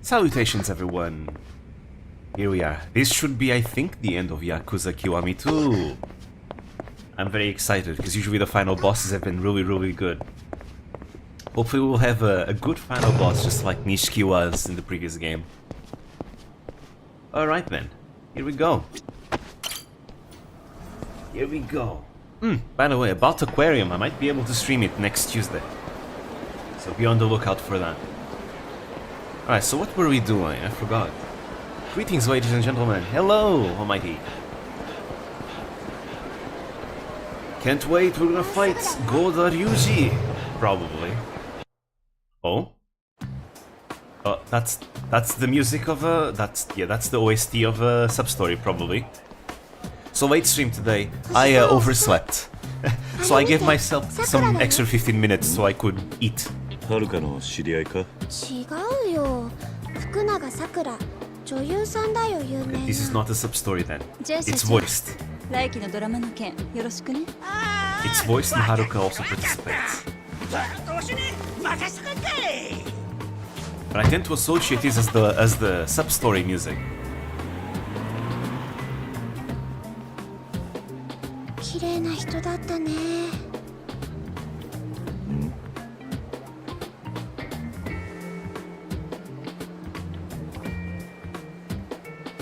Salutations everyone! Here we are. This should be, I think, the end of Yakuza Kiwami 2. I'm very excited, because usually the final bosses have been really good. Hopefully we'll have a good final boss, just like Nishiki was in the previous game. Alright then, here we go. Here we go. By the way, about Aquarium, I might be able to stream it next Tuesday. So be on the lookout for that. Alright, so what were we doing? I forgot. Greetings, ladies and gentlemen. Hello, Almighty. Can't wait, we're gonna fight Goda Ryuji. Probably. Oh? That's the music of that's the OST of a sub-story, probably. So late stream today, I overslept. So I gave myself some extra 15 minutes so I could eat. This is not a sub-story then. It's voiced. It's voiced and Haruka also participates. But I tend to associate this as the sub-story music.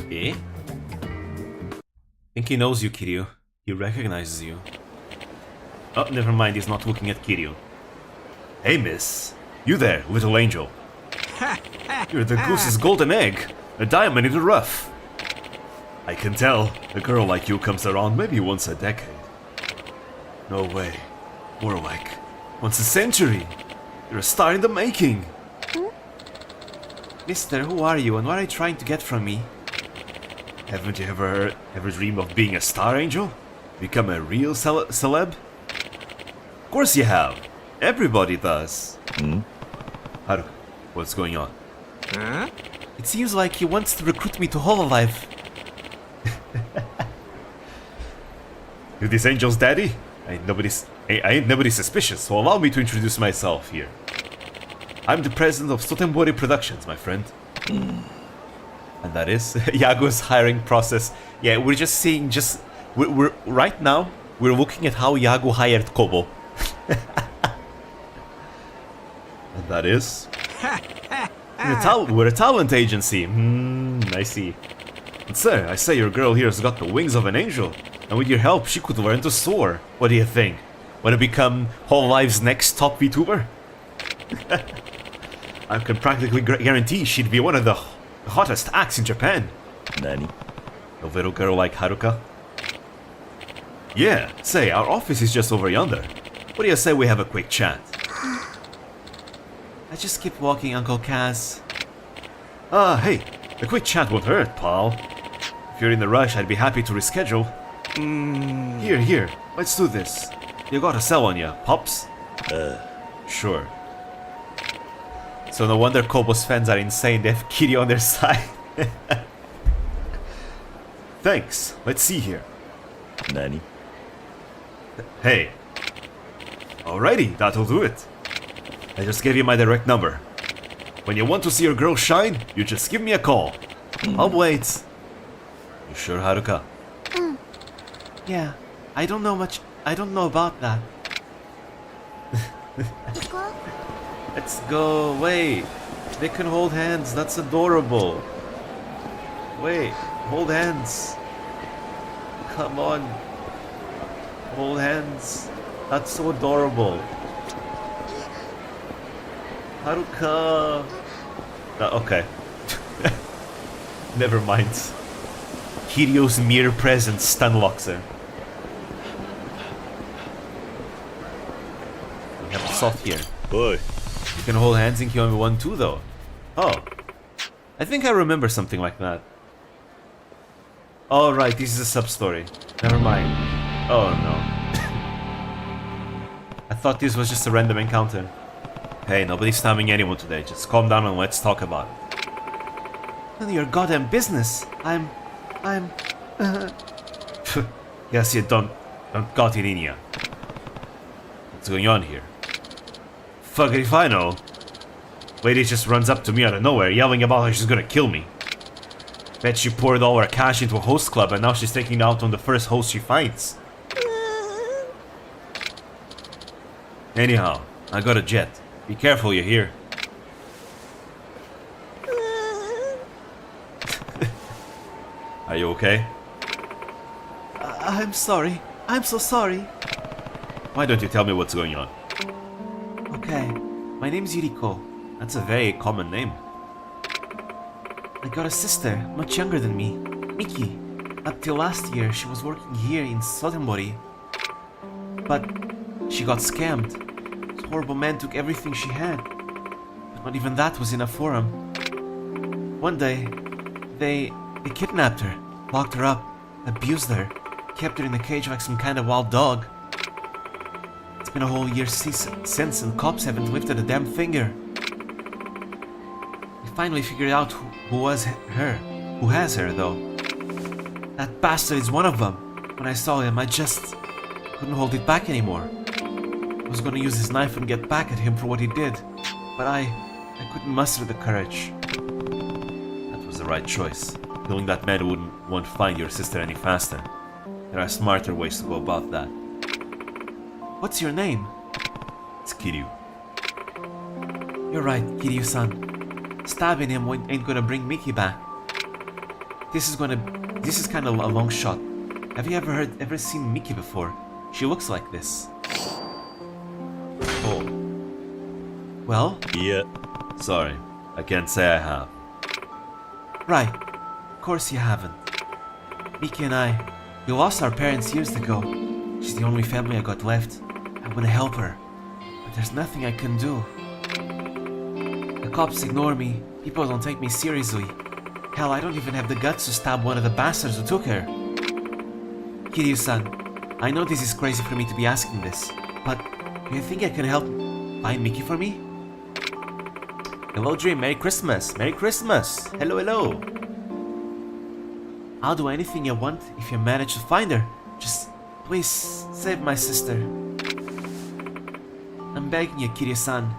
Eh? I think he knows you, Kiryu. He recognizes you. Oh, never mind, he's not looking at Kiryu. Hey, miss. You there, little angel. You're the goose's golden egg. A diamond in the rough. I can tell. A girl like you comes around maybe once a decade. No way. More like once a century. You're a star in the making. Mister, who are you and what are you trying to get from me? Haven't you ever dreamed of being a star angel? Become a real celeb? Of course you have. Everybody does. Hmm? Haruka, what's going on? Huh? It seems like he wants to recruit me to Hololive. You're this angel's daddy? I ain't nobody suspicious, so allow me to introduce myself here. I'm the president of Sotenbori Productions, my friend. And that is Yagu's hiring process. Yeah, we're just seeing we're right now we're looking at how Yagu hired Kobo. And that is we're a talent agency. I see. And sir, I say your girl here has got the wings of an angel, and with your help she could learn to soar. What do you think? Want to become Hololive's next top VTuber? I can practically guarantee she'd be one of the hottest acts in Japan. Nani? A little girl like Haruka? Yeah, say, our office is just over yonder. What do you say we have a quick chat? I just keep walking, Uncle Kaz. Hey, a quick chat won't hurt, pal. If you're in a rush, I'd be happy to reschedule. Here, let's do this. You got a cell on ya, Pops? Sure. So no wonder Kobo's fans are insane, they have Kitty on their side. Thanks, let's see here. Nani? Hey. Alrighty, that'll do it. I just gave you my direct number. When you want to see your girl shine, you just give me a call. I'll wait. You sure, Haruka? Yeah, I don't know about that. Let's go. Wait. They can hold hands. That's adorable. Wait. Hold hands. Come on. Hold hands. That's so adorable. Haruka. Okay. Never mind. Kiryo's mere presence stunlocks her. We have a soft here. Boy. You can hold hands in Kiwami 1 too, though. Oh. I think I remember something like that. Oh, right, this is a sub-story. Never mind. Oh, no. I thought this was just a random encounter. Hey, nobody's stabbing anyone today. Just calm down and let's talk about it. None of your goddamn business. I'm... Yes, you don't got it in ya. What's going on here? Fuck it if I know. Lady just runs up to me out of nowhere, yelling about how she's gonna kill me. Bet she poured all her cash into a host club and now she's taking it out on the first host she finds. Anyhow, I got a jet. Be careful, you hear? Are you okay? I'm sorry. I'm so sorry. Why don't you tell me what's going on? Okay, my name's Yuriko. That's a very common name. I got a sister, much younger than me, Miki. Up till last year, she was working here in Sotenbori. But she got scammed. This horrible man took everything she had. But not even that was enough for him. One day, they kidnapped her, locked her up, abused her, kept her in a cage like some kind of wild dog. It's been a whole year since and cops haven't lifted a damn finger. We finally figured out who has her though. That bastard is one of them. When I saw him, I just couldn't hold it back anymore. I was gonna use his knife and get back at him for what he did, but I couldn't muster the courage. That was the right choice. Killing that man won't find your sister any faster. There are smarter ways to go about that. What's your name? It's Kiryu. You're right, Kiryu-san. Stabbing him ain't gonna bring Miki back. This is kind of a long shot. Have you ever seen Miki before? She looks like this. Oh. Well? Yeah. Sorry, I can't say I have. Right. Of course you haven't. Miki and we lost our parents years ago. She's the only family I got left. I want to help her, but there's nothing I can do. The cops ignore me. People don't take me seriously. Hell, I don't even have the guts to stab one of the bastards who took her. Kiryu-san, I know this is crazy for me to be asking this, but do you think I can help Find Mickey for me? Hello, Dream. Merry Christmas. Merry Christmas. Hello, hello. I'll do anything you want if you manage to find her. Just please save my sister. I'm begging you, Kiryu-san.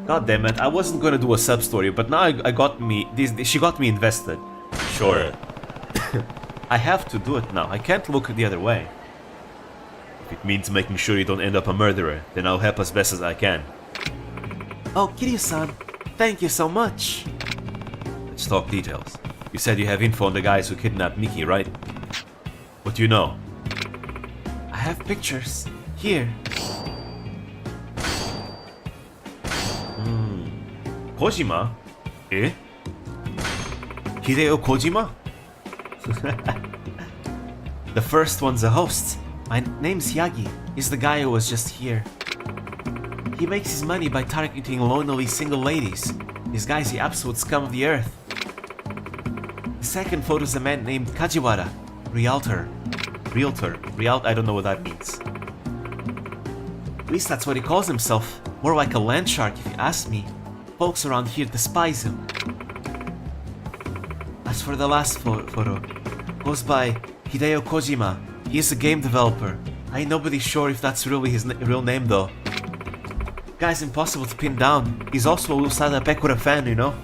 God damn it, I wasn't gonna do a sub story, but now she got me invested. Sure. I have to do it now. I can't look the other way. If it means making sure you don't end up a murderer, then I'll help as best as I can. Oh, Kiryu-san, thank you so much. Let's talk details. You said you have info on the guys who kidnapped Mickey, right? What do you know? I have pictures. Here. Kojima? Eh? Hideo Kojima? The first one's a host. My name's Yagi. He's the guy who was just here. He makes his money by targeting lonely single ladies. This guy's the absolute scum of the earth. The second photo's a man named Kajiwara. Realtor. I don't know what that means. At least that's what he calls himself. More like a land shark if you ask me. Folks around here despise him. As for the last photo, goes by Hideo Kojima. He is a game developer. I ain't nobody sure if that's really his real name though. Guy's impossible to pin down. He's also a Usada Pekura fan, you know?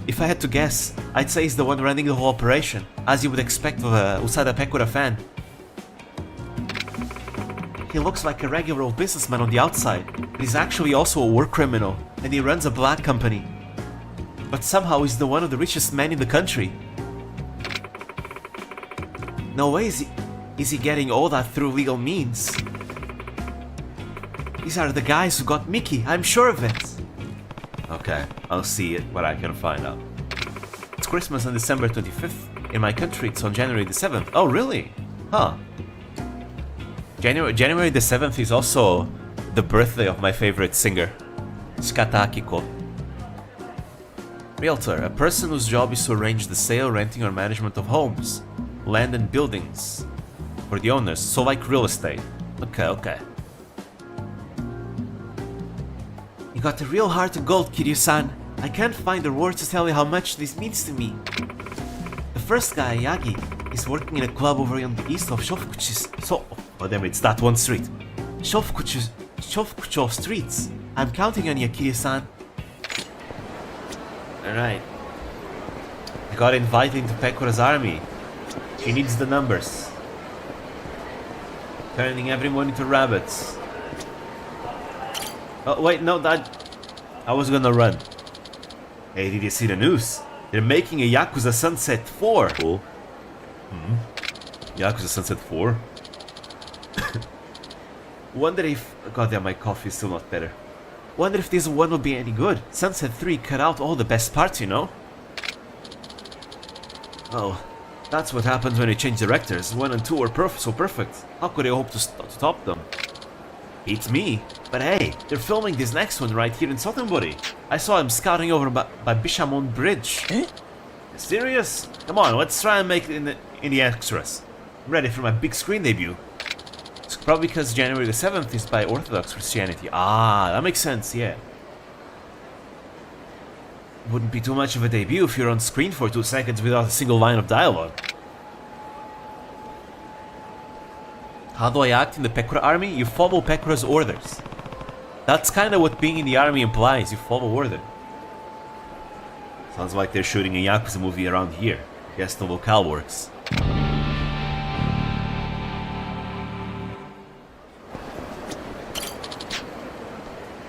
If I had to guess, I'd say he's the one running the whole operation, as you would expect of a Usada Pekura fan. He looks like a regular old businessman on the outside, but he's actually also a war criminal, and he runs a black company. But somehow he's one of the richest men in the country. No way is he getting all that through legal means. These are the guys who got Mickey, I'm sure of it. Okay, I'll see what I can find out. It's Christmas on December 25th. In my country, it's on January the 7th. Oh, really? Huh. January the 7th is also the birthday of my favorite singer, Shikata Akiko. Realtor, a person whose job is to arrange the sale, renting or management of homes, land and buildings for the owners, so like real estate. Okay. You got a real heart of gold, Kiryu-san. I can't find the words to tell you how much this means to me. The first guy, Yagi, is working in a club over on the east of oh damn, it's that one street. Shofukucho streets. I'm counting on you, Kiryu-san. Alright. I got invited into Pekura's army. She needs the numbers. Turning everyone into rabbits. Oh wait, no, I was gonna run. Hey, did you see the news? They're making a Yakuza Sunset 4. Cool. Yakuza Sunset 4? Wonder if... Goddamn, my coffee is still not better. Wonder if this one will be any good. Sunset 3 cut out all the best parts, you know? Oh, that's what happens when you change directors. 1 and 2 were so perfect. How could I hope to top them? It's me. But hey, they're filming this next one right here in Sotenbori. I saw him scouting over by Bishamon Bridge. Eh? Serious? Come on, let's try and make it in the extras. I'm ready for my big screen debut. It's probably because January the 7th is by Orthodox Christianity. Ah, that makes sense, yeah. Wouldn't be too much of a debut if you're on screen for 2 seconds without a single line of dialogue. How do I act in the Pekura army? You follow Pekura's orders. That's kinda what being in the army implies, you follow order. Sounds like they're shooting a Yakuza movie around here. Guess the locale works.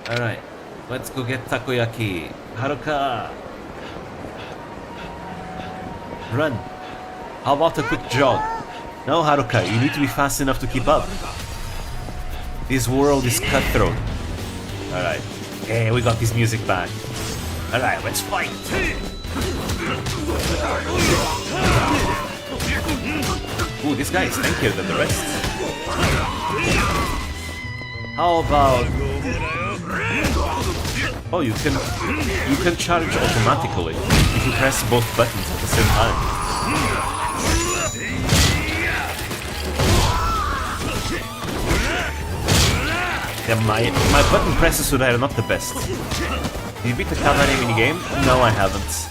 Alright, let's go get takoyaki. Haruka! Run! How about a quick jog? No, Haruka, you need to be fast enough to keep up. This world is cutthroat. Alright. Hey, we got this music back. Alright, let's fight! Ooh, this guy is tankier than the rest. How about... Oh, you can charge automatically if you press both buttons at the same time. Yeah, my button presses today are not the best. Did you beat the cabaret minigame? No, I haven't.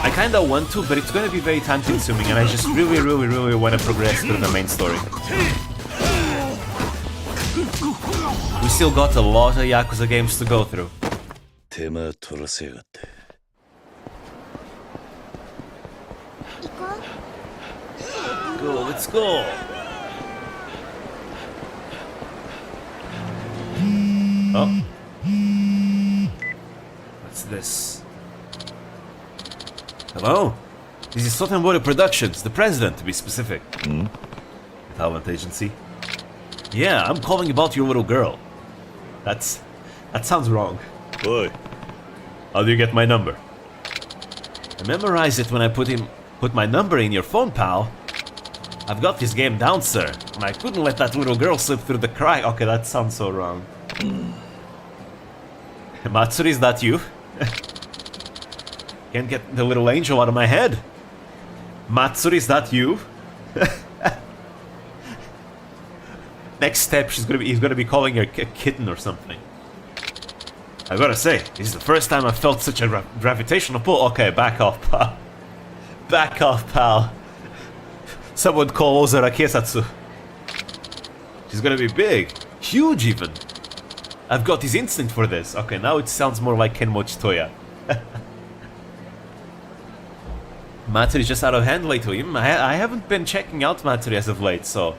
I kinda want to, but it's gonna be very time consuming and I just really wanna progress through the main story. We still got a lot of Yakuza games to go through. Go, let's go! Oh. What's this? Hello? This is Sotenbori Productions, the president, to be specific. Talent agency. Yeah, I'm calling about your little girl. That sounds wrong. Boy. How do you get my number? I memorized it when I put my number in your phone, pal. I've got this game down, sir, and I couldn't let that little girl slip through the crack. Okay, that sounds so wrong. Matsuri, is that you? Can't get the little angel out of my head. Matsuri, is that you? Next step, he's gonna be calling her a kitten or something. I gotta say, this is the first time I've felt such a gravitational pull. Okay, back off, pal. Back off, pal. Someone call Ozara Kesatsu. She's gonna be big. Huge, even. I've got his instinct for this. Okay, now it sounds more like Kenmochi Toya. Matsuri's just out of hand lately. I haven't been checking out Matsuri as of late, so...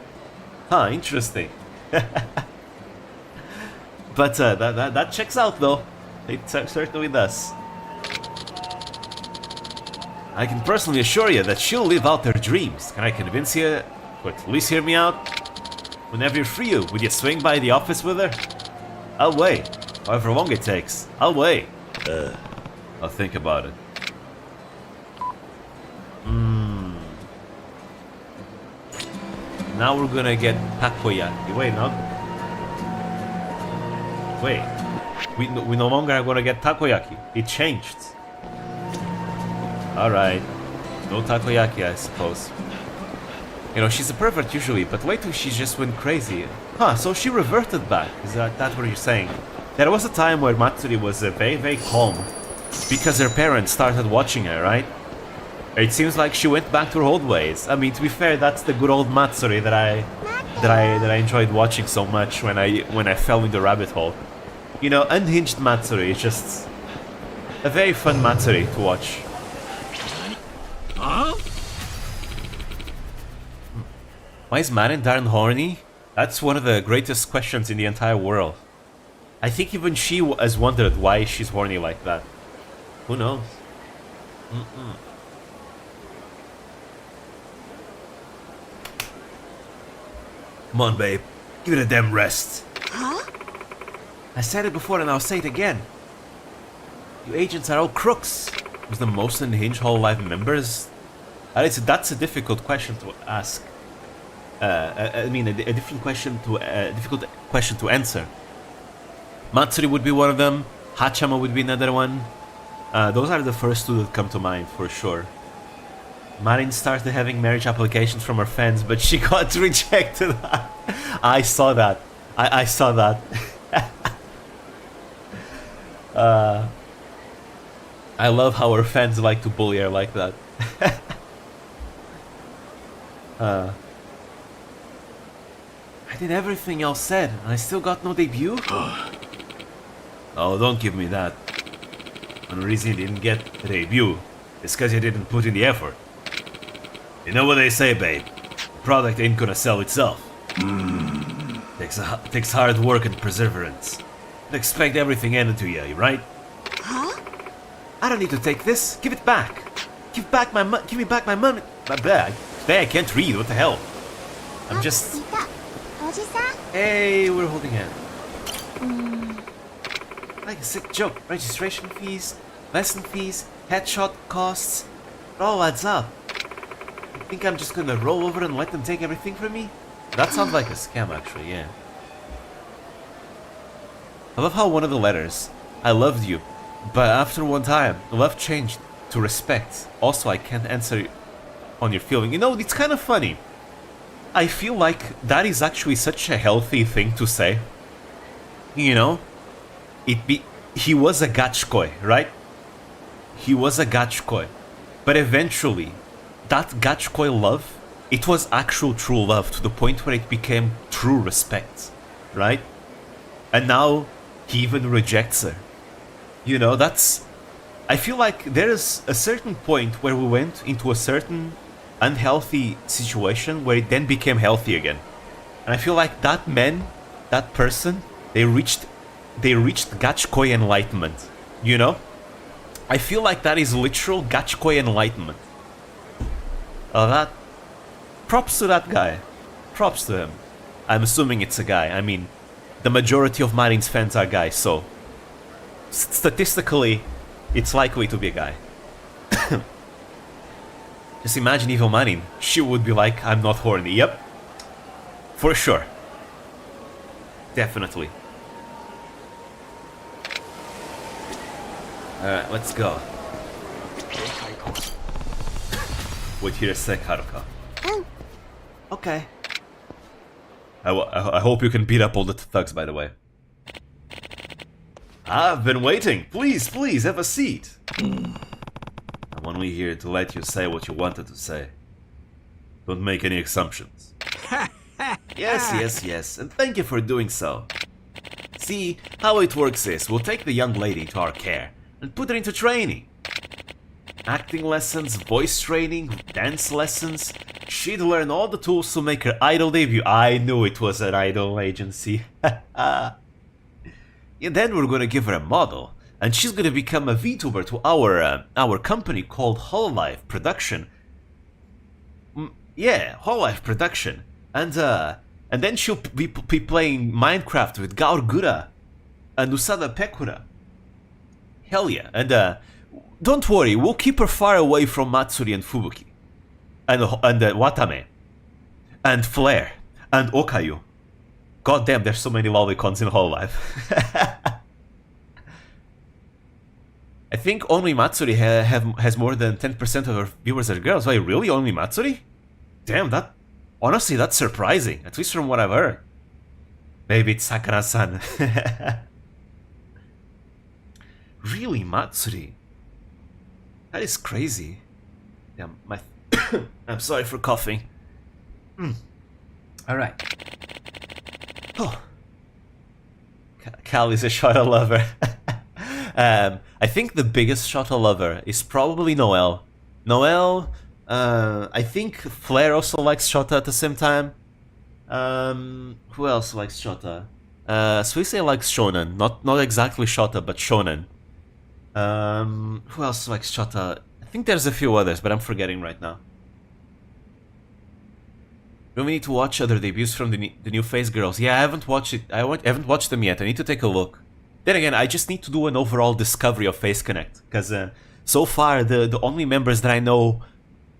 Huh, interesting. But that checks out, though. It certainly does. I can personally assure you that she'll live out her dreams. Can I convince you to at least hear me out? Whenever you're free, would you swing by the office with her? I'll wait. However long it takes. I'll wait. I'll think about it. Now we're gonna get takoyaki. Wait, no. Wait. We no longer are gonna get takoyaki. It changed. Alright. No takoyaki, I suppose. You know, she's a pervert usually, but lately she just went crazy. Huh, so she reverted back. Is that what you're saying? There was a time where Matsuri was very calm because her parents started watching her, right? It seems like she went back to her old ways. I mean, to be fair, that's the good old Matsuri that I enjoyed watching so much when I fell in the rabbit hole. You know, unhinged Matsuri is just a very fun Matsuri to watch. Huh? Why is Marin darn horny? That's one of the greatest questions in the entire world. I think even she has wondered why she's horny like that. Who knows? Come on, babe. Give it a damn rest. Huh? I said it before and I'll say it again. You agents are all crooks. Was the most unhinged Whole Life members? That's a difficult question to ask. I mean, a difficult question to answer. Matsuri would be one of them. Hachama would be another one. Those are the first two that come to mind for sure. Marin started having marriage applications from her fans, but she got rejected. I saw that. I saw that. I love how her fans like to bully her like that. I did everything else said, and I still got no debut? Oh, don't give me that. One reason you didn't get a debut is because you didn't put in the effort. You know what they say, babe? The product ain't gonna sell itself. Takes hard work and perseverance. Don't expect everything handed to you, right? Huh? I don't need to take this. Give it back. Give me back my money. My bag. Today I can't read. What the hell? I'm just... Hey, we're holding hands. Like a sick joke. Registration fees, lesson fees, headshot costs. It all adds up. You think I'm just gonna roll over and let them take everything from me? That sounds like a scam, actually, yeah. I love how one of the letters, I loved you, but after one time, love changed to respect. Also, I can't answer on your feeling. You know, it's kind of funny. I feel like that is actually such a healthy thing to say. You know? He was a gachkoi, right? He was a gachkoi. But eventually, that gachkoi love, it was actual true love to the point where it became true respect, right? And now he even rejects her. You know, that's... I feel like there is a certain point where we went into a certain unhealthy situation where it then became healthy again. And I feel like that man, that person, they reached gachkoi enlightenment, you know? I feel like that is literal gachkoi enlightenment. That... Props to that guy. Props to him. I'm assuming it's a guy. I mean, the majority of Marin's fans are guys, so... Statistically, it's likely to be a guy. Just imagine Evil Marin. She would be like, I'm not horny. Yep. For sure. Definitely. Alright, let's go. Wait here a sec, Haruka. Okay. I hope you can beat up all the thugs, by the way. I've been waiting. Please, please, have a seat. I'm only here to let you say what you wanted to say. Don't make any assumptions. Yes, and thank you for doing so. See, how it works is, we'll take the young lady into our care and put her into training. Acting lessons, voice training, dance lessons. She'd learn all the tools to make her idol debut. I knew it was an idol agency. And then we're gonna give her a model, and she's gonna become a VTuber to our company called Hololive Production. Yeah, Hololive Production. And then she'll be playing Minecraft with Gaurgura and Usada Pekura. Hell yeah, and don't worry, we'll keep her far away from Matsuri and Fubuki. And Watame. And Flare. And Okayu. God damn, there's so many lolicons in Hololive. I think only Matsuri has more than 10% of her viewers are girls. Wait, really? Only Matsuri? Damn, honestly, that's surprising. At least from what I've heard. Maybe it's Sakura-san. Really, Matsuri? That is crazy. Damn, I'm sorry for coughing. Alright. Oh. Cal is a Shota lover. I think the biggest Shota lover is probably Noelle. Noelle, I think Flare also likes Shota at the same time. Who else likes Shota? Suisei likes Shonen. Not exactly Shota, but Shonen. Who else likes Shota? I think there's a few others, but I'm forgetting right now. Do we need to watch other debuts from the new Face Girls? Yeah, I haven't watched it. I haven't watched them yet. I need to take a look. Then again, I just need to do an overall discovery of Face Connect, because so far the only members that I know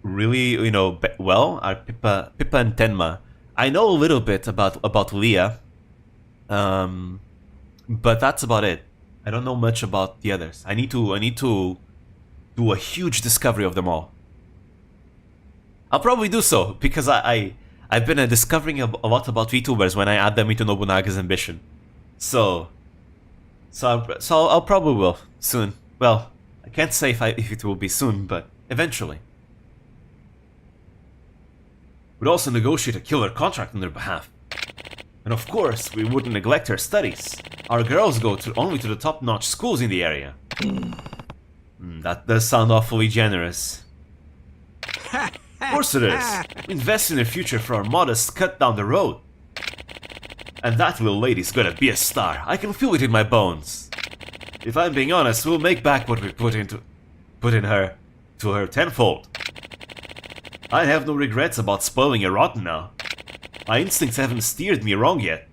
really, well are Pippa and Tenma. I know a little bit about Leah, but that's about it. I don't know much about the others. I need to do a huge discovery of them all. I'll probably do so because I've been discovering a lot about VTubers when I add them into Nobunaga's Ambition. So I'll probably will soon. Well, I can't say if it will be soon, but eventually. We'd also negotiate a killer contract on their behalf. And of course, we wouldn't neglect her studies. Our girls go only to the top-notch schools in the area. That does sound awfully generous. Of course it is. We invest in their future for our modest cut down the road. And that little lady's gonna be a star. I can feel it in my bones. If I'm being honest, we'll make back what we put in her to her tenfold. I have no regrets about spoiling a rotten now. My instincts haven't steered me wrong yet.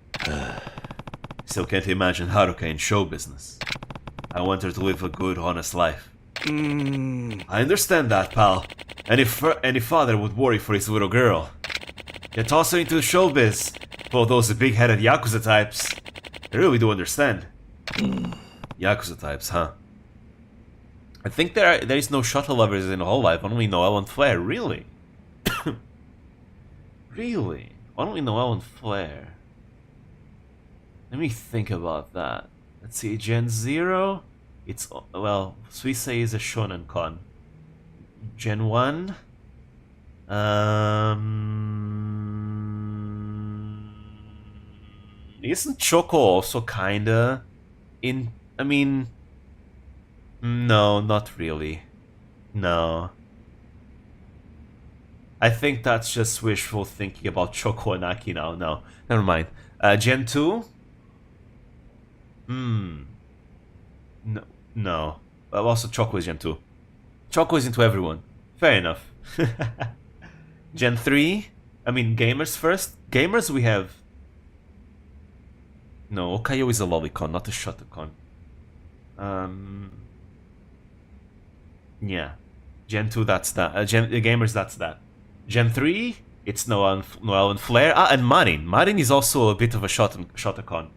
Still can't imagine Haruka in show business. I want her to live a good, honest life. I understand that, pal. Any father would worry for his little girl. You toss her into showbiz for those big-headed Yakuza types. I really do understand. Yakuza types, huh? I think there is no Shota lovers in Hololive, only Noelle and Flare, really? Really? Only Noel and Flair. Let me think about that. Let's see, Gen 0, it's, well, Suisei is a shonen con. Gen 1, isn't Choco also kinda in, I mean, no, not really. No. I think that's just wishful thinking about Choco and Aki now. No, never mind. Gen 2? No. No. Also, Choco is Gen 2. Choco is into everyone. Fair enough. Gen 3? I mean, gamers first. Gamers we have... No, Okayo is a lolicon, not a shotacon. Yeah. Gen 2, that's that. Gamers, that's that. Gen 3, it's Noel and Flair. And Marin. Marin is also a bit of a shotacon.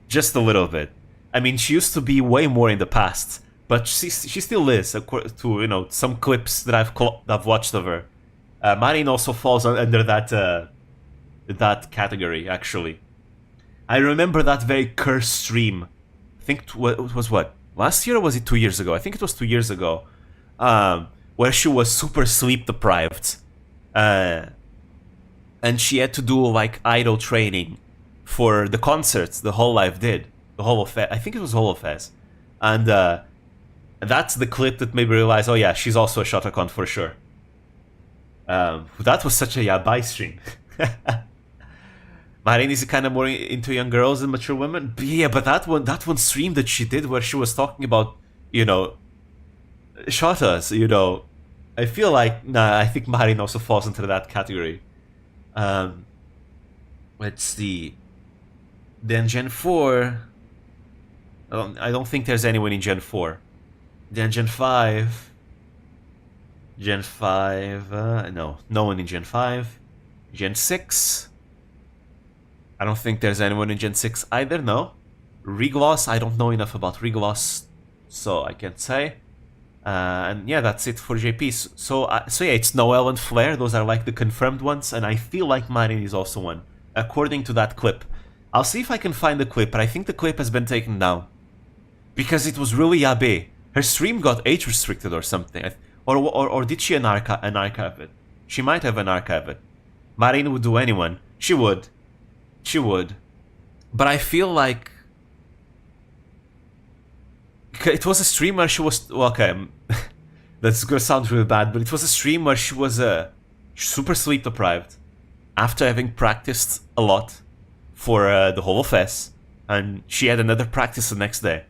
Just a little bit. I mean, she used to be way more in the past, but she still is, according to, you know, some clips that I've watched of her. Marin also falls under that category, actually. I remember that very cursed stream. I think it was what? Last year or was it 2 years ago? I think it was 2 years ago. Where she was super sleep deprived. And she had to do like idol training for the concerts the Whole Life did. The Holofest. I think it was Holofest. And that's the clip that made me realize, oh yeah, she's also a shotacon for sure. That was such a yabai stream. Marin is kind of more into young girls and mature women. But yeah, but that one stream that she did where she was talking about, you know, shotas, you know, I feel like, nah, I think Marin also falls into that category. Let's see. Then Gen 4, I don't think there's anyone in Gen 4. Then Gen 5. Gen 5, no one in Gen 5. Gen 6. I don't think there's anyone in Gen 6 either, no. Regloss, I don't know enough about Regloss, so I can't say. And yeah, that's it for JP. So yeah, it's Noel and Flair. Those are like the confirmed ones, and I feel like Marin is also one, according to that clip. I'll see if I can find the clip, but I think the clip has been taken down because it was really yabe. Her stream got age restricted or something, or did she an archive it? She might have an archive it. Marin would do anyone. She would. But I feel like it was a stream where she was... Well, okay, that's gonna sound really bad, but it was a stream where she was super sleep deprived after having practiced a lot for the Holofest, and she had another practice the next day.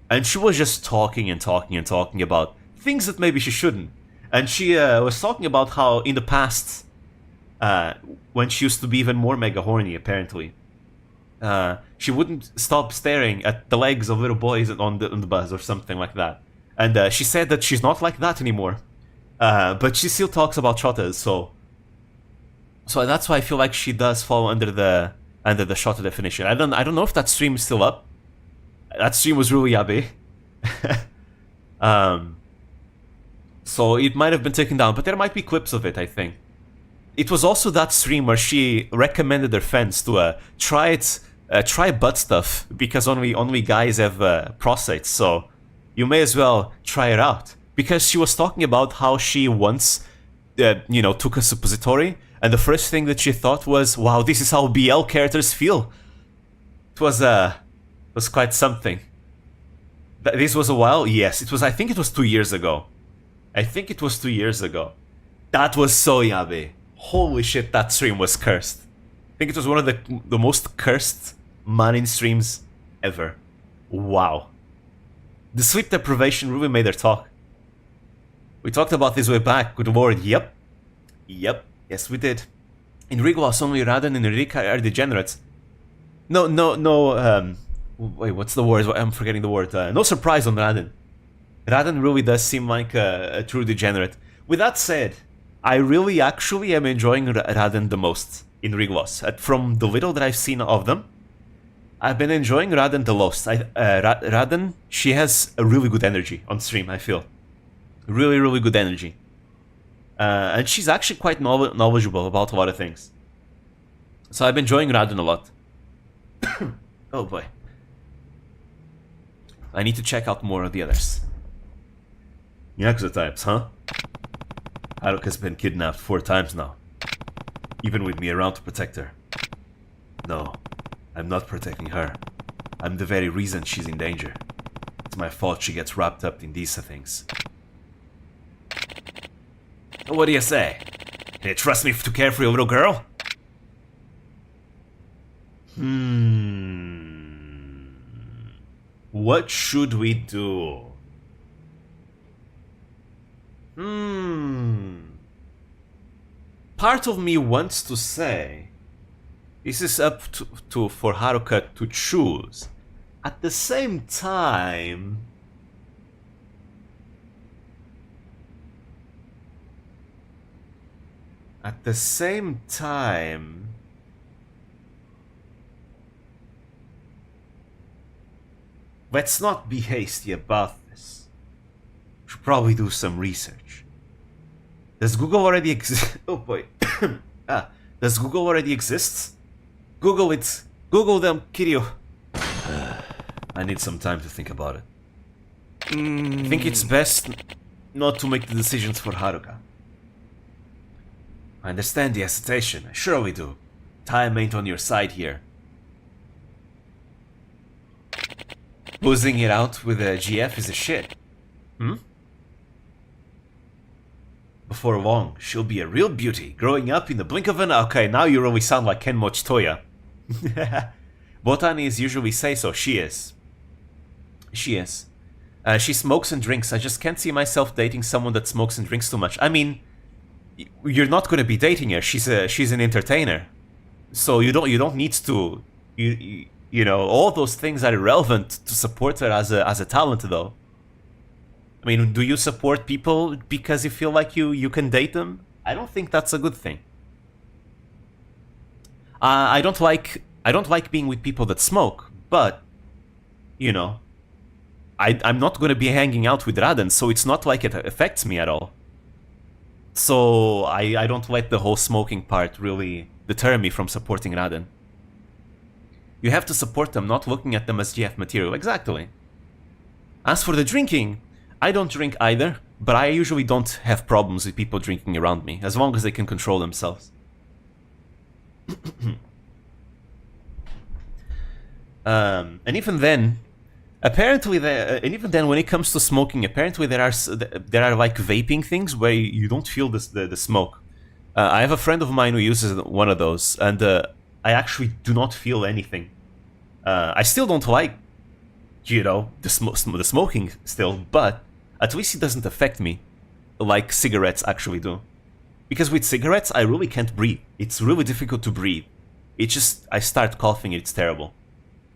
And she was just talking and talking and talking about things that maybe she shouldn't. And she was talking about how in the past, when she used to be even more mega horny, apparently, she wouldn't stop staring at the legs of little boys on the bus or something like that. And she said that she's not like that anymore, but she still talks about shotas. So that's why I feel like she does fall under the shota definition. I don't know if that stream is still up. That stream was really yabe. So it might have been taken down, but there might be clips of it, I think. It was also that stream where she recommended her fans to try butt stuff, because only guys have prostates, so you may as well try it out. Because she was talking about how she once, took a suppository, and the first thing that she thought was, wow, this is how BL characters feel. It was quite something. This was a while? Yes, it was. I think it was 2 years ago. That was so yabe. Holy shit, that stream was cursed. I think it was one of the most cursed Marin streams ever. Wow. The sleep deprivation really made her talk. We talked about this way back with the word yep. Yes, we did. In Regloss, only Raden and Rika are degenerates. No, wait, what's the word? I'm forgetting the word. No surprise on Raden. Raden really does seem like a true degenerate. With that said, I really actually am enjoying Raden the most in Regloss. From the little that I've seen of them, I've been enjoying Raden the most. Raden, she has a really good energy on stream, I feel. Really, really good energy. And she's actually quite knowledgeable about a lot of things. So I've been enjoying Radun a lot. Oh boy. I need to check out more of the others. Yakuza types, huh? Haruka's been kidnapped 4 times now. Even with me around to protect her. No, I'm not protecting her. I'm the very reason she's in danger. It's my fault she gets wrapped up in these things. What do you say? Can you trust me to care for your little girl? What should we do? Part of me wants to say this is up for Haruka to choose. At the same time, let's not be hasty about this. Should probably do some research. Does Google already exist? Oh boy. Does Google already exist? Google it. Google them, Kiryu. I need some time to think about it. I think it's best not to make the decisions for Haruka. I understand the hesitation. I surely do. Time ain't on your side here. Boozing it out with a GF is a shit. Before long, she'll be a real beauty, growing up in the blink of an... Okay, now you really sound like Ken Mochitoya. Botani's usually say so. She is. She is. She smokes and drinks. I just can't see myself dating someone that smokes and drinks too much. I mean, you're not going to be dating her. She's an entertainer. So you don't need to... You know, all those things are irrelevant to support her as a talent, though. I mean, do you support people because you feel like you can date them? I don't think that's a good thing. I don't like being with people that smoke, but you know, I'm not going to be hanging out with Raden, so it's not like it affects me at all. So I don't let the whole smoking part really deter me from supporting Raden. You have to support them, not looking at them as GF material. Exactly. As for the drinking, I don't drink either, but I usually don't have problems with people drinking around me, as long as they can control themselves. And even then, apparently, and even then, when it comes to smoking, apparently there are like vaping things where you don't feel the smoke. I have a friend of mine who uses one of those, and I actually do not feel anything. I still don't like, you know, the smoking still, but at least it doesn't affect me like cigarettes actually do. Because with cigarettes, I really can't breathe. It's really difficult to breathe. I start coughing, it's terrible.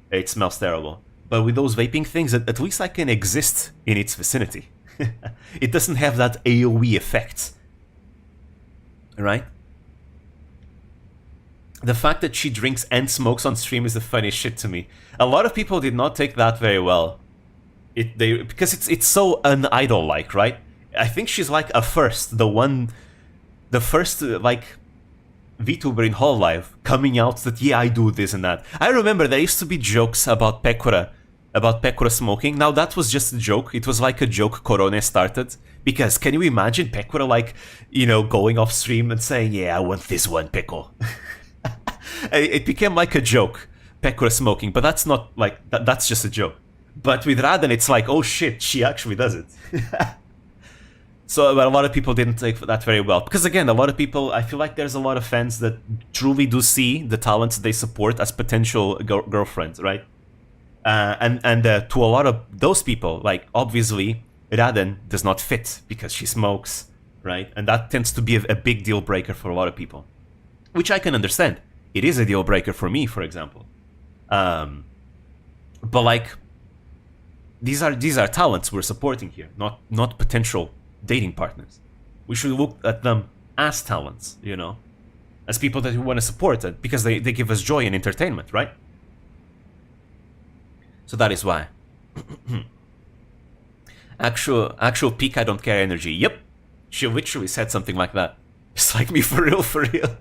It smells terrible. But with those vaping things, at least I can exist in its vicinity. It doesn't have that AoE effect. Right? The fact that she drinks and smokes on stream is the funniest shit to me. A lot of people did not take that very well. Because it's so un-idol-like, right? I think she's like the first like VTuber in whole life coming out that, yeah, I do this and that. I remember there used to be jokes about Pekora smoking. Now that was just a joke. It was like a joke Korone started. Because can you imagine Pekora, like, you know, going off stream and saying, yeah, I want this one, Peko. It became like a joke, Pekora smoking, but that's not like, that's just a joke. But with Raden, it's like, oh shit, she actually does it. So but a lot of people didn't take that very well. Because again, a lot of people, I feel like there's a lot of fans that truly do see the talents they support as potential girlfriends, right? And to a lot of those people, like, obviously, Raden does not fit because she smokes, right? And that tends to be a big deal breaker for a lot of people. Which I can understand. It is a deal breaker for me, for example. But like, these are talents we're supporting here, not potential dating partners. We should look at them as talents, you know, as people that we want to support it because they give us joy and entertainment, right? So that is why. Actual peak I don't care energy. Yep, She literally said something like that. It's like me for real, for real.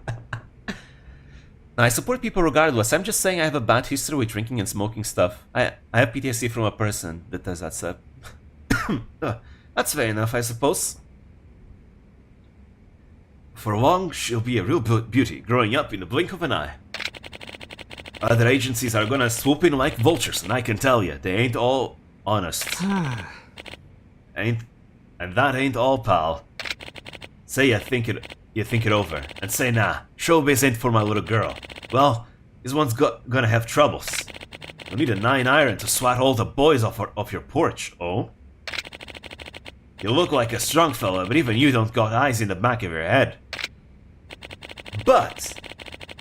I support people regardless. I'm just saying I have a bad history with drinking and smoking stuff. I have PTSD from a person that does that stuff. That's fair enough, I suppose. For long, she'll be a real beauty, growing up in the blink of an eye. Other agencies are gonna swoop in like vultures, and I can tell you, they ain't all honest. And that ain't all, pal. Say you think it over, and say nah, showbiz ain't for my little girl. Well, this one's gonna have troubles. You'll need a 9-iron to swat all the boys off your porch, oh? You look like a strong fella, but even you don't got eyes in the back of your head. But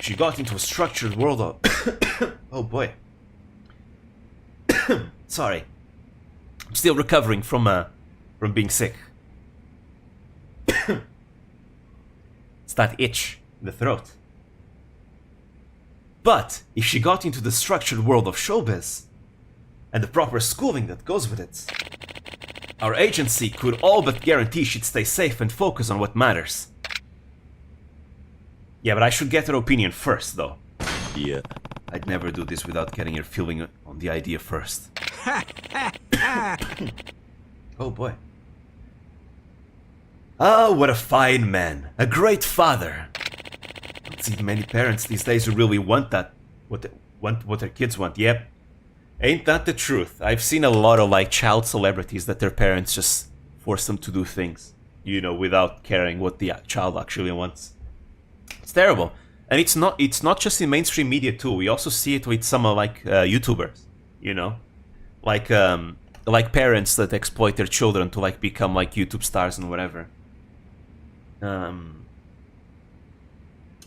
she got into a structured world of... oh boy. Sorry. I'm still recovering from being sick. It's that itch in the throat. But if she got into the structured world of showbiz, and the proper schooling that goes with it, our agency could all but guarantee she'd stay safe and focus on what matters. Yeah, but I should get her opinion first, though. Yeah. I'd never do this without getting her feeling on the idea first. Oh boy. Ah, what a fine man. A great father. I don't see many parents these days who really want that. What their kids want. Yep. Ain't that the truth? I've seen a lot of like child celebrities that their parents just force them to do things, you know, without caring what the child actually wants. It's terrible. And it's not just in mainstream media too. We also see it with some like YouTubers, you know, like parents that exploit their children to like become like YouTube stars and whatever.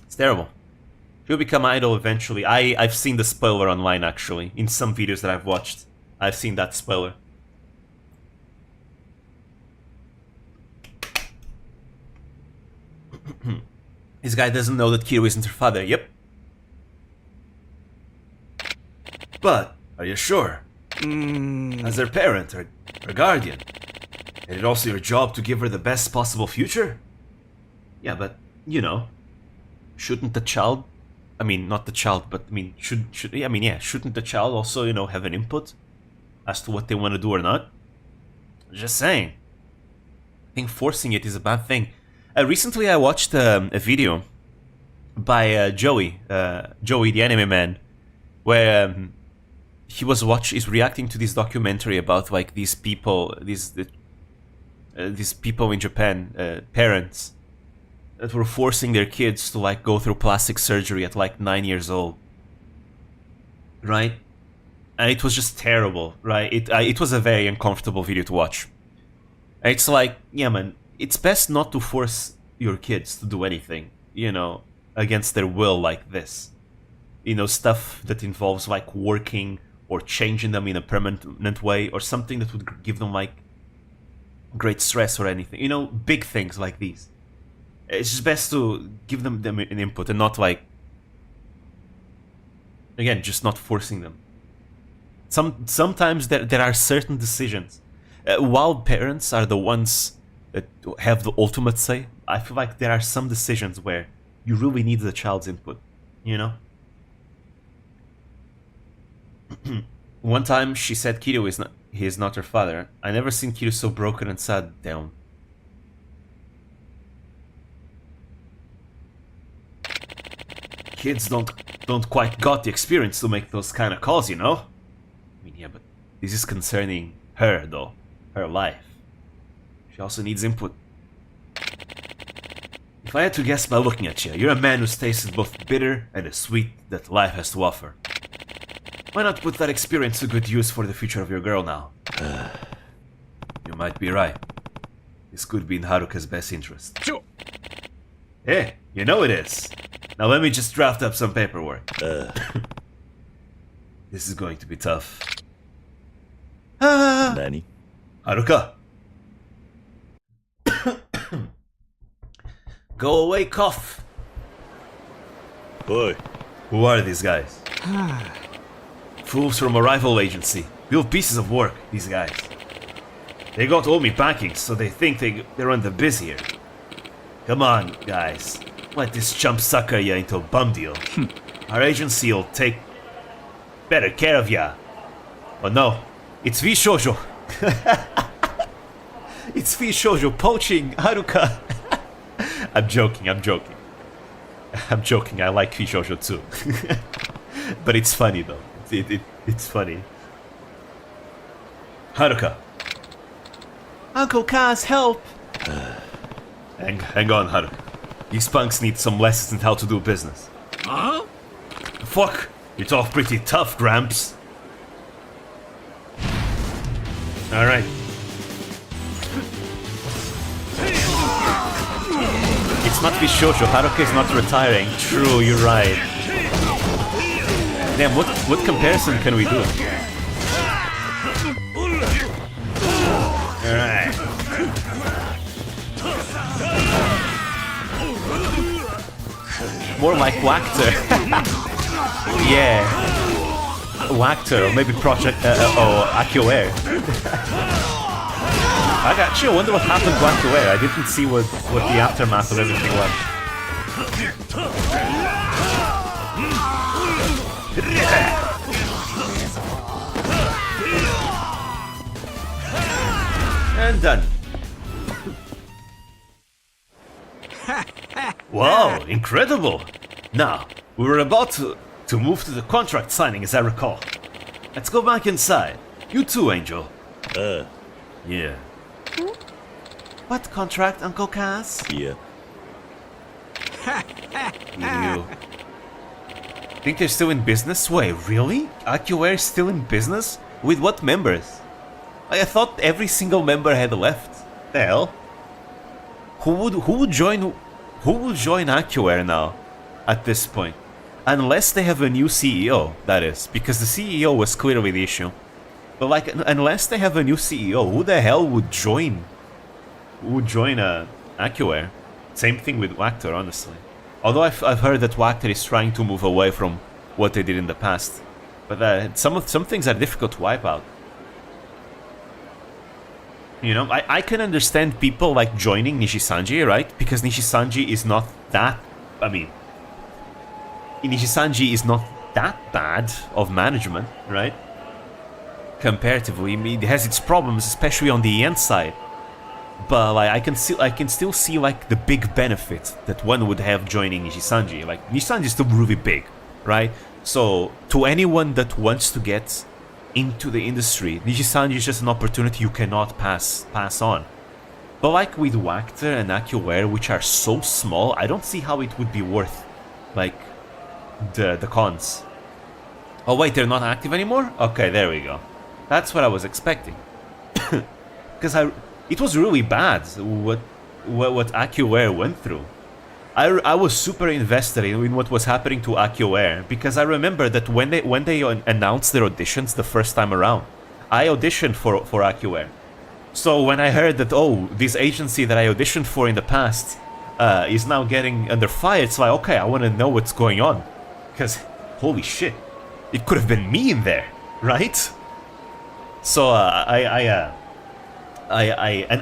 It's terrible. She'll become idol eventually. I've seen the spoiler online actually. In some videos that I've watched, I've seen that spoiler. This guy doesn't know that Kiryu isn't her father. Yep. But, are you sure? As her parent, her guardian, is it also your job to give her the best possible future? Yeah, but, you know, shouldn't the child... I mean, not the child, but I mean, shouldn't the child also, you know, have an input as to what they want to do or not? Just saying. I think forcing it is a bad thing. Recently, I watched a video by Joey, the anime man, where he's reacting to this documentary about like these people, these people in Japan, parents, that were forcing their kids to like go through plastic surgery at like 9 years old, right? And it was just terrible, right? It was a very uncomfortable video to watch. And it's like, yeah, man, it's best not to force your kids to do anything, you know, against their will like this. You know, stuff that involves like working or changing them in a permanent way or something that would give them like great stress or anything. You know, big things like these. It's just best to give them an input and not like, again, just not forcing them. Sometimes there are certain decisions. While parents are the ones that have the ultimate say, I feel like there are some decisions where you really need the child's input, you know? One time she said Kiryu is not her father. I never seen Kiryu so broken and sad. Damn. Kids don't quite got the experience to make those kind of calls, you know? I mean, yeah, but this is concerning her, though. Her life. She also needs input. If I had to guess by looking at you, you're a man who's tasted both the bitter and the sweet that life has to offer. Why not put that experience to good use for the future of your girl now? You might be right. This could be in Haruka's best interest. Hey, you know it is. Now let me just draft up some paperwork. This is going to be tough. Nani? Haruka! Go away, cough! Oi. Who are these guys? Fools from a rival agency. Real pieces of work, these guys. They got all me packings, so they think they run the biz here. Come on, guys. Let this chump sucker ya into a bum deal. Our agency'll take better care of ya. Oh no, it's V Shoujo. It's V Shoujo poaching Haruka. I'm joking. I'm joking. I like V Shoujo too. But it's funny though. It's funny. Haruka. Uncle Kaz, help! Hang on, Haruka. These punks need some lessons in how to do business. Huh? Fuck! You're tough, pretty tough, Gramps. Alright. It's not Vishojo, Haruka is not retiring. True, you're right. Damn, what comparison can we do? Alright. More like Wactor. Yeah. Wactor, or maybe Project, AccuAir. I got you. I wonder what happened to AccuAir. I didn't see what the aftermath of everything was. And done. Wow, incredible! Now, we were about to move to the contract signing, as I recall. Let's go back inside. You too, Angel. Yeah. What contract, Uncle Kaz? Yeah. You think they're still in business? Wait, really? AccuAir is still in business? With what members? I thought every single member had left. The hell? Who would join AccuAir now? At this point, unless they have a new CEO, that is, because the CEO was clearly the issue. But like, unless they have a new CEO, who the hell would join? Who would join AccuAir? Same thing with Wactor, honestly. Although I've heard that Wactor is trying to move away from what they did in the past, but some things are difficult to wipe out. You know, I can understand people like joining Nishisanji, right? Because Nishisanji is not that. I mean, Nishisanji is not that bad of management, right? Comparatively, I mean, it has its problems, especially on the end side. But like, I can still see like the big benefit that one would have joining Nishisanji. Like, Nishisanji is still really big, right? So to anyone that wants to get into the industry, Nishisanji is just an opportunity you cannot pass on. But like with Wactor and AccuAir, which are so small, I don't see how it would be worth like the cons. Oh wait, they're not active anymore? Okay, there we go. That's what I was expecting. Because it was really bad what AccuAir went through. I was super invested in what was happening to AccuAir, because I remember that when they announced their auditions the first time around, I auditioned for AccuAir. So when I heard that, oh, this agency that I auditioned for in the past is now getting under fire, it's like, okay, I want to know what's going on, because holy shit, it could have been me in there, right? So and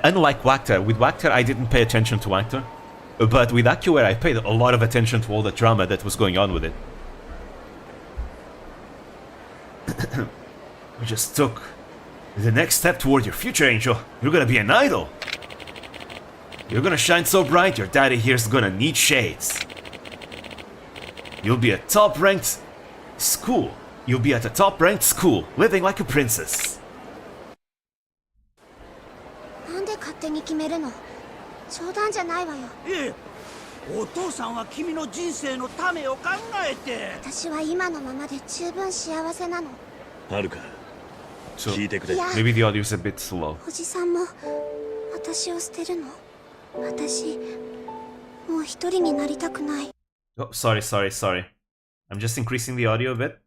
unlike Wactor, with Wactor I didn't pay attention to Wactor. But with AccuAir, I paid a lot of attention to all the drama that was going on with it. We just took the next step toward your future, Angel. You're gonna be an idol. You're gonna shine so bright, your daddy here's gonna need shades. You'll be at top-ranked school. You'll be at a top-ranked school, living like a princess. なんで勝手に決めるの？冗談じゃないわよ。ええ、お父さんは君の人生のためを考えて。私は今のままで十分幸せなの。はるか、 So 聞いてくれ。maybe the audio is a bit slow. おじさんも私を捨てるの？私もう一人になりたくない。Oh, sorry. I'm just increasing the audio a bit.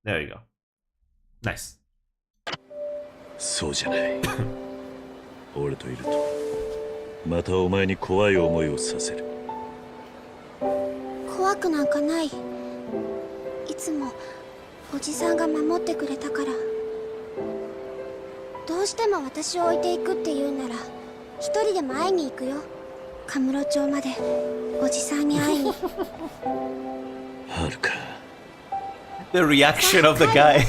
There you go. Nice. そうじゃない。俺といるとまたお前に怖い思いをさせる。怖くなんかない。いつもおじさんが守ってくれたから。どうしても私を置いていくって言うなら一人でも会いに行くよ。カムロ町までおじさんに会いに。はるか The reaction of the guy.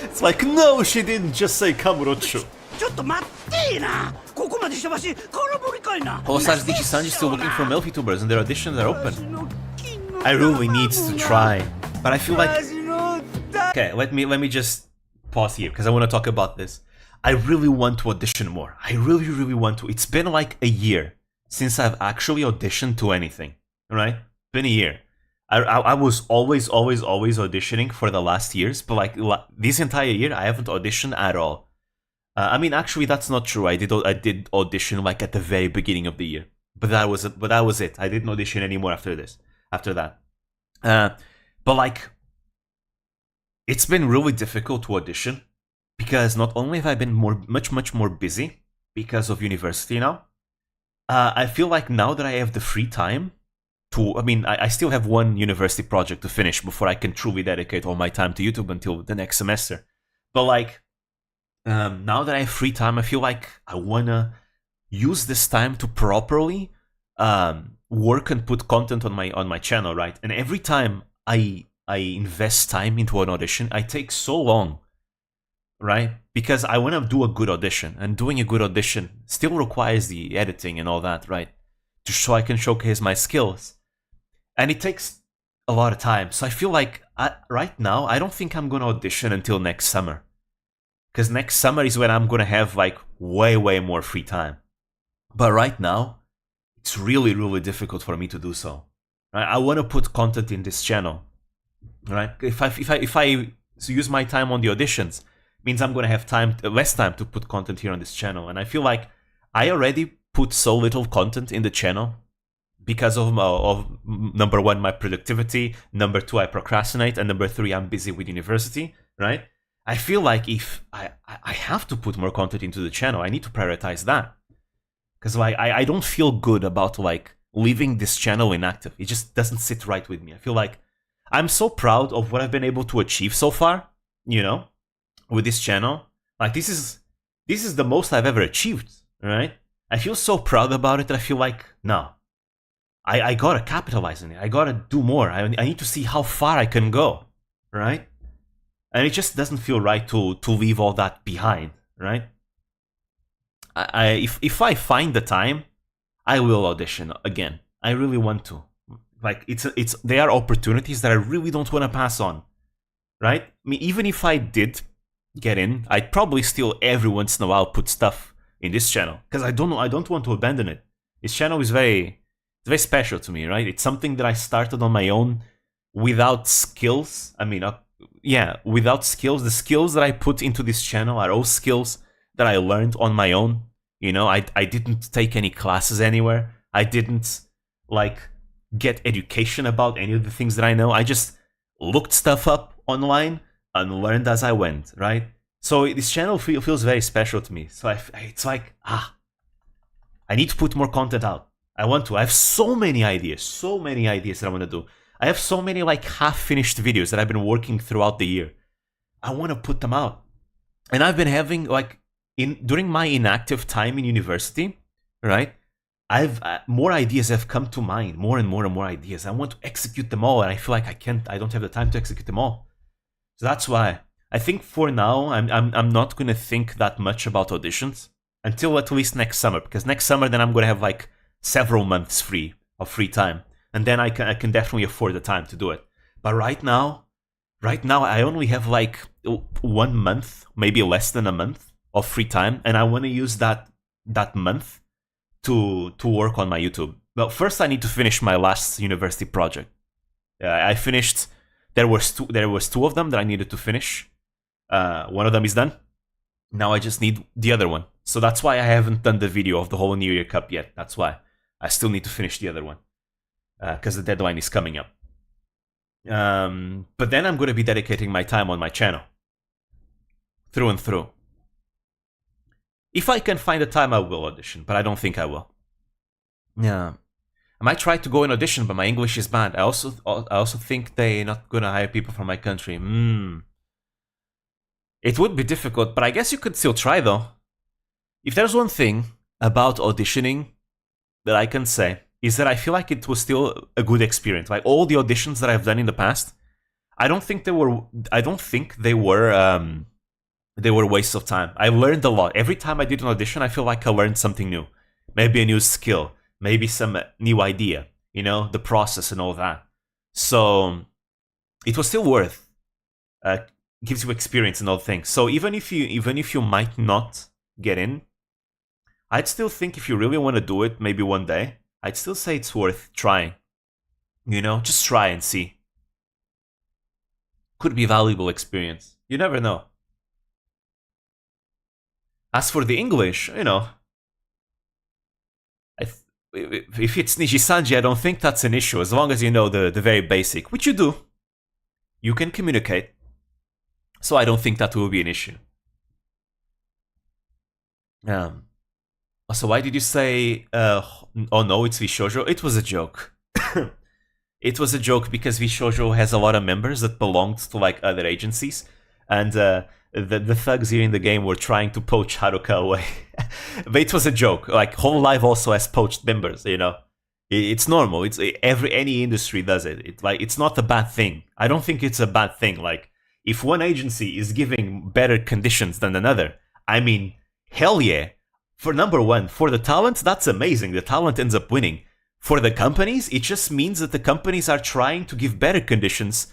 It's like, no, she didn't just say Kamurocho. ちょっと待ってな。ここまでしてわし空振りかいな。 Hosage Dichi-sanji still looking for male VTubers and their auditions are open. I really need to try, but I feel like... Okay, let me just pause here, because I want to talk about this. I really want to audition more. I really, really want to. It's been like a year since I've actually auditioned to anything, right? Been a year. I was always auditioning for the last years, but like this entire year, I haven't auditioned at all. I mean, actually, that's not true. I did audition like at the very beginning of the year, but that was it. I didn't audition anymore after that. But like, it's been really difficult to audition because not only have I been much more busy because of university now, I feel like now that I have the free time to, I mean, I still have one university project to finish before I can truly dedicate all my time to YouTube until the next semester. But like, now that I have free time, I feel like I wanna use this time to properly work and put content on my channel, right? And every time I invest time into an audition, I take so long, right? Because I want to do a good audition, and doing a good audition still requires the editing and all that, right? So I can showcase my skills, and it takes a lot of time. So I feel like right now I don't think I'm gonna audition until next summer, because next summer is when I'm gonna have like way more free time. But right now, it's really difficult for me to do so. Right? I want to put content in this channel, right? If I use my time on the auditions, it means I'm gonna have less time to put content here on this channel, and I feel like I already put so little content in the channel because of number one, my productivity, number two, I procrastinate, and number three, I'm busy with university, right? I feel like if I have to put more content into the channel, I need to prioritize that. Because like I don't feel good about like leaving this channel inactive. It just doesn't sit right with me. I feel like I'm so proud of what I've been able to achieve so far, you know, with this channel. Like this is the most I've ever achieved, right? I feel so proud about it that I feel like, no, I gotta capitalize on it. I gotta do more. I need to see how far I can go, right? And it just doesn't feel right to leave all that behind, right? If I find the time, I will audition again. I really want to. Like they are opportunities that I really don't want to pass on, right? I mean, even if I did get in, I'd probably still every once in a while put stuff in this channel because I don't want to abandon it. This channel is very special to me, right? It's something that I started on my own without skills. I mean, without skills. The skills that I put into this channel are all skills that I learned on my own. You know, I didn't take any classes anywhere. I didn't like get education about any of the things that I know. I just looked stuff up online and learned as I went, right? So this channel feels very special to me. So it's like, I need to put more content out. I want to. I have so many ideas that I want to do. I have so many like half-finished videos that I've been working throughout the year. I want to put them out. And I've been having like, during my inactive time in university, right? More ideas have come to mind, more and more ideas. I want to execute them all, and I feel like I don't have the time to execute them all. So that's why I think for now I'm not gonna think that much about auditions until at least next summer, because next summer then I'm gonna have like several months free time, and then I can definitely afford the time to do it. But right now I only have like 1 month, maybe less than a month of free time, and I want to use that month to work on my YouTube. Well, first I need to finish my last university project. I finished. There was two of them that I needed to finish. One of them is done. Now I just need the other one. So that's why I haven't done the video of the whole New Year Cup yet. That's why I still need to finish the other one because the deadline is coming up. But then I'm going to be dedicating my time on my channel through and through. If I can find the time, I will audition, but I don't think I will. Yeah. I might try to go and audition, but my English is bad. I also think they're not gonna hire people from my country. It would be difficult, but I guess you could still try though. If there's one thing about auditioning that I can say is that I feel like it was still a good experience. Like all the auditions that I've done in the past, I don't think they were wastes of time. I learned a lot. Every time I did an audition, I feel like I learned something new. Maybe a new skill, maybe some new idea, you know, the process and all that. So it was still worth. Gives you experience and all things. So even if you might not get in, I'd still think if you really want to do it, maybe one day, I'd still say it's worth trying. You know, just try and see. Could be a valuable experience. You never know. As for the English, you know, if it's Nijisanji, I don't think that's an issue, as long as you know the very basic, which you do. You can communicate. So I don't think that will be an issue. So why did you say, oh no, it's Vishoujo? It was a joke. It was a joke because Vishoujo has a lot of members that belonged to like other agencies, and the thugs here in the game were trying to poach Haruka away. But it was a joke. Like Whole Life also has poached members, you know. It's normal. It's any industry does it. It's not a bad thing. I don't think it's a bad thing. Like if one agency is giving better conditions than another, I mean, hell yeah. For number one, for the talent, that's amazing. The talent ends up winning. For the companies, it just means that the companies are trying to give better conditions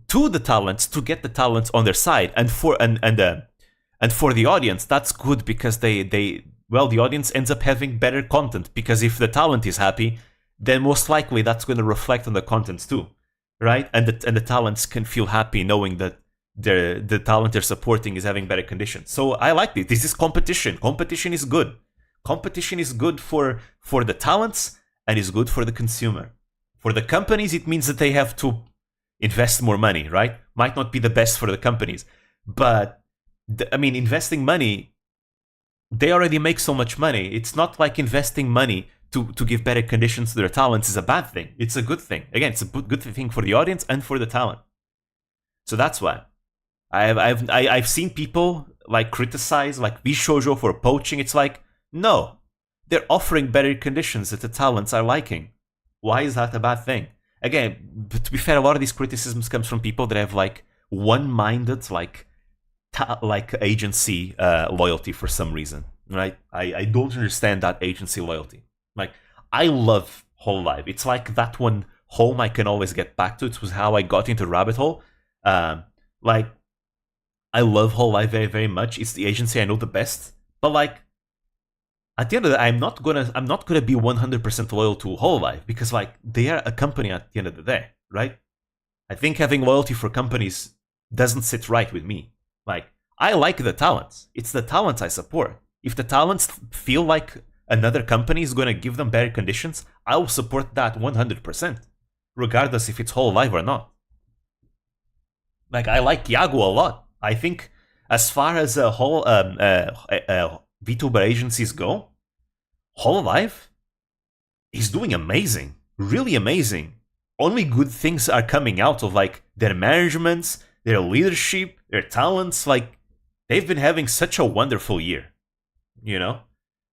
to the talents to get the talents on their side. And for the audience, that's good because the audience ends up having better content, because if the talent is happy, then most likely that's going to reflect on the content too, right? And the talents can feel happy knowing that the talent they're supporting is having better conditions. So I like this. This is competition. Competition is good. Competition is good for the talents and is good for the consumer. For the companies, it means that they have to invest more money, right? Might not be the best for the companies, but investing money, they already make so much money. It's not like investing money to give better conditions to their talents is a bad thing. It's a good thing. Again, it's a good thing for the audience and for the talent. So that's why I've seen people like criticize like Bishoujo for poaching. It's like, no, they're offering better conditions that the talents are liking. Why is that a bad thing? Again, to be fair, a lot of these criticisms comes from people that have like one-minded like agency loyalty for some reason, right? I don't understand that agency loyalty. Like, I love Whole Life. It's like that one home I can always get back to. It was how I got into Rabbit Hole. Like, I love Whole Life very, very much. It's the agency I know the best. But like, at the end of the day, I'm not gonna be 100% loyal to Whole Life, because like they are a company at the end of the day, right? I think having loyalty for companies doesn't sit right with me. Like, I like the talents. It's the talents I support. If the talents feel like another company is gonna give them better conditions, I will support that 100%, regardless if it's Whole Life or not. Like, I like Yago a lot. I think as far as whole VTuber agencies go, Whole Life is doing amazing, really amazing. Only good things are coming out of like their managements, their leadership, their talents. Like, they've been having such a wonderful year, you know.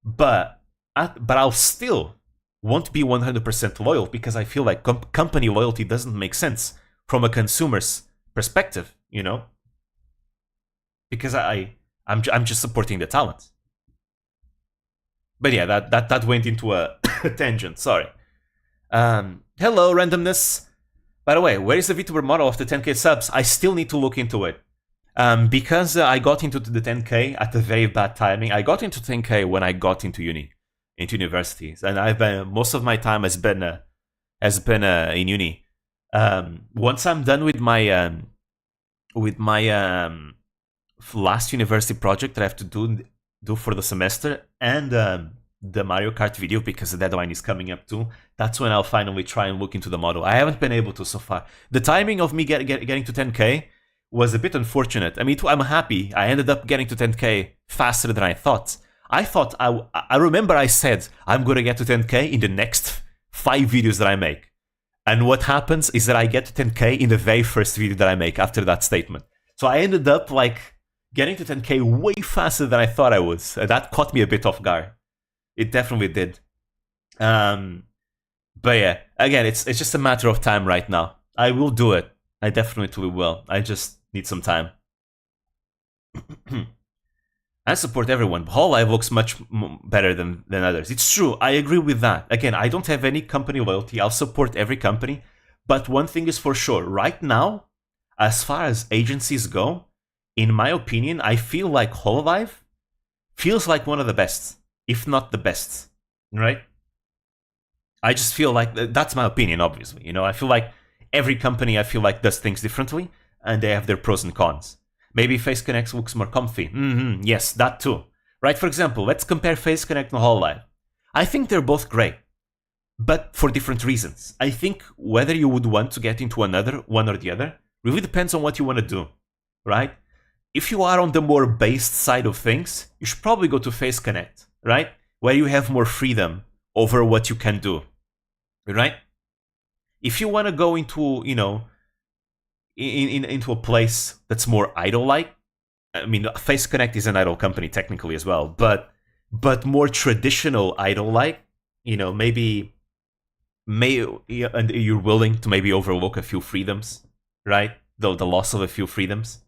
But I'll still won't be 100% loyal, because I feel like company loyalty doesn't make sense from a consumer's perspective, you know. Because I'm just supporting the talent. But yeah, that went into a tangent. Sorry. Hello, randomness. By the way, where is the VTuber model of the 10k subs? I still need to look into it. Because I got into the 10k at a very bad timing. I got into 10k when I got into universities, and I've been most of my time has been in uni. Once I'm done with my last university project that I have to do for the semester, and the Mario Kart video, because the deadline is coming up too, that's when I'll finally try and look into the model. I haven't been able to so far. The timing of me getting to 10k was a bit unfortunate. I mean, I'm happy I ended up getting to 10k faster than I thought. I remember I said I'm gonna get to 10k in the next 5 videos that I make. And what happens is that I get to 10k in the very first video that I make after that statement. So I ended up like getting to 10k way faster than I thought I would. That caught me a bit off guard. It definitely did. But yeah, again, it's just a matter of time right now. I will do it. I definitely will. I just need some time. I support everyone. Whole Life looks much better than others. It's true. I agree with that. Again, I don't have any company loyalty. I'll support every company. But one thing is for sure. Right now, as far as agencies go, in my opinion, I feel like Hololive feels like one of the best, if not the best. Right? I just feel like that's my opinion, obviously. You know, I feel like every company I feel like does things differently, and they have their pros and cons. Maybe Face Connect looks more comfy. Yes, that too. Right? For example, let's compare Face Connect and Hololive. I think they're both great, but for different reasons. I think whether you would want to get into another, one or the other, really depends on what you want to do. Right? If you are on the more based side of things, you should probably go to Face Connect, right? Where you have more freedom over what you can do. Right? If you want to go into, you know, into a place that's more idol-like, I mean, Face Connect is an idol company technically as well, but more traditional idol-like, you know, maybe and you're willing to maybe overlook a few freedoms, right? The loss of a few freedoms,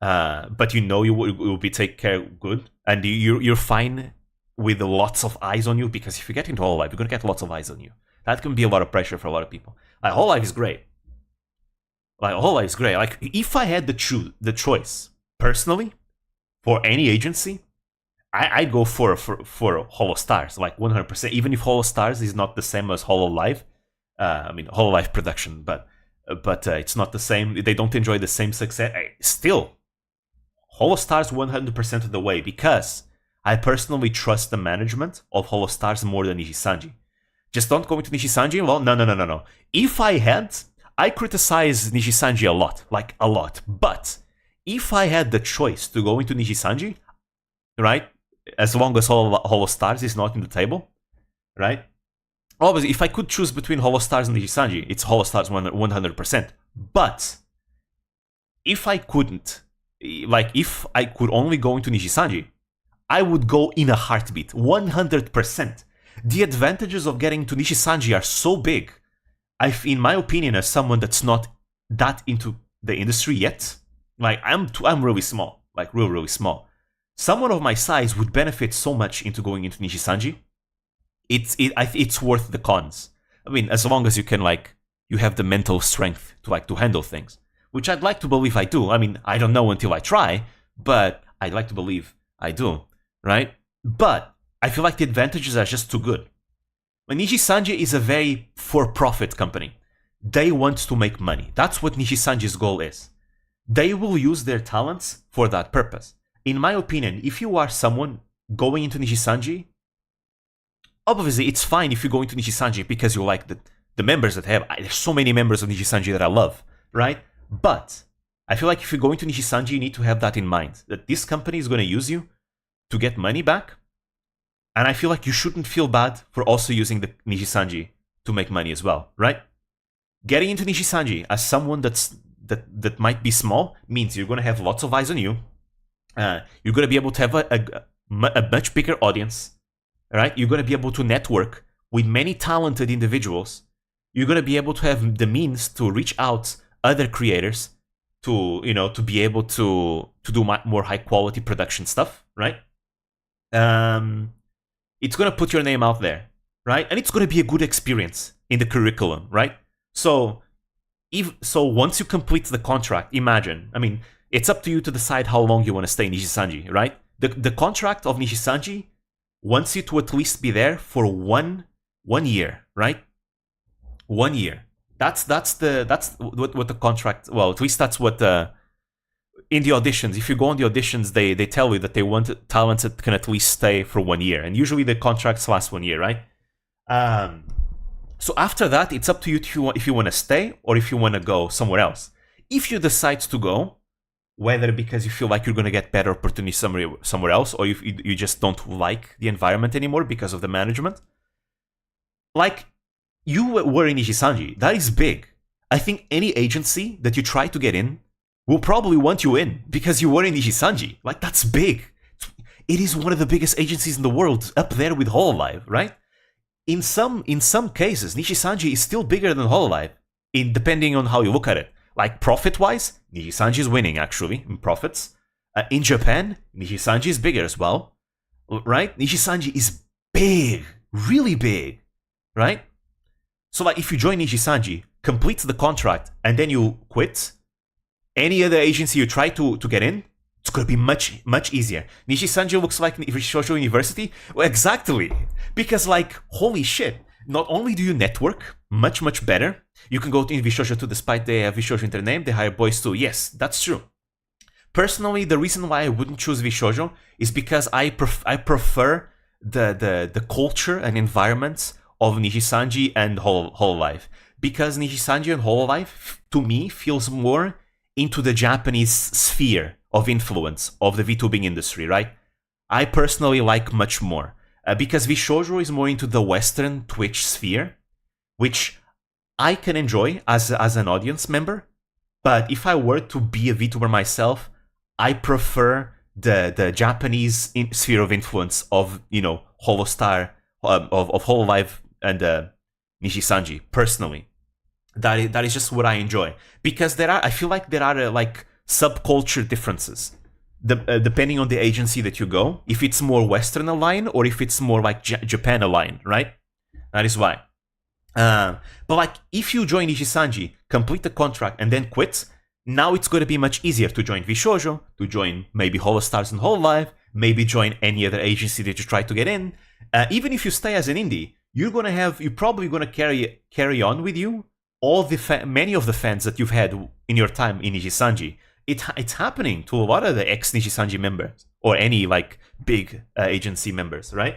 but you know you will be taken care of good, and you're fine with lots of eyes on you, because if you get into Hololive, you're gonna get lots of eyes on you. That can be a lot of pressure for a lot of people. Like, Hololive is great. Like, if I had the choice personally for any agency, I'd go for Holostars, like 100%. Even if Holostars is not the same as Hololive, I mean Hololive production, but it's not the same. They don't enjoy the same success. Still, Holostars 100% of the way, because I personally trust the management of Holostars more than Nishisanji. Just don't go into Nishisanji? Well, no. If I criticize Nishisanji a lot, like a lot. But if I had the choice to go into Nishisanji, right? As long as Holostars is not in the table, right? Obviously, if I could choose between Holostars and Nishisanji, it's Holostars 100%. But if I couldn't, like if I could only go into Nishisanji, I would go in a heartbeat, 100%. The advantages of getting to Nishisanji are so big. In my opinion, as someone that's not that into the industry yet, like I'm really small, like really small. Someone of my size would benefit so much into going into Nishisanji. It's worth the cons. I mean, as long as you can, like, you have the mental strength to handle things, which I'd like to believe I do. I mean, I don't know until I try, but I'd like to believe I do, right? But I feel like the advantages are just too good. Nishisanji is a very for-profit company. They want to make money. That's what Nishisanji's goal is. They will use their talents for that purpose. In my opinion, if you are someone going into Nishisanji, obviously it's fine if you go into Nishisanji because you like the members that have. There's so many members of Nishisanji that I love, right? But I feel like if you go into Nishisanji, you need to have that in mind, that this company is going to use you to get money back. And I feel like you shouldn't feel bad for also using the Nishisanji to make money as well, right? Getting into Nishisanji as someone that might be small means you're going to have lots of eyes on you. You're going to be able to have a much bigger audience, right? You're going to be able to network with many talented individuals. You're going to be able to have the means to reach out other creators to be able to do more high quality production stuff, right? It's going to put your name out there, right? And it's going to be a good experience in the curriculum, right? So once you complete the contract, imagine, I mean, it's up to you to decide how long you want to stay in Nishisanji, right? The contract of Nishisanji wants you to at least be there for one year, right? 1 year. That's what the contract, well, at least that's what in the auditions, if you go on the auditions, they tell you that they want talents that can at least stay for 1 year. And usually the contracts last 1 year, right? So after that, it's up to you if you want to stay or if you want to go somewhere else. If you decide to go, whether because you feel like you're going to get better opportunities somewhere else, or if you just don't like the environment anymore because of the management, like you were in Nishisanji, that is big. I think any agency that you try to get in will probably want you in because you were in Nishisanji. Like, that's big. It is one of the biggest agencies in the world, up there with Hololive, right? in some cases, Nishisanji is still bigger than Hololive, depending on how you look at it. Like profit-wise, Nishisanji is winning actually in profits. In Japan, Nishisanji is bigger as well, right? Nishisanji is big, really big, right? So like if you join Nishisanji, complete the contract, and then you quit, any other agency you try to get in, it's gonna be much easier. Nishisanji looks like Vishojo University? Well, exactly. Because like, holy shit, not only do you network much better, you can go to Vishojo too, despite they have Vishojo in their name, they hire boys too. Yes, that's true. Personally, the reason why I wouldn't choose Vishojo is because I prefer the culture and environment of Nishisanji and Hololive. Because Nishisanji and Hololive, to me, feels more into the Japanese sphere of influence of the VTubing industry, right? I personally like much more. Because Vishojo is more into the Western Twitch sphere, which I can enjoy as an audience member. But if I were to be a VTuber myself, I prefer the Japanese sphere of influence of, Holostar, of Hololive and Nishisanji, personally. That is just what I enjoy. Because I feel like there are like subculture differences depending on the agency that you go, if it's more Western aligned or if it's more like Japan aligned, right? That is why. But like if you join Nishisanji, complete the contract and then quit, now it's going to be much easier to join Vishojo, to join maybe Holostars and Hololive, maybe join any other agency that you try to get in. Even if you stay as an indie, you're probably going to carry on with you many of the fans that you've had in your time in Nishisanji. It's happening to a lot of the ex-Nishisanji members, or any like big agency members, right?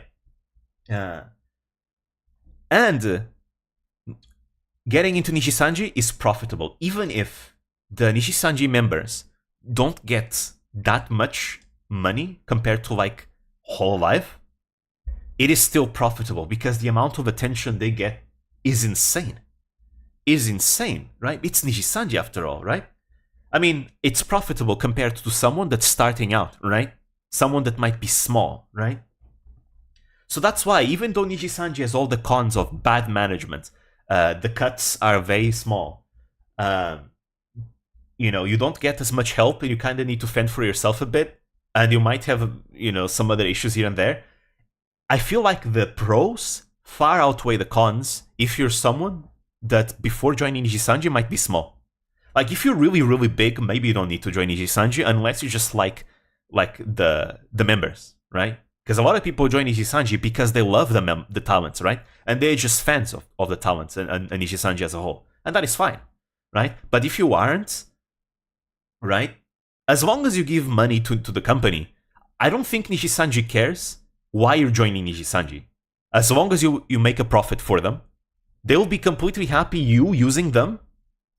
And getting into Nishisanji is profitable, even if the Nishisanji members don't get that much money compared to like Hololive. It is still profitable because the amount of attention they get is insane. Right? It's Nishisanji after all, right? I mean, it's profitable compared to someone that's starting out, right? Someone that might be small, right? So that's why, even though Nishisanji has all the cons of bad management, the cuts are very small. You don't get as much help, and you kind of need to fend for yourself a bit, and you might have, some other issues here and there. I feel like the pros far outweigh the cons if you're someone that before joining Nishisanji might be small. Like if you're really, really big, maybe you don't need to join Nishisanji unless you just like the members, right? Because a lot of people join Nishisanji because they love the talents, right? And they're just fans of the talents and Nishisanji as a whole. And that is fine, right? But if you aren't, right? As long as you give money to the company, I don't think Nishisanji cares why you're joining Nishisanji. As long as you make a profit for them, they'll be completely happy you using them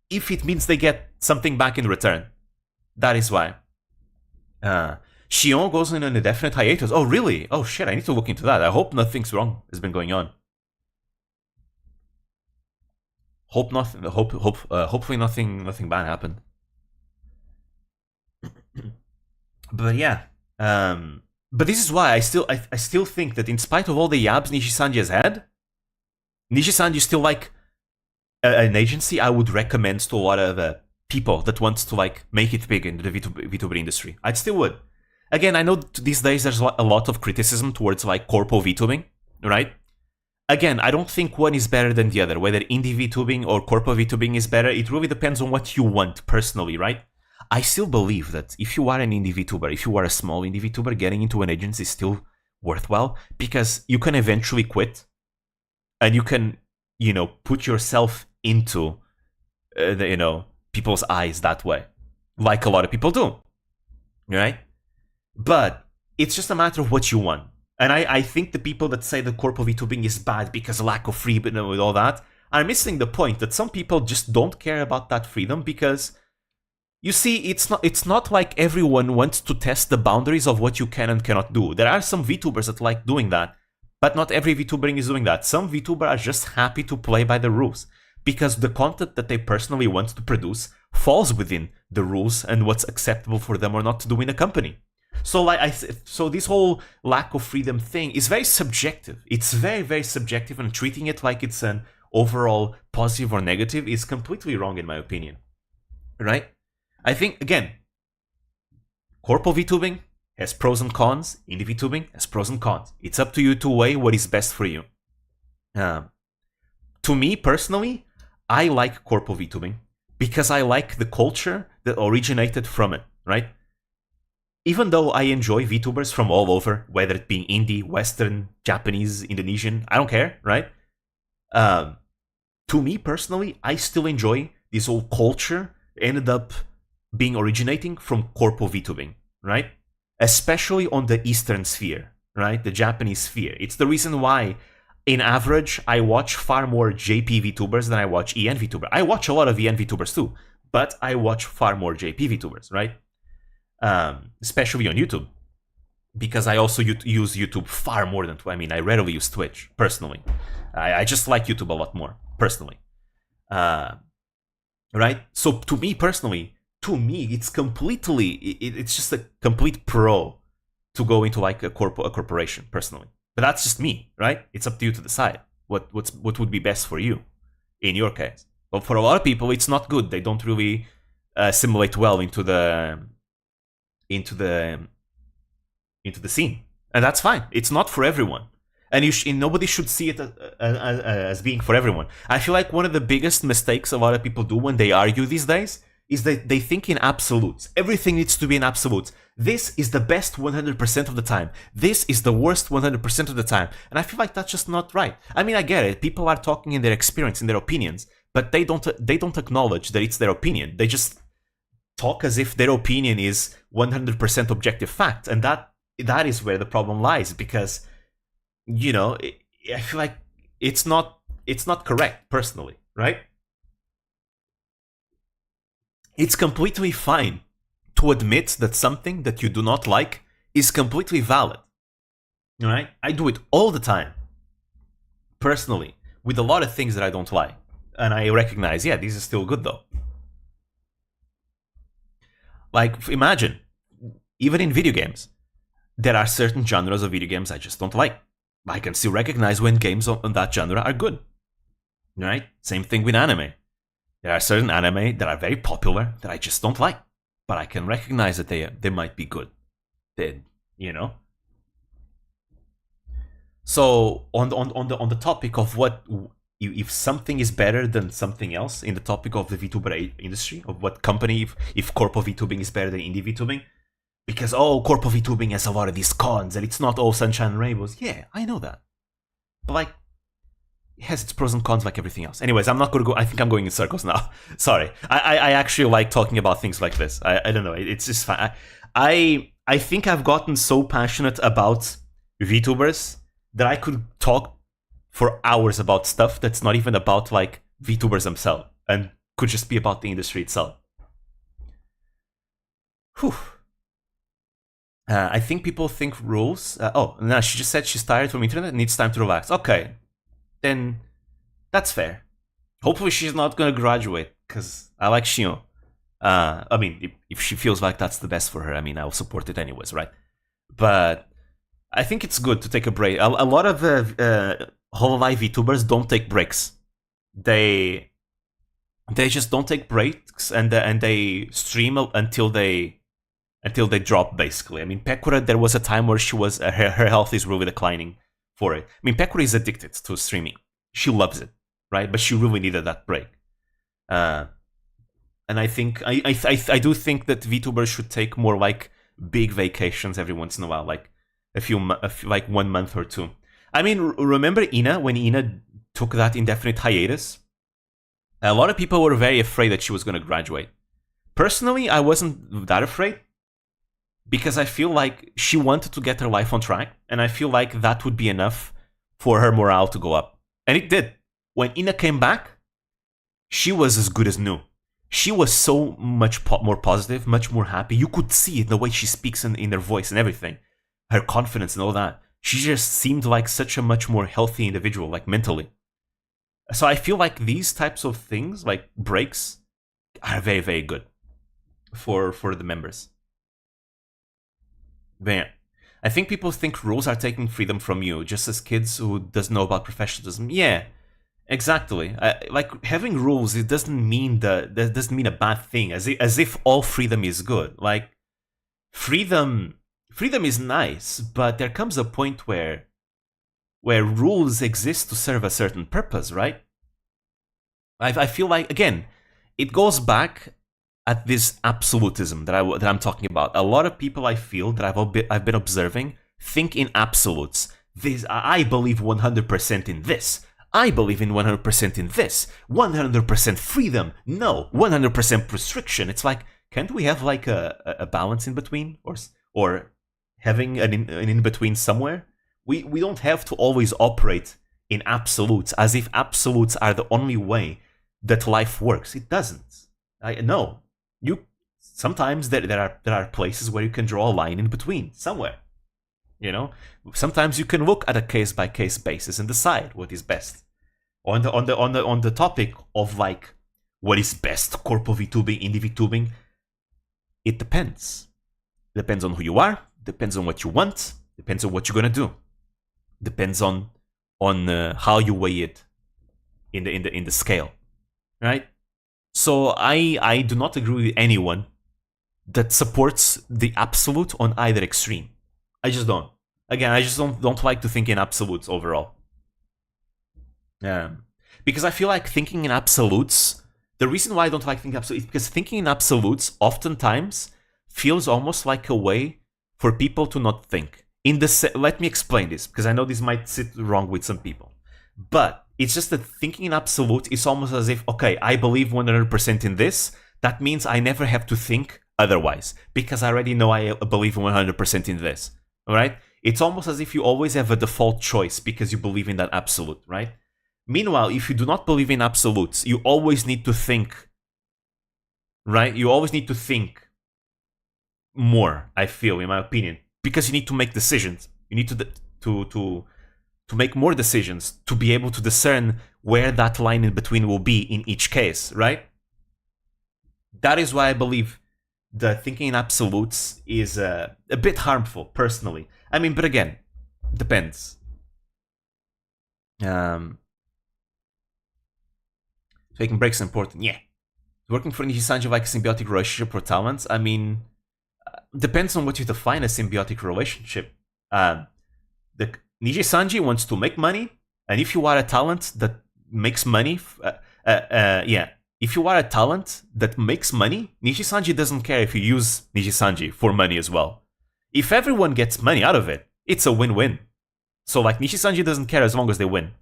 if it means they get something back in return. That is why. Shion goes in an indefinite hiatus. Oh, really? Oh, shit, I need to look into that. I hope nothing's wrong has been going on. Hopefully nothing bad happened. But yeah. But this is why I still think that in spite of all the yabs Nishisanji has had, Nishisanji is still like an agency I would recommend to a lot of people that want to like make it big in the VTuber industry. I still would. Again, I know these days there's a lot of criticism towards like corpo VTubing, right? Again, I don't think one is better than the other. Whether indie VTubing or corpo VTubing is better, it really depends on what you want personally, right? I still believe that if you are an indie VTuber, if you are a small indie VTuber, getting into an agency is still worthwhile because you can eventually quit and you can, put yourself into, people's eyes that way, like a lot of people do, right? But it's just a matter of what you want. And I think the people that say that corpo VTubing is bad because of lack of freedom and all that are missing the point that some people just don't care about that freedom because, you see, it's not like everyone wants to test the boundaries of what you can and cannot do. There are some VTubers that like doing that, but not every VTuber is doing that. Some VTubers are just happy to play by the rules because the content that they personally want to produce falls within the rules and what's acceptable for them or not to do in a company. So so this whole lack of freedom thing is very subjective. It's very, very subjective, and treating it like it's an overall positive or negative is completely wrong in my opinion. Right? I think, again, corpo VTubing has pros and cons. Indie VTubing has pros and cons. It's up to you to weigh what is best for you. To me personally, I like corpo VTubing because I like the culture that originated from it, right? Even though I enjoy VTubers from all over, whether it be indie, Western, Japanese, Indonesian, I don't care, right? To me personally, I still enjoy this whole culture ended up being originating from corpo VTubing, right? Especially on the Eastern sphere, right? The Japanese sphere. It's the reason why, in average, I watch far more JP VTubers than I watch EN VTubers. I watch a lot of EN VTubers too, but I watch far more JP VTubers, right? Especially on YouTube, because I also use YouTube far more than I mean, I rarely use Twitch personally. I just like YouTube a lot more personally, right? So to me personally, it's completely it's just a complete pro to go into like a corporation personally. But that's just me, right? It's up to you to decide what would be best for you in your case. But for a lot of people, it's not good. They don't really assimilate well into the scene, and that's fine. It's not for everyone, and nobody should see it as being for everyone. I feel like one of the biggest mistakes a lot of people do when they argue these days is that they think in absolutes. Everything needs to be in absolutes. This is the best 100% of the time. This is the worst 100% of the time. And I feel like that's just not right. I mean, I get it. People are talking in their experience, in their opinions, but they don't acknowledge that it's their opinion. They just talk as if their opinion is 100% objective fact, and that is where the problem lies, because I feel like it's not correct personally, right? It's completely fine to admit that something that you do not like is completely valid. Right? I do it all the time, personally, with a lot of things that I don't like, and I recognize, yeah, this is still good though. Like, imagine, even in video games, there are certain genres of video games I just don't like. I can still recognize when games on that genre are good. Right? Same thing with anime. There are certain anime that are very popular that I just don't like, but I can recognize that they might be good. So on the topic of what if something is better than something else, in the topic of the VTuber industry, of what company, if corpo VTubing is better than indie VTubing, because corpo VTubing has a lot of these cons and it's not all sunshine and rainbows. Yeah, I know that, but like, it has its pros and cons like everything else. Anyways, I'm not going to go. I think I'm going in circles now. Sorry. I actually like talking about things like this. I don't know. It's just fun. I think I've gotten so passionate about VTubers that I could talk for hours about stuff that's not even about like VTubers themselves, and could just be about the industry itself. Whew. I think people think rules. No, she just said she's tired from internet and needs time to relax. Okay. Then that's fair. Hopefully she's not gonna graduate, because I like Shion. I mean, if she feels like that's the best for her, I mean, I'll support it anyways, right? But I think it's good to take a break. A lot of Hololive VTubers don't take breaks. They just don't take breaks, and they stream until they drop, basically. I mean, Pekura, there was a time where she was her health is really declining for it. I mean, Pekura is addicted to streaming. She loves it, right? But she really needed that break. And I think I do think that VTubers should take more like big vacations every once in a while, like like 1 month or two. I mean, remember Ina, when Ina took that indefinite hiatus? A lot of people were very afraid that she was going to graduate. Personally, I wasn't that afraid, because I feel like she wanted to get her life on track, and I feel like that would be enough for her morale to go up. And it did. When Ina came back, she was as good as new. She was so much more positive, much more happy. You could see it in the way she speaks in her voice and everything. Her confidence and all that. She just seemed like such a much more healthy individual, like mentally. So I feel like these types of things, like breaks, are very, very good for the members. But yeah, I think people think rules are taking freedom from you, just as kids who doesn't know about professionalism. Yeah, exactly. Like having rules, it doesn't mean that doesn't mean a bad thing. As if all freedom is good. Like freedom is nice, but there comes a point where rules exist to serve a certain purpose, right? I feel like, again, it goes back at this absolutism that I'm talking about. A lot of people, I feel, that I've been observing think in absolutes. I believe 100% in this. I believe in 100% in this. 100% freedom. No, 100% restriction. It's like, can't we have like a balance in between, or having an in between somewhere? We don't have to always operate in absolutes as if absolutes are the only way that life works. It doesn't. No. Sometimes there are places where you can draw a line in between somewhere. You know, sometimes you can look at a case by case basis and decide what is best. On the topic of like what is best, corpo VTubing, indie VTubing, it depends. Depends on who you are. Depends on what you want. Depends on what you're gonna do. Depends on how you weigh it in the scale, right? So I do not agree with anyone that supports the absolute on either extreme. I just don't. Again, I just don't like to think in absolutes overall. Because I feel like thinking in absolutes. The reason why I don't like thinking absolutes is because thinking in absolutes oftentimes feels almost like a way for people to not think. Let me explain this, because I know this might sit wrong with some people. But it's just that thinking in absolute is almost as if, okay, I believe 100% in this. That means I never have to think otherwise, because I already know I believe 100% in this. Alright? It's almost as if you always have a default choice because you believe in that absolute, right? Meanwhile, if you do not believe in absolutes, you always need to think, right? You always need to think more, I feel, in my opinion, because you need to make decisions. You need to make more decisions to be able to discern where that line in between will be in each case, right? That is why I believe that thinking in absolutes is a bit harmful, personally. I mean, but again, depends. Taking breaks is important, yeah. Working for Nijisanji like a symbiotic relationship or talents, I mean, depends on what you define as symbiotic relationship. The Nijisanji wants to make money, and if you are a talent that makes money, if you are a talent that makes money, Nijisanji doesn't care if you use Nijisanji for money as well. If everyone gets money out of it, it's a win-win. So like Nijisanji doesn't care as long as they win.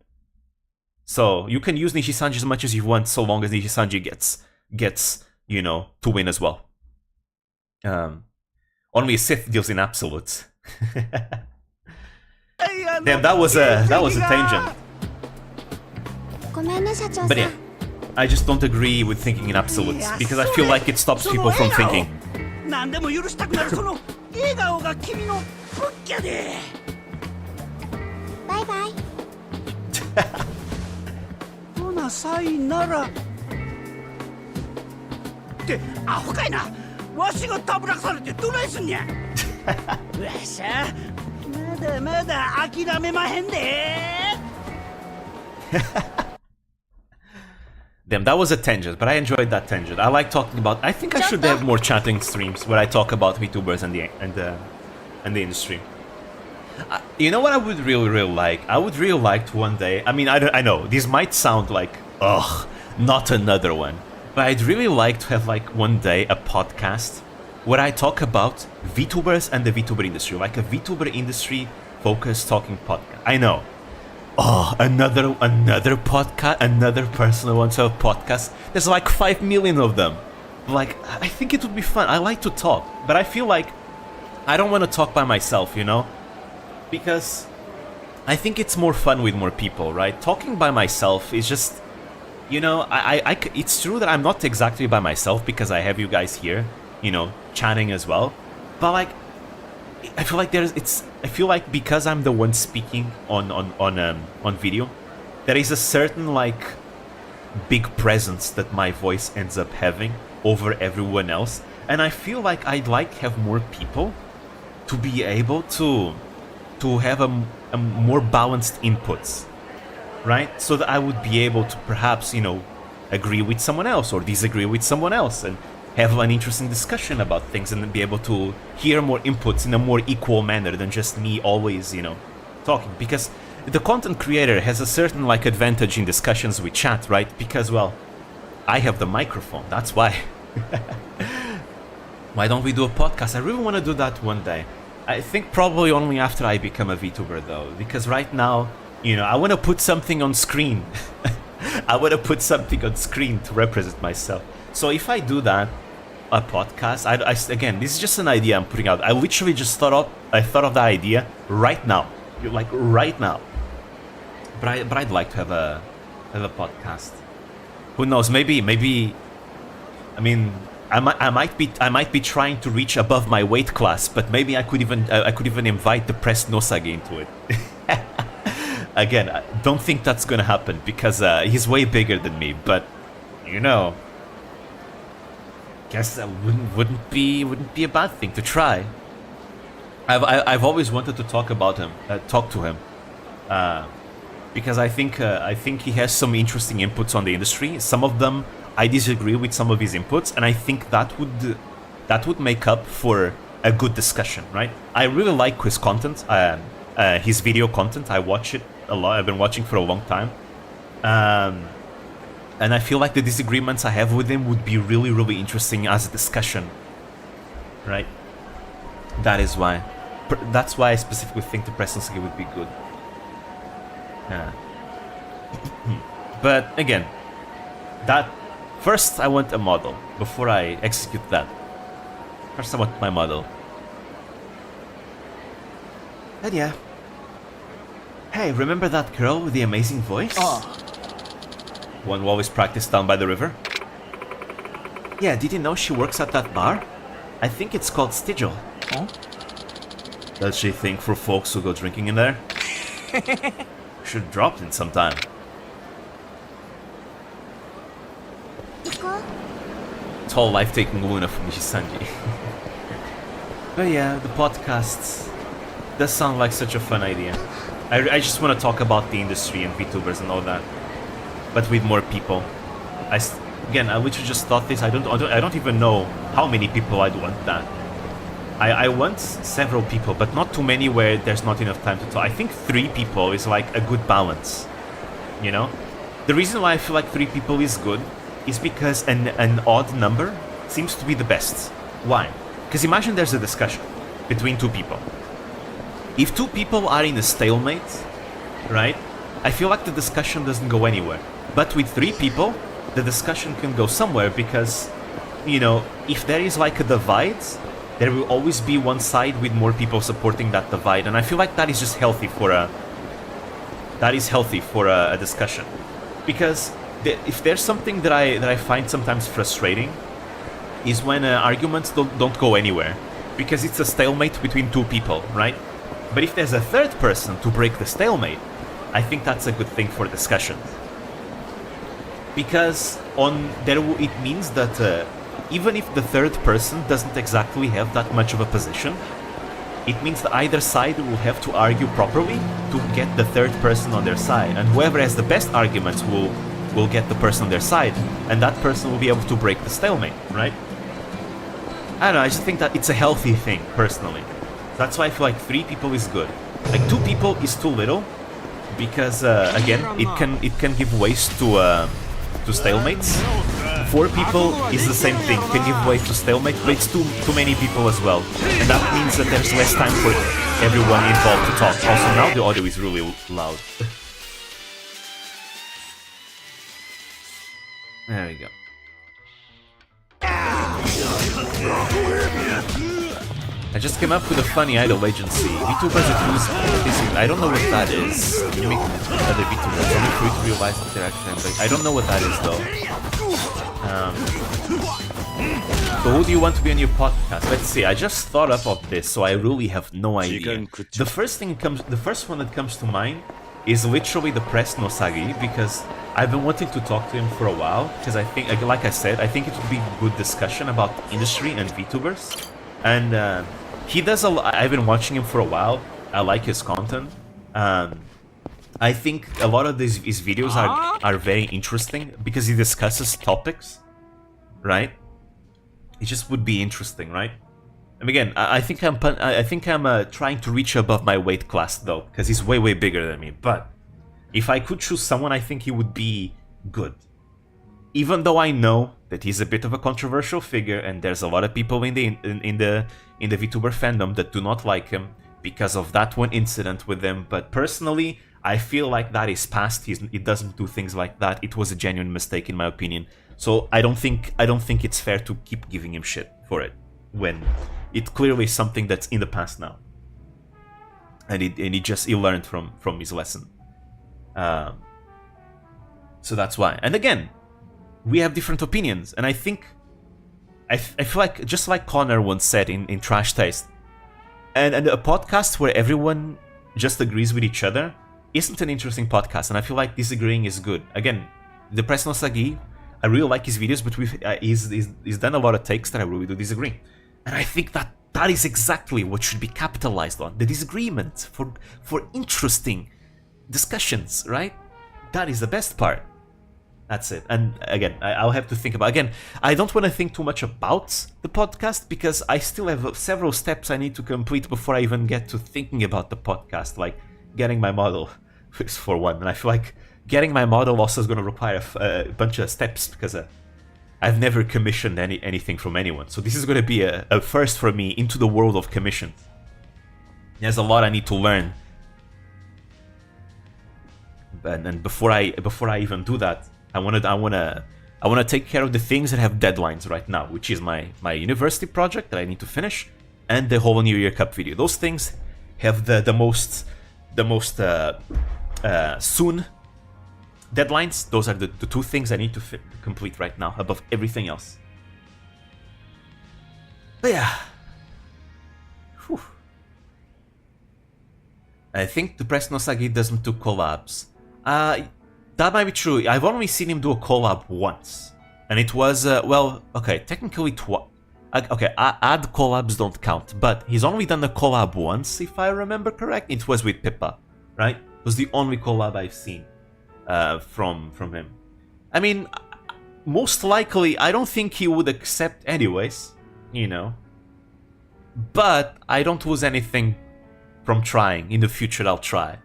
So you can use Nijisanji as much as you want, so long as Nijisanji gets to win as well. Only a Sith deals in absolutes. Damn, that was a tangent. But yeah, I just don't agree with thinking in absolutes because I feel like it stops people from thinking. 何でも許したくなるその笑顔が君の武器やで。バイバイ。ほなさいなら。ってアホかいな。わしがたぶらかされてどないすんにゃ。わしゃまだまだ諦めまへんで。Damn, that was a tangent, but I enjoyed that tangent. I like talking about. I think I should have more chatting streams where I talk about VTubers and the industry. You know what I would really like? I would really like to one day. I mean, I know this might sound like not another one, but I'd really like to have like one day a podcast where I talk about VTubers and the VTuber industry, like a VTuber industry focused talking podcast. I know. Oh, another podcast, another person who wants to have a podcast. There's like 5 million of them. Like, I think it would be fun. I like to talk, but I feel like I don't want to talk by myself, because I think it's more fun with more people, right? Talking by myself is just, it's true that I'm not exactly by myself because I have you guys here, chatting as well. But like, I feel like because I'm the one speaking on video, there is a certain like big presence that my voice ends up having over everyone else, and I feel like I'd like to have more people to be able to have a more balanced inputs, right? So that I would be able to perhaps, you know, agree with someone else or disagree with someone else and have an interesting discussion about things and be able to hear more inputs in a more equal manner than just me always, you know, talking. Because the content creator has a certain like advantage in discussions with chat, right? Because, well, I have the microphone, that's why. Why don't we do a podcast? I really want to do that one day. I think probably only after I become a VTuber though, because right now, you know, I want to put something on screen. I want to put something on screen to represent myself. So if I do that, a podcast, again, this is just an idea I'm putting out. I literally just thought of the idea right now, like right now. But I'd like to have a podcast. Who knows? Maybe. I mean, I might be trying to reach above my weight class, but maybe I could even invite the press Nosage into it. Again, I don't think that's gonna happen because he's way bigger than me. But you know, guess that wouldn't be a bad thing to try. I've always wanted to talk to him, because I think he has some interesting inputs on the industry. Some of them I disagree with some of his inputs, and I think that would make up for a good discussion, right? I really like his content, his video content. I watch it a lot. I've been watching for a long time, and I feel like the disagreements I have with him would be really, really interesting as a discussion, right? That's why I specifically think the presidency would be good. But again, first I want a model before I execute that. First I want my model. And yeah. Hey, remember that girl with the amazing voice? One who always practiced down by the river? Yeah, did you know she works at that bar? I think it's called Stigel. Huh? Does she think for folks who go drinking in there? Should drop in sometime. Tall, life-taking Luna from Nishisanji. But yeah, the podcasts does sound like such a fun idea. I just want to talk about the industry and VTubers and all that, but with more people. Again, I literally just thought this. I don't even know how many people I'd want that. I want several people, but not too many where there's not enough time to talk. I think 3 people is like a good balance, you know? The reason why I feel like 3 people is good is because an odd number seems to be the best. Why? Because imagine there's a discussion between 2 people. If 2 people are in a stalemate, right, I feel like the discussion doesn't go anywhere. But with 3 people, the discussion can go somewhere because, you know, if there is like a divide, there will always be one side with more people supporting that divide, and I feel like that is just healthy for a discussion. Because if there's something that I find sometimes frustrating, is when arguments don't go anywhere, because it's a stalemate between 2 people, right? But if there's a third person to break the stalemate, I think that's a good thing for discussion. Because it means that even if the third person doesn't exactly have that much of a position, it means that either side will have to argue properly to get the third person on their side, and whoever has the best arguments will get the person on their side, and that person will be able to break the stalemate, right? I don't know, I just think that it's a healthy thing, personally. That's why I feel like 3 people is good. Like 2 people is too little, because again, it can give ways to stalemates. 4 people is the same thing, can give way to stalemate, but it's too many people as well. And that means that there's less time for everyone involved to talk. Also, now the audio is really loud. There we go. I just came up with a funny idol agency. VTubers that use this. I don't know what that is. You make other VTubers only for you to realize that they're actually. I don't know what that is though. So who do you want to be on your podcast? Let's see. I just thought up of this, so I really have no idea. The first one that comes to mind is literally the press Nosagi, because I've been wanting to talk to him for a while. Because I think, like I said, I think it would be a good discussion about industry and VTubers. And he does a lot. I've been watching him for a while. I like his content. I think a lot of his videos are very interesting because he discusses topics, right? It just would be interesting, right? And again, I think I'm trying to reach above my weight class though, because he's way bigger than me. But if I could choose someone, I think he would be good. Even though I know that he's a bit of a controversial figure, and there's a lot of people in the VTuber fandom that do not like him because of that one incident with him. But personally, I feel like that is past. He doesn't do things like that. It was a genuine mistake, in my opinion. So I don't think it's fair to keep giving him shit for it when it clearly is something that's in the past now, and he learned from his lesson. So that's why. And again, we have different opinions, and I think I feel like, just like Connor once said in Trash Taste, and a podcast where everyone just agrees with each other isn't an interesting podcast, and I feel like disagreeing is good. Again, the Press Nosagi, I really like his videos, but he's done a lot of takes that I really do disagree. And I think that is exactly what should be capitalized on, the disagreement for interesting discussions, right? That is the best part. That's it. And again, I'll have to think about... Again, I don't want to think too much about the podcast because I still have several steps I need to complete before I even get to thinking about the podcast, like getting my model for one. And I feel like getting my model also is going to require a bunch of steps because I've never commissioned anything from anyone. So this is going to be a first for me into the world of commissions. There's a lot I need to learn. And before I even do that, I want to take care of the things that have deadlines right now, which is my university project that I need to finish, and the whole New Year Cup video. Those things have the most soon deadlines. Those are the two things I need to complete right now above everything else. But yeah, whew. I think the Press Nosagi doesn't do collabs. That might be true. I've only seen him do a collab once, and it was well, okay, technically okay, ad collabs don't count, but he's only done a collab once, if I remember correct. It was with Pippa, right? It was the only collab I've seen from him. I mean, most likely, I don't think he would accept anyways, you know. But I don't lose anything from trying. In the future, I'll try.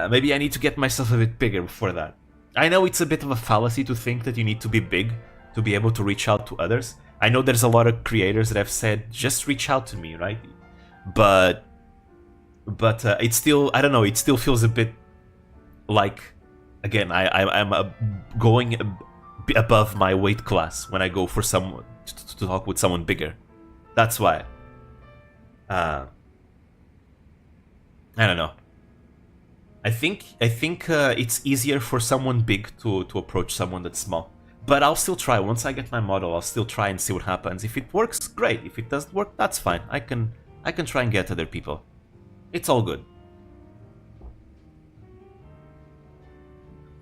Maybe I need to get myself a bit bigger before that. I know it's a bit of a fallacy to think that you need to be big to be able to reach out to others. I know there's a lot of creators that have said, just reach out to me, right? But it's still, I don't know, it still feels a bit like, again, I'm going above my weight class when I go for someone to talk with someone bigger. That's why. I don't know. I think it's easier for someone big to approach someone that's small. But I'll still try. Once I get my model, I'll still try and see what happens. If it works, great. If it doesn't work, that's fine. I can try and get other people. It's all good.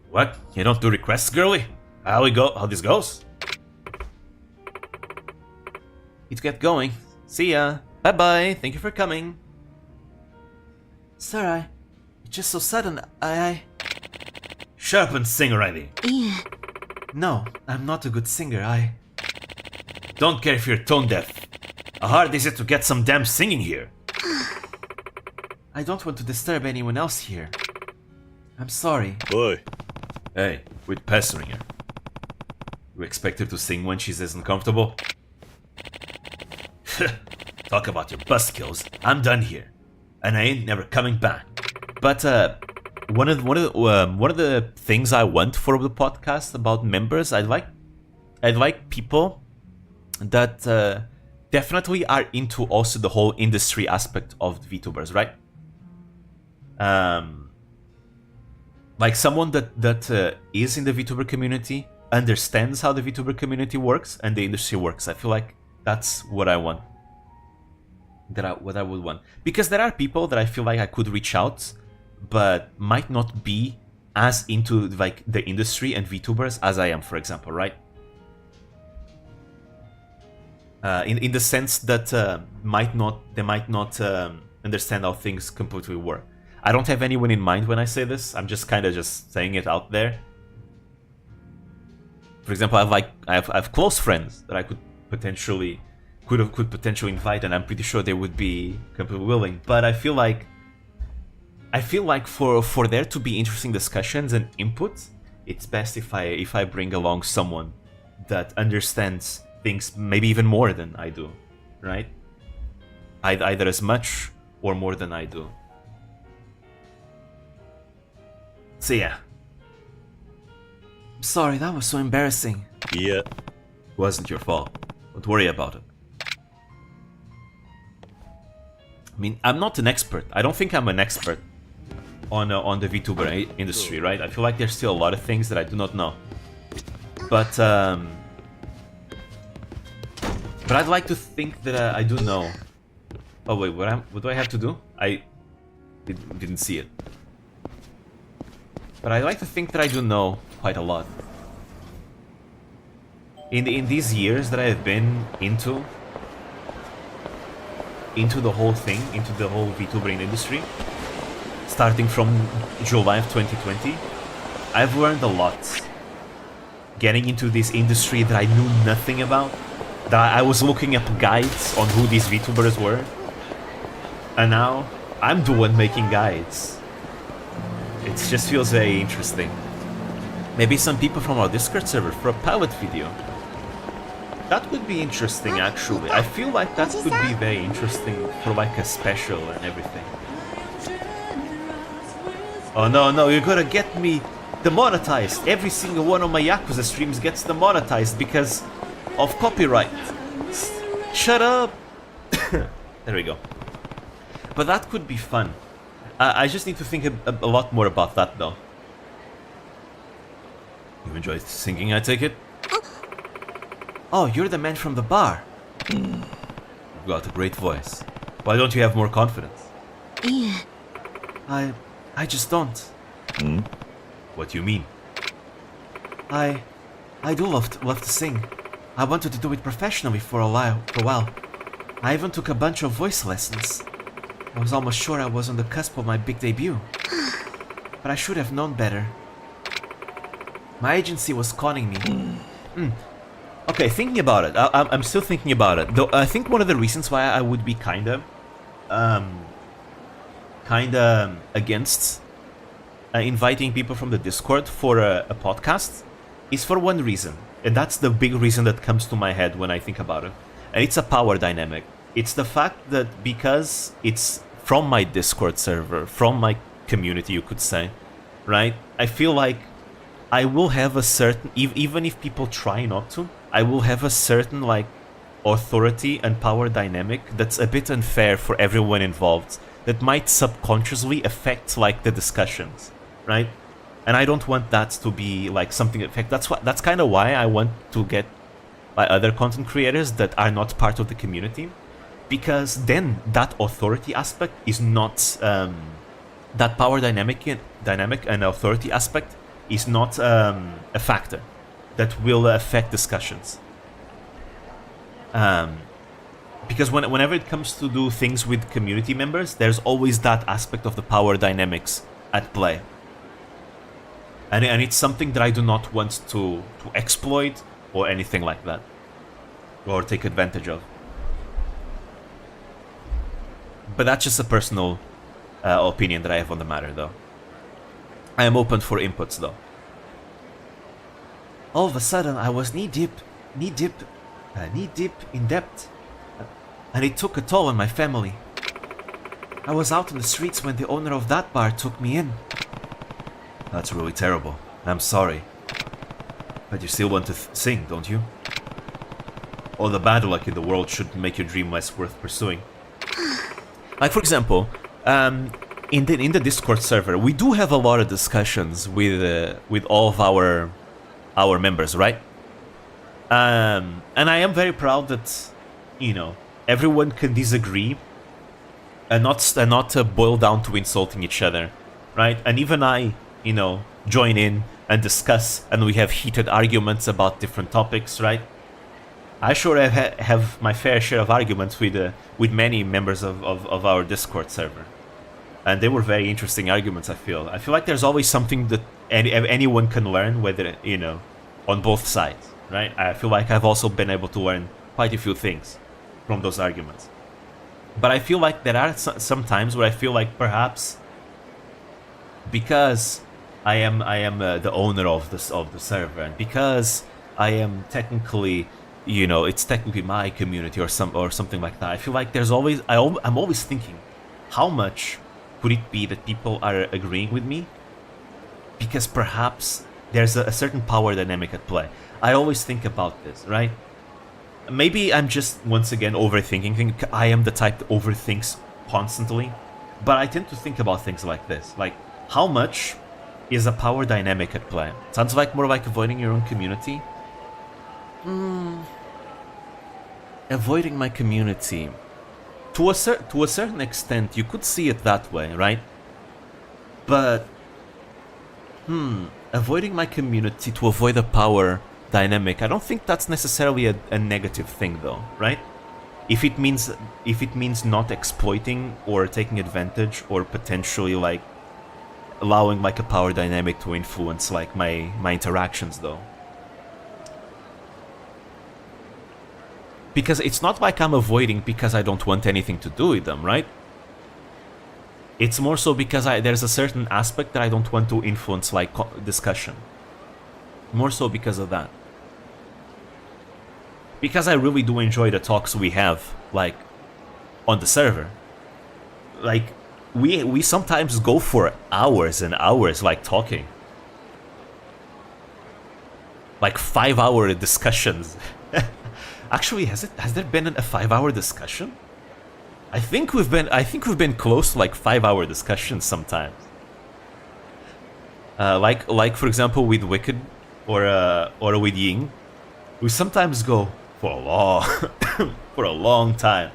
What? You don't do requests, girly? How this goes? Let's get going. See ya. Bye-bye. Thank you for coming. Sir, it's just so sudden. I... Shut up and sing already. Yeah. No, I'm not a good singer. I don't care if you're tone deaf. How hard is it to get some damn singing here? I don't want to disturb anyone else here. I'm sorry. Boy. Hey, quit pestering her. You expect her to sing when she's uncomfortable? Talk about your buskills. I'm done here, and I ain't never coming back. But one of the things I want for the podcast about members, I'd like people that definitely are into also the whole industry aspect of VTubers, right? Like someone that is in the VTuber community, understands how the VTuber community works and the industry works. I feel like that's what I want. What I would want. Because there are people that I feel like I could reach out, but might not be as into like the industry and VTubers as I am, for example, right? in the sense that they might not understand how things completely work. I don't have anyone in mind when I say this. I'm just kind of just saying it out there. For example, I have close friends that I could potentially invite, and I'm pretty sure they would be completely willing. But I feel like for there to be interesting discussions and input, it's best if I bring along someone that understands things maybe even more than I do, right? Either as much or more than I do. So yeah. Sorry, that was so embarrassing. Yeah. It wasn't your fault. Don't worry about it. I mean, I'm not an expert. I don't think I'm an expert on the VTuber industry, right? I feel like there's still a lot of things that I do not know. But I'd like to think that I do know. Oh wait, what do I have to do? I didn't see it. But I like to think that I do know quite a lot. In these years that I have been into the whole thing, into the whole VTubering industry, starting from July of 2020, I've learned a lot. Getting into this industry that I knew nothing about, that I was looking up guides on who these VTubers were, and now I'm the one making guides. It just feels very interesting. Maybe some people from our Discord server for a pilot video. That would be interesting, actually. I feel like that could be very interesting for like a special and everything. Oh no, you're gonna get me demonetized. Every single one of my Yakuza streams gets demonetized because of copyright. Shut up! There we go. But that could be fun. I just need to think a lot more about that, though. You enjoy singing, I take it? Oh, you're the man from the bar. You've got a great voice. Why don't you have more confidence? Yeah. I just don't. What do you mean? I do love to sing. I wanted to do it professionally for a while. I even took a bunch of voice lessons. I was almost sure I was on the cusp of my big debut. But I should have known better. My agency was conning me. Okay, thinking about it. I'm still thinking about it. Though I think one of the reasons why I would be kinda against inviting people from the Discord for a podcast is for one reason. And that's the big reason that comes to my head when I think about it. And it's a power dynamic. It's the fact that because it's from my Discord server, from my community, you could say, right? I feel like I will have a certain, even if people try not to, I will have a certain like authority and power dynamic that's a bit unfair for everyone involved, that might subconsciously affect like the discussions, right? And I don't want that to be like something that affect. That's kind of why I want to get by other content creators that are not part of the community, because then that authority aspect is not that power dynamic and authority aspect is not a factor that will affect discussions. Because whenever it comes to do things with community members, there's always that aspect of the power dynamics at play. And it's something that I do not want to exploit or anything like that, or take advantage of. But that's just a personal opinion that I have on the matter, though. I am open for inputs, though. All of a sudden, I was knee deep in debt, and it took a toll on my family. I was out in the streets when the owner of that bar took me in. That's really terrible. I'm sorry. But you still want to sing, don't you? All the bad luck in the world shouldn't make your dream less worth pursuing. Like, for example, in the Discord server, we do have a lot of discussions with all of our members, right? And I am very proud that, you know, everyone can disagree and not boil down to insulting each other, right? And even I, you know, join in and discuss, and we have heated arguments about different topics, right? I sure have my fair share of arguments with many members of our Discord server, and they were very interesting arguments. I feel like there's always something that anyone can learn, whether on both sides, right? I feel like I've also been able to learn quite a few things from those arguments, but I feel like there are some times where I feel like perhaps because I am the owner of the server, and because I am technically, it's technically my community or something like that. I feel like there's always I'm always thinking, how much could it be that people are agreeing with me? Because perhaps there's a certain power dynamic at play. I always think about this, right? Maybe I'm just once again overthinking. I am the type that overthinks constantly, but I tend to think about things like this, like how much is a power dynamic at play? Sounds like more like avoiding your own community. Avoiding my community. To a certain extent, you could see it that way, right? But, avoiding my community to avoid a power dynamic, I don't think that's necessarily a negative thing, though, right? If it means not exploiting or taking advantage or potentially like allowing like a power dynamic to influence like my interactions, though. Because it's not like I'm avoiding because I don't want anything to do with them, right? It's more so because there's a certain aspect that I don't want to influence, like discussion. More so because of that. Because I really do enjoy the talks we have, like, on the server. Like, we sometimes go for hours and hours, like, talking. Like 5-hour discussions. Actually, has there been a 5-hour discussion? I think we've been close to like 5-hour discussions sometimes. Like for example with Wicked or with Ying, we sometimes go for a long time.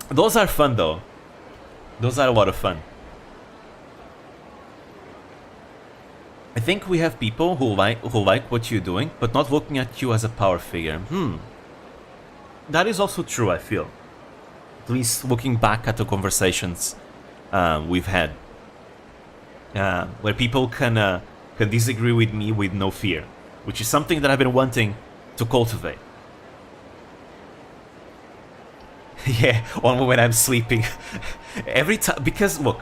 Those are fun though. Those are a lot of fun. I think we have people who like what you're doing, but not looking at you as a power figure. That is also true, I feel. At least looking back at the conversations we've had, where people can disagree with me with no fear, which is something that I've been wanting to cultivate. Yeah, only when I'm sleeping. Every time, because look,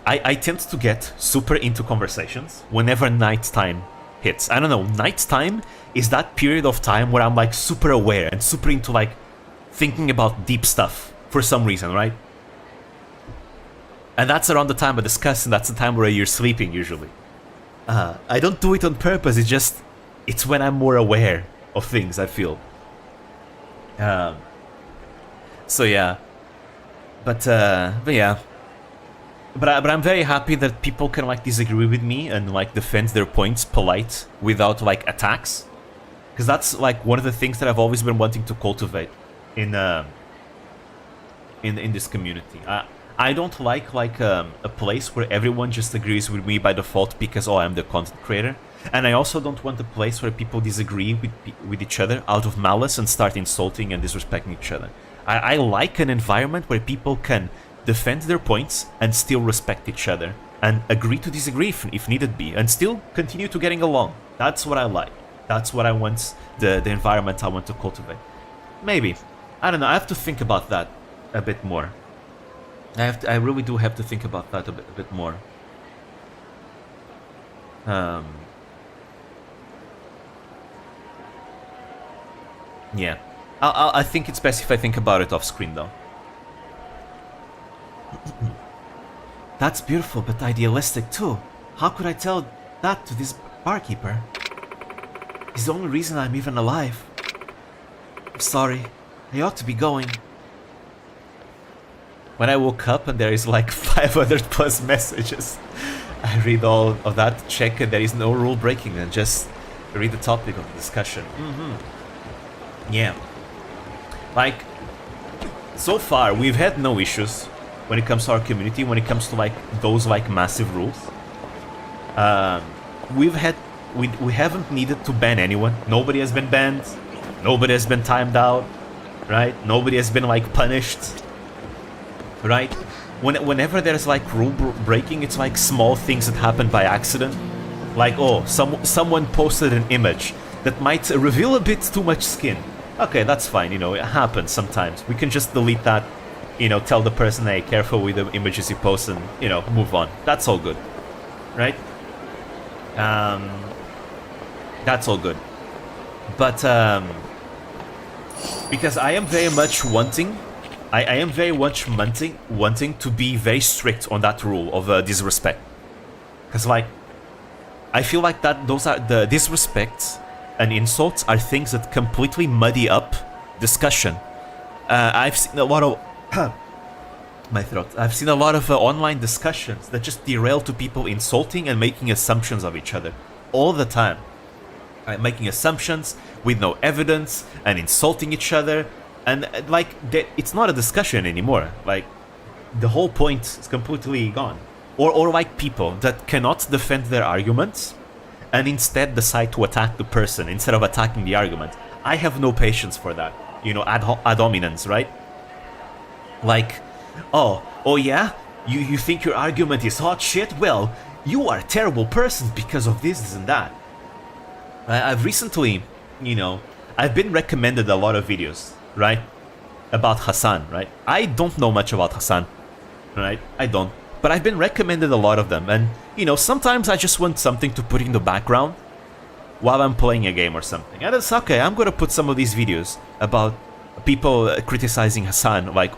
I tend to get super into conversations whenever nighttime hits. I don't know, nighttime is that period of time where I'm like super aware and super into like thinking about deep stuff for some reason, right? And that's around the time of discussing, that's the time where you're sleeping usually. I don't do it on purpose, it's when I'm more aware of things, I feel. So yeah. But yeah. But I'm very happy that people can like disagree with me and like defend their points polite without like attacks, because that's like one of the things that I've always been wanting to cultivate in this community. I don't like a place where everyone just agrees with me by default because I'm the content creator, and I also don't want a place where people disagree with each other out of malice and start insulting and disrespecting each other. I like an environment where people can defend their points and still respect each other and agree to disagree if needed be, and still continue to getting along. That's what I like. That's what I want, the environment I want to cultivate. Maybe. I don't know, I have to think about that a bit more. I really do have to think about that a bit more. Yeah. I think it's best if I think about it off screen though. That's beautiful, but idealistic too. How could I tell that to this barkeeper? He's the only reason I'm even alive. I'm sorry. I ought to be going. When I woke up and there is like 500 plus messages, I read all of that, check and there is no rule breaking, and just read the topic of the discussion. Yeah. Like, so far we've had no issues when it comes to our community, when it comes to like those like massive rules. We haven't needed to ban anyone. Nobody has been banned. Nobody has been timed out, right? Nobody has been like punished, right? Whenever there's like rule breaking, it's like small things that happen by accident. Like, oh, someone posted an image that might reveal a bit too much skin. Okay, that's fine, you know, it happens sometimes. We can just delete that, you know, tell the person, hey, careful with the images you post and, you know, move on. That's all good, right? That's all good. But, because I am very much wanting, I am very much wanting to be very strict on that rule of disrespect. Because, like, I feel like that those are the disrespect and insults are things that completely muddy up discussion. I've seen a lot of my throat. I've seen a lot of online discussions that just derail to people insulting and making assumptions of each other all the time. Making assumptions with no evidence and insulting each other, and like it's not a discussion anymore. Like the whole point is completely gone. Or like people that cannot defend their arguments and instead decide to attack the person instead of attacking the argument. I have no patience for that. You know, ad hominems, right? Like, oh yeah? You think your argument is hot shit? Well, you are a terrible person because of this and that. I've recently, you know, I've been recommended a lot of videos, right? About Hassan, right? I don't know much about Hassan, right? I don't. But I've been recommended a lot of them, and, you know, sometimes I just want something to put in the background while I'm playing a game or something. And it's okay, I'm gonna put some of these videos about people criticizing Hassan, like,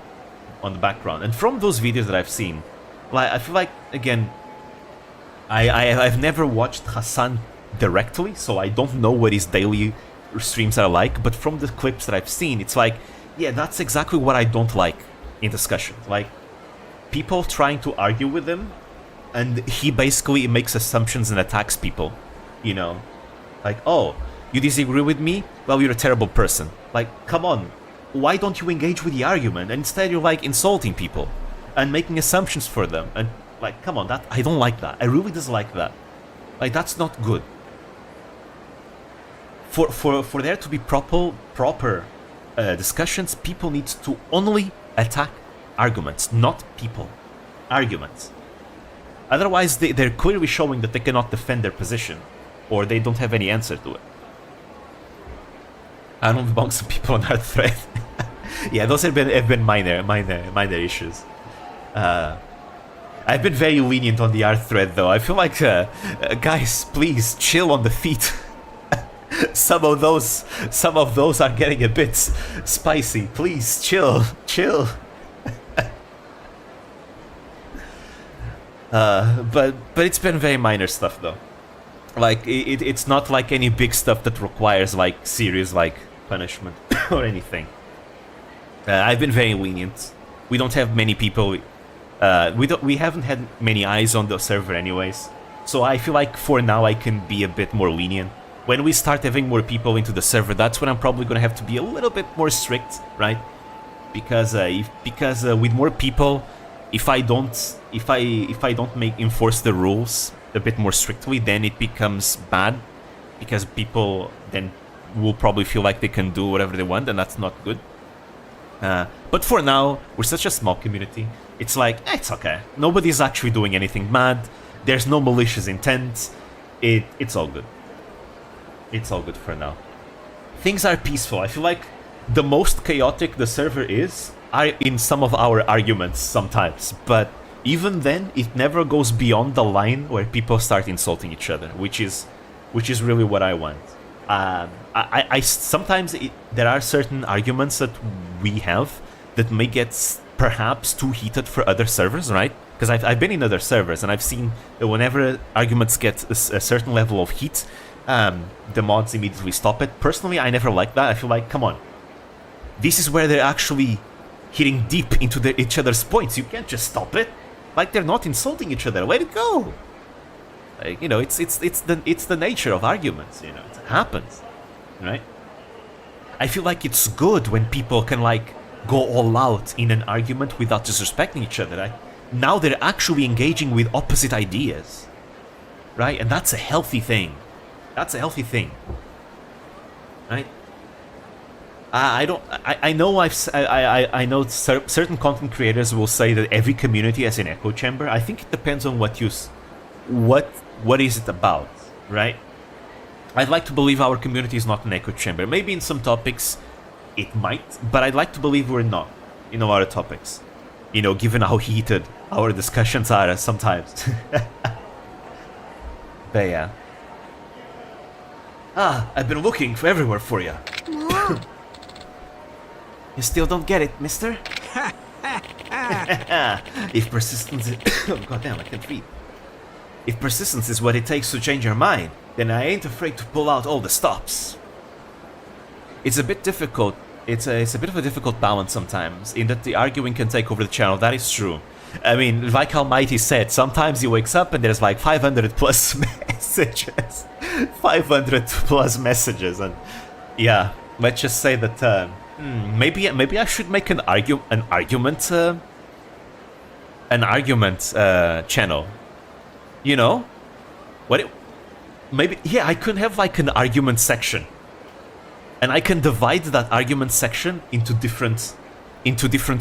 on the background. And from those videos that I've seen, like, I feel like, again, I've never watched Hassan directly, so I don't know what his daily streams are like, but from the clips that I've seen, it's like, yeah, that's exactly what I don't like in discussions. Like, people trying to argue with him, and he basically makes assumptions and attacks people, you know? Like, oh, you disagree with me? Well, you're a terrible person. Like, come on, why don't you engage with the argument? And instead you're, like, insulting people and making assumptions for them. And, like, come on, that I don't like that. I really dislike that. Like, that's not good. For there to be proper discussions, people need to only attack arguments, not people. Arguments. Otherwise, they're clearly showing that they cannot defend their position, or they don't have any answer to it. I don't belong to people on our thread. Yeah, those have been minor issues. I've been very lenient on the art thread, though. I feel like, guys, please chill on the feet. Some of those are getting a bit spicy. Please chill. But it's been very minor stuff, though. Like, it's not like any big stuff that requires, like, serious, like, punishment or anything. I've been very lenient. We don't have many people. We haven't had many eyes on the server, anyways. So I feel like for now I can be a bit more lenient. When we start having more people into the server, that's when I'm probably gonna have to be a little bit more strict, right? Because with more people, if I don't enforce the rules a bit more strictly, then it becomes bad, because people then will probably feel like they can do whatever they want, and that's not good. But for now, we're such a small community. It's like, it's okay. Nobody's actually doing anything mad. There's no malicious intent. It's all good. It's all good for now. Things are peaceful. I feel like the most chaotic the server are in some of our arguments sometimes, but even then, it never goes beyond the line where people start insulting each other, which is really what I want. I sometimes there are certain arguments that we have that may get perhaps too heated for other servers, right? Because I've been in other servers and I've seen that whenever arguments get a certain level of heat, the mods immediately stop it. Personally, I never like that. I feel like, come on, this is where they're actually hitting deep into each other's points. You can't just stop it. Like, they're not insulting each other. Let it go. Like, you know, it's the nature of arguments. You know, it happens, right? I feel like it's good when people can, like, go all out in an argument without disrespecting each other. Right? Now they're actually engaging with opposite ideas, right? And that's a healthy thing. That's a healthy thing, right? I don't. I know I know certain content creators will say that every community has an echo chamber. I think it depends on what what is it about, right? I'd like to believe our community is not an echo chamber. Maybe in some topics it might, but I'd like to believe we're not in a lot of topics. You know, given how heated our discussions are sometimes. But yeah. I've been looking everywhere for you. You still don't get it, mister? If persistence is... Oh, goddamn, I can't read. If persistence is what it takes to change your mind, then I ain't afraid to pull out all the stops. It's a bit difficult. It's a bit of a difficult balance sometimes, in that the arguing can take over the channel. That is true. I mean, like Almighty said, sometimes he wakes up and there's like 500 plus messages. 500 plus messages, and yeah, let's just say that maybe I should make an argument channel. You know, maybe I could have like an argument section, and I can divide that argument section into different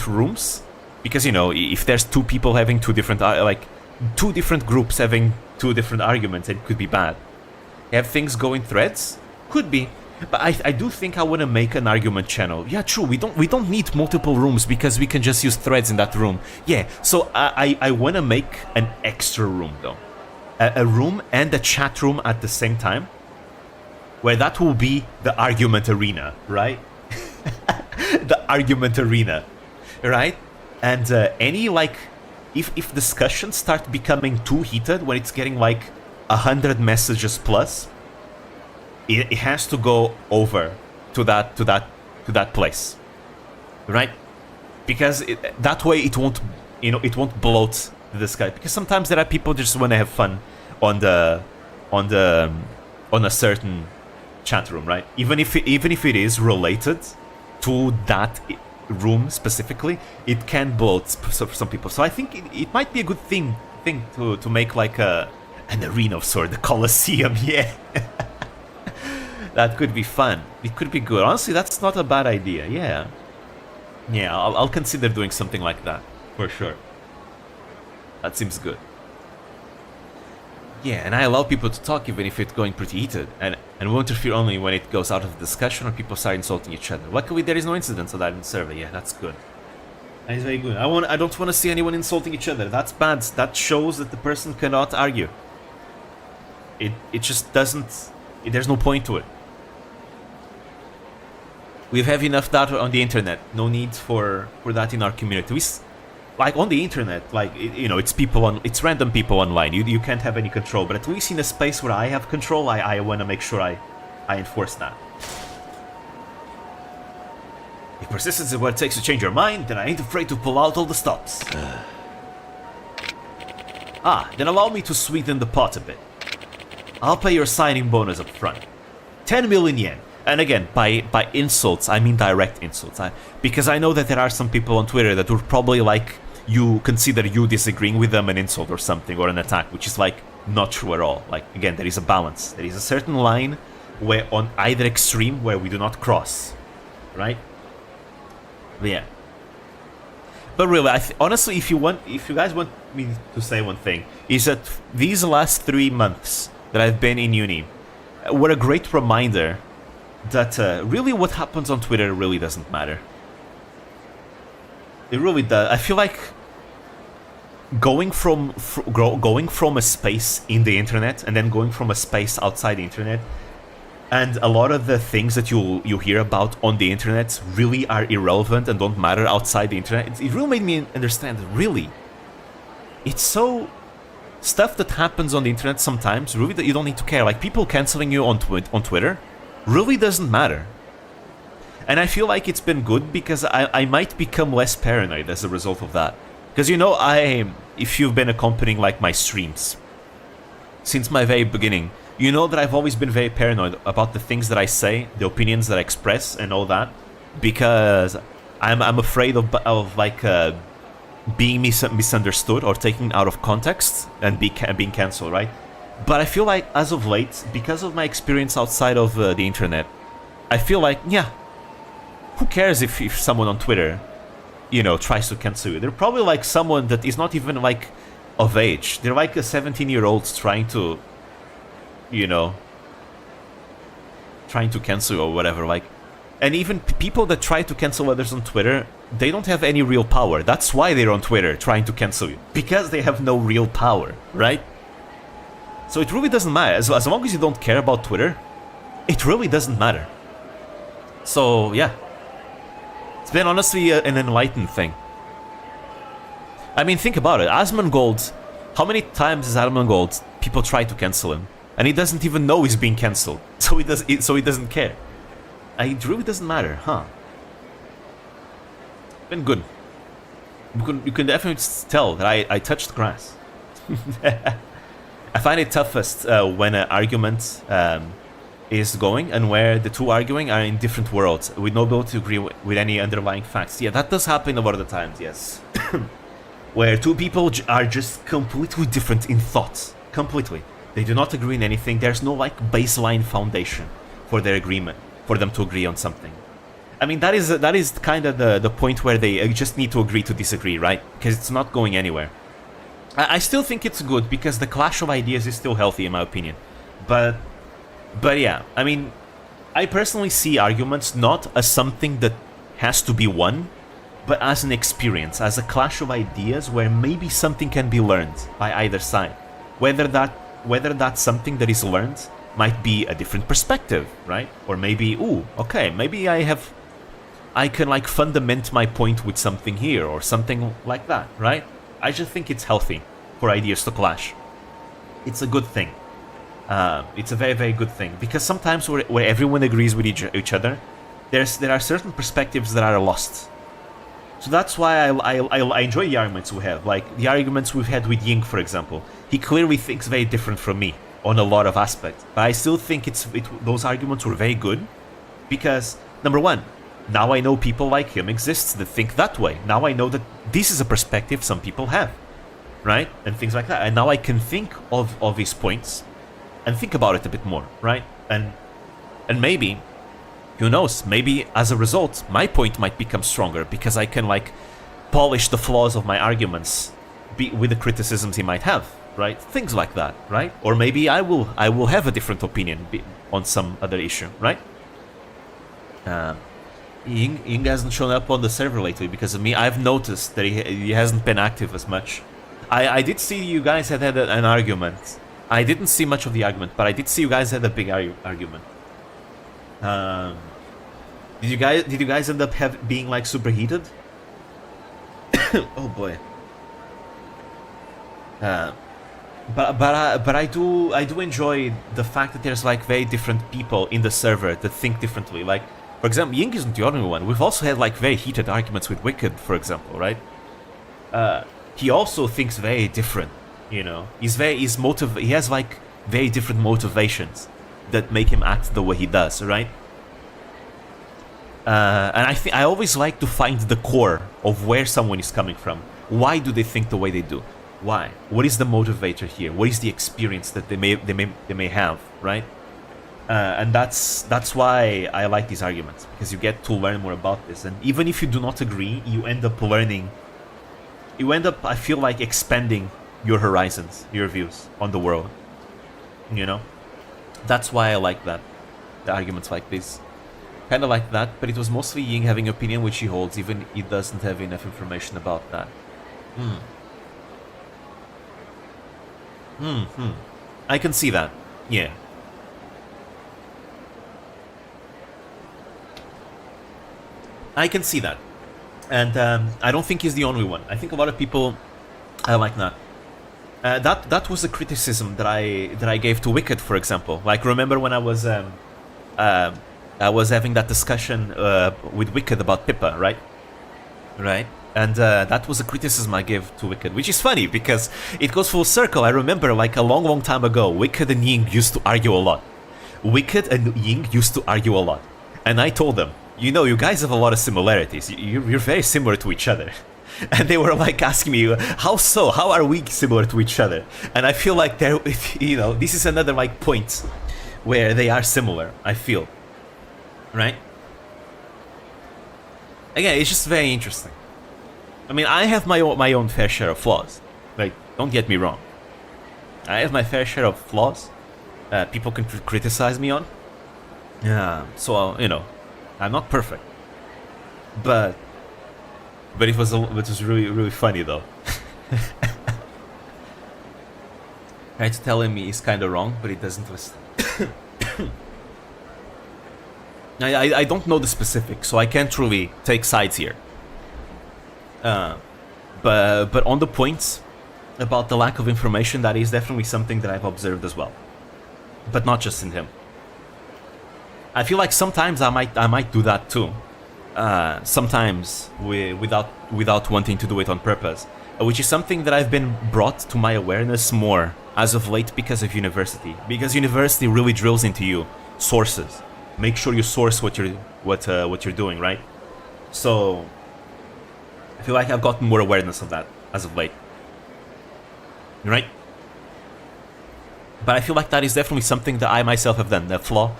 rooms, because you know, if there's two people having two different groups having two different arguments, it could be bad. Have things go in threads? Could be. But I do think I want to make an argument channel. Yeah, true, we don't need multiple rooms because we can just use threads in that room. Yeah, so I want to make an extra room though. A room and a chat room at the same time, where that will be the argument arena, right? The argument arena, right? And any like, if discussions start becoming too heated, when it's getting like 100 messages plus, it has to go over to that place, right? Because that way it won't, you know, it won't bloat the discussion. Because sometimes there are people just want to have fun on a certain chat room, right? Even if it is related to that room specifically, it can bloat for some people. So I think it might be a good thing to make like an arena of sort, the Colosseum. Yeah. That could be fun. It could be good. Honestly, that's not a bad idea. Yeah. Yeah, I'll consider doing something like that, for sure. That seems good. Yeah, and I allow people to talk even if it's going pretty heated, and will interfere only when it goes out of the discussion or people start insulting each other. Luckily, there is no incidents of that in the server. Yeah, that's good. That is very good. I don't want to see anyone insulting each other. That's bad. That shows that the person cannot argue. It just doesn't... There's no point to it. We have enough data on the internet. No need for that in our community. Like on the internet, like you know, it's random people online. You can't have any control. But at least in a space where I have control, I want to make sure I enforce that. If persistence is what it takes to change your mind, then I ain't afraid to pull out all the stops. Then allow me to sweeten the pot a bit. I'll pay your signing bonus up front. 10 million yen. And again, by insults, I mean direct insults. Because I know that there are some people on Twitter that would probably like you consider you disagreeing with them an insult or something, or an attack, which is like not true at all. Like, again, there is a balance. There is a certain line where on either extreme where we do not cross. Right? But yeah. But really, honestly, if you guys want me to say one thing, is that these last 3 months that I've been in uni were a great reminder that really what happens on Twitter really doesn't matter. It really does. I feel like going from a space in the internet and then going from a space outside the internet, and a lot of the things that you hear about on the internet really are irrelevant and don't matter outside the internet. It really made me understand that really, it's so... Stuff that happens on the internet sometimes, really, that you don't need to care. Like, people canceling you on Twitter really doesn't matter. And I feel like it's been good because I might become less paranoid as a result of that. Because, you know, if you've been accompanying, like, my streams since my very beginning, you know that I've always been very paranoid about the things that I say, the opinions that I express, and all that. Because I'm afraid of being misunderstood or taken out of context and being cancelled, right? But I feel like as of late, because of my experience outside of the internet, I feel like, yeah, who cares if someone on Twitter, you know, tries to cancel you? They're probably like someone that is not even like of age. They're like a 17-year-old trying to, you know, trying to cancel you or whatever. Like, and even people that try to cancel others on Twitter, they don't have any real power. That's why they're on Twitter trying to cancel you, because they have no real power, right? So it really doesn't matter. As long as you don't care about Twitter, it really doesn't matter. So yeah, it's been honestly an enlightened thing. I mean, think about it. Asmongold, how many times has Asmongold people try to cancel him, and he doesn't even know he's being cancelled, so he doesn't care. It really doesn't matter, huh? Been good. You can definitely tell that I touched grass. I find it toughest when an argument is going and where the two arguing are in different worlds with no ability to agree with any underlying facts. Yeah, that does happen a lot of the times, yes. Where two people are just completely different in thought. Completely. They do not agree in anything. There's no like baseline foundation for their agreement, for them to agree on something. I mean, that is kind of the point where they just need to agree to disagree, right? Because it's not going anywhere. I still think it's good because the clash of ideas is still healthy in my opinion. But yeah, I mean, I personally see arguments not as something that has to be won, but as an experience, as a clash of ideas where maybe something can be learned by either side. Whether that's something that is learned might be a different perspective, right? Or maybe, ooh, okay, maybe I can like fundament my point with something here or something like that, right? I just think it's healthy for ideas to clash. It's a good thing. It's a very, very good thing, because sometimes where everyone agrees with each other, there are certain perspectives that are lost. So that's why I enjoy the arguments we have, like the arguments we've had with Ying, for example. He clearly thinks very different from me on a lot of aspects, but I still think those arguments were very good, because number one, now I know people like him exist that think that way. Now I know that this is a perspective some people have, right? And things like that. And now I can think of his points and think about it a bit more, right? And maybe, who knows, maybe as a result, my point might become stronger because I can like polish the flaws of my arguments with the criticisms he might have, right? Things like that, right? Or maybe I will have a different opinion on some other issue, right? Ying hasn't shown up on the server lately because of me. I've noticed that he hasn't been active as much. I did see you guys had an argument. I didn't see much of the argument, but I did see you guys had a big argument. Did you guys end up being like super heated? Oh boy. But I do enjoy the fact that there's like very different people in the server that think differently. Like, for example, Ying isn't the only one. We've also had like very heated arguments with Wicked, for example, right? He also thinks very different, you know. He has like very different motivations that make him act the way he does, right? And I always like to find the core of where someone is coming from. Why do they think the way they do? Why? What is the motivator here? What is the experience that they may have, right? And that's why I like these arguments, because you get to learn more about this. And even if you do not agree, you end up learning. You end up, I feel like, expanding your horizons, your views on the world. You know? That's why I like that. The arguments like this. Kind of like that, but it was mostly Ying having an opinion which he holds, even he doesn't have enough information about that. I can see that. Yeah. I can see that. And I don't think he's the only one. I think a lot of people are like that. That was a criticism that I gave to Wicked, for example. Like, remember when I was having that discussion with Wicked about Pippa, right? Right? And that was a criticism I gave to Wicked, which is funny because it goes full circle. I remember, like, a long, long time ago, Wicked and Ying used to argue a lot. Wicked and Ying used to argue a lot. And I told them, you know, you guys have a lot of similarities. You're very similar to each other. And they were like asking me, how so? How are we similar to each other? And I feel like you know, this is another like point where they are similar, I feel. Right? Again, it's just very interesting. I mean, I have my own fair share of flaws. Like, don't get me wrong. I have my fair share of flaws. People can criticize me on. Yeah, so you know, I'm not perfect. But it was really funny though. Tried telling me he's kind of wrong, but he doesn't listen. I don't know the specifics, so I can't really take sides here. But on the points about the lack of information, that is definitely something that I've observed as well. But not just in him. I feel like sometimes I might do that too. Sometimes without wanting to do it on purpose, which is something that I've been brought to my awareness more as of late because of university. Because university really drills into you sources. Make sure you source what you're doing, right? So I feel like I've gotten more awareness of that as of late, right? But I feel like that is definitely something that I myself have done, the flaw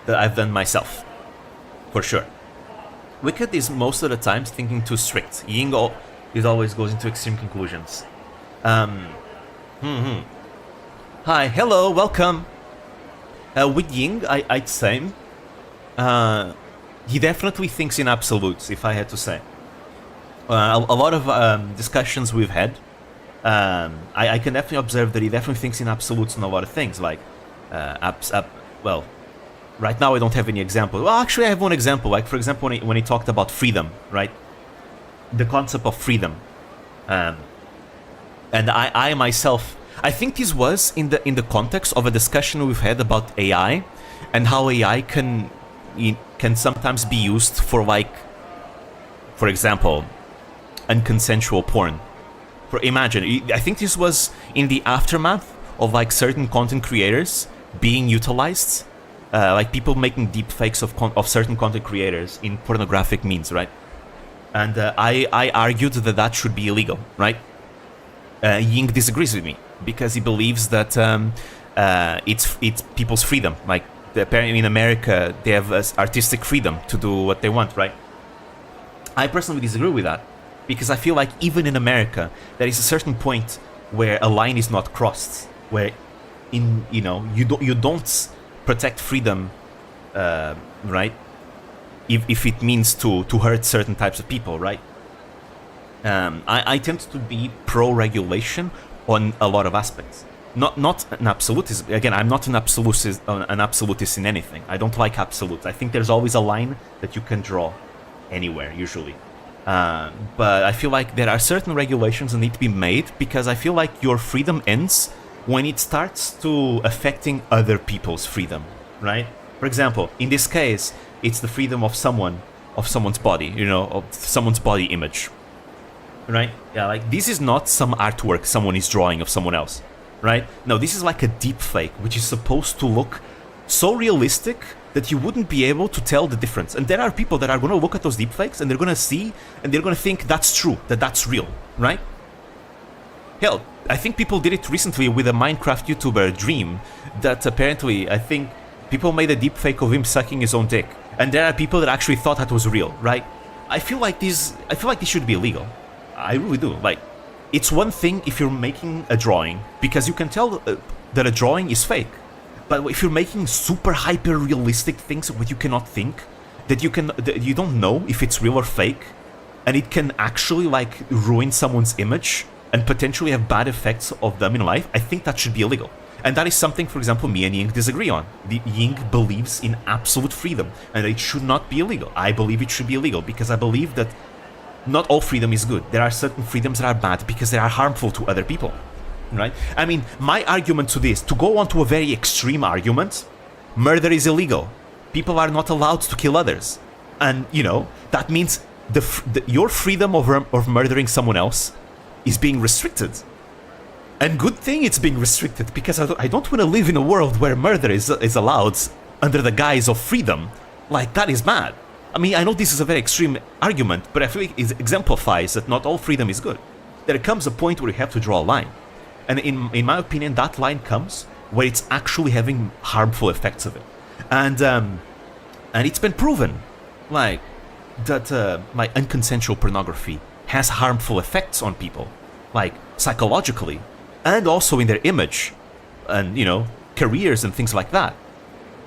that I've done myself, for sure. Wicked is most of the times thinking too strict. Ying is always goes into extreme conclusions. Hi, hello, welcome. With Ying, I'd say he definitely thinks in absolutes, if I had to say. A lot of discussions we've had, I can definitely observe that he definitely thinks in absolutes on a lot of things, like, well, right now I don't have any example. Well, actually I have one example, like for example when he talked about freedom, right? The concept of freedom. And I myself, I think this was in the context of a discussion we've had about AI, and how AI can sometimes be used for, like, for example, unconsensual porn. Imagine, I think this was in the aftermath of like certain content creators being utilized, like people making deepfakes of certain content creators in pornographic means, right? And I argued that should be illegal, right? Ying disagrees with me because he believes that it's people's freedom. Like apparently in America they have artistic freedom to do what they want, right? I personally disagree with that because I feel like even in America there is a certain point where a line is not crossed, where you don't protect freedom, right? If it means to hurt certain types of people, right? I tend to be pro-regulation on a lot of aspects. Not an absolutist. Again, I'm not an absolutist in anything. I don't like absolutes. I think there's always a line that you can draw anywhere, usually. But I feel like there are certain regulations that need to be made because I feel like your freedom ends when it starts to affecting other people's freedom, right? For example, in this case, it's the freedom of someone's body, of someone's body image, right? Yeah, like this is not some artwork someone is drawing of someone else, right? No, this is like a deep fake, which is supposed to look so realistic that you wouldn't be able to tell the difference. And there are people that are going to look at those deepfakes and they're going to see and they're going to think that's true, that's real, right? Hell, I think people did it recently with a Minecraft YouTuber, Dream, that apparently, I think, people made a deepfake of him sucking his own dick. And there are people that actually thought that was real, right? I feel like this should be illegal. I really do. Like, it's one thing if you're making a drawing, because you can tell that a drawing is fake. But if you're making super hyper realistic things what you cannot think, that you don't know if it's real or fake, and it can actually like ruin someone's image and potentially have bad effects of them in life, I think that should be illegal. And that is something, for example, me and Ying disagree on. Ying believes in absolute freedom, and it should not be illegal. I believe it should be illegal, because I believe that not all freedom is good. There are certain freedoms that are bad because they are harmful to other people, right? I mean, my argument to this, to go on to a very extreme argument, murder is illegal. People are not allowed to kill others. And, that means your freedom of murdering someone else is being restricted. And good thing it's being restricted, because I don't want to live in a world where murder is allowed under the guise of freedom. Like, that is bad. I mean, I know this is a very extreme argument, but I feel like it exemplifies that not all freedom is good. There comes a point where you have to draw a line. And in my opinion, that line comes where it's actually having harmful effects of it. And it's been proven. Like, that like unconsensual pornography has harmful effects on people, like psychologically, and also in their image, and careers and things like that,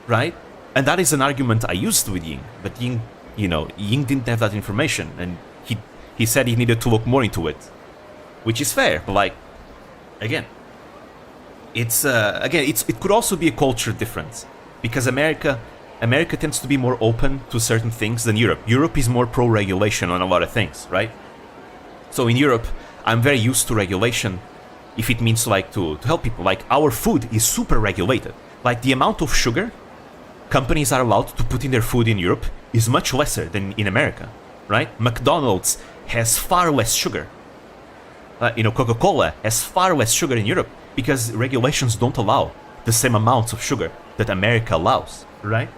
right? And that is an argument I used with Ying, but Ying didn't have that information, and he said he needed to look more into it, which is fair. But like, again, it could also be a culture difference, because America tends to be more open to certain things than Europe. Europe is more pro-regulation on a lot of things, right? So in Europe, I'm very used to regulation if it means like to help people. Like, our food is super regulated. Like, the amount of sugar companies are allowed to put in their food in Europe is much lesser than in America, right? McDonald's has far less sugar. Coca-Cola has far less sugar in Europe because regulations don't allow the same amounts of sugar that America allows, right?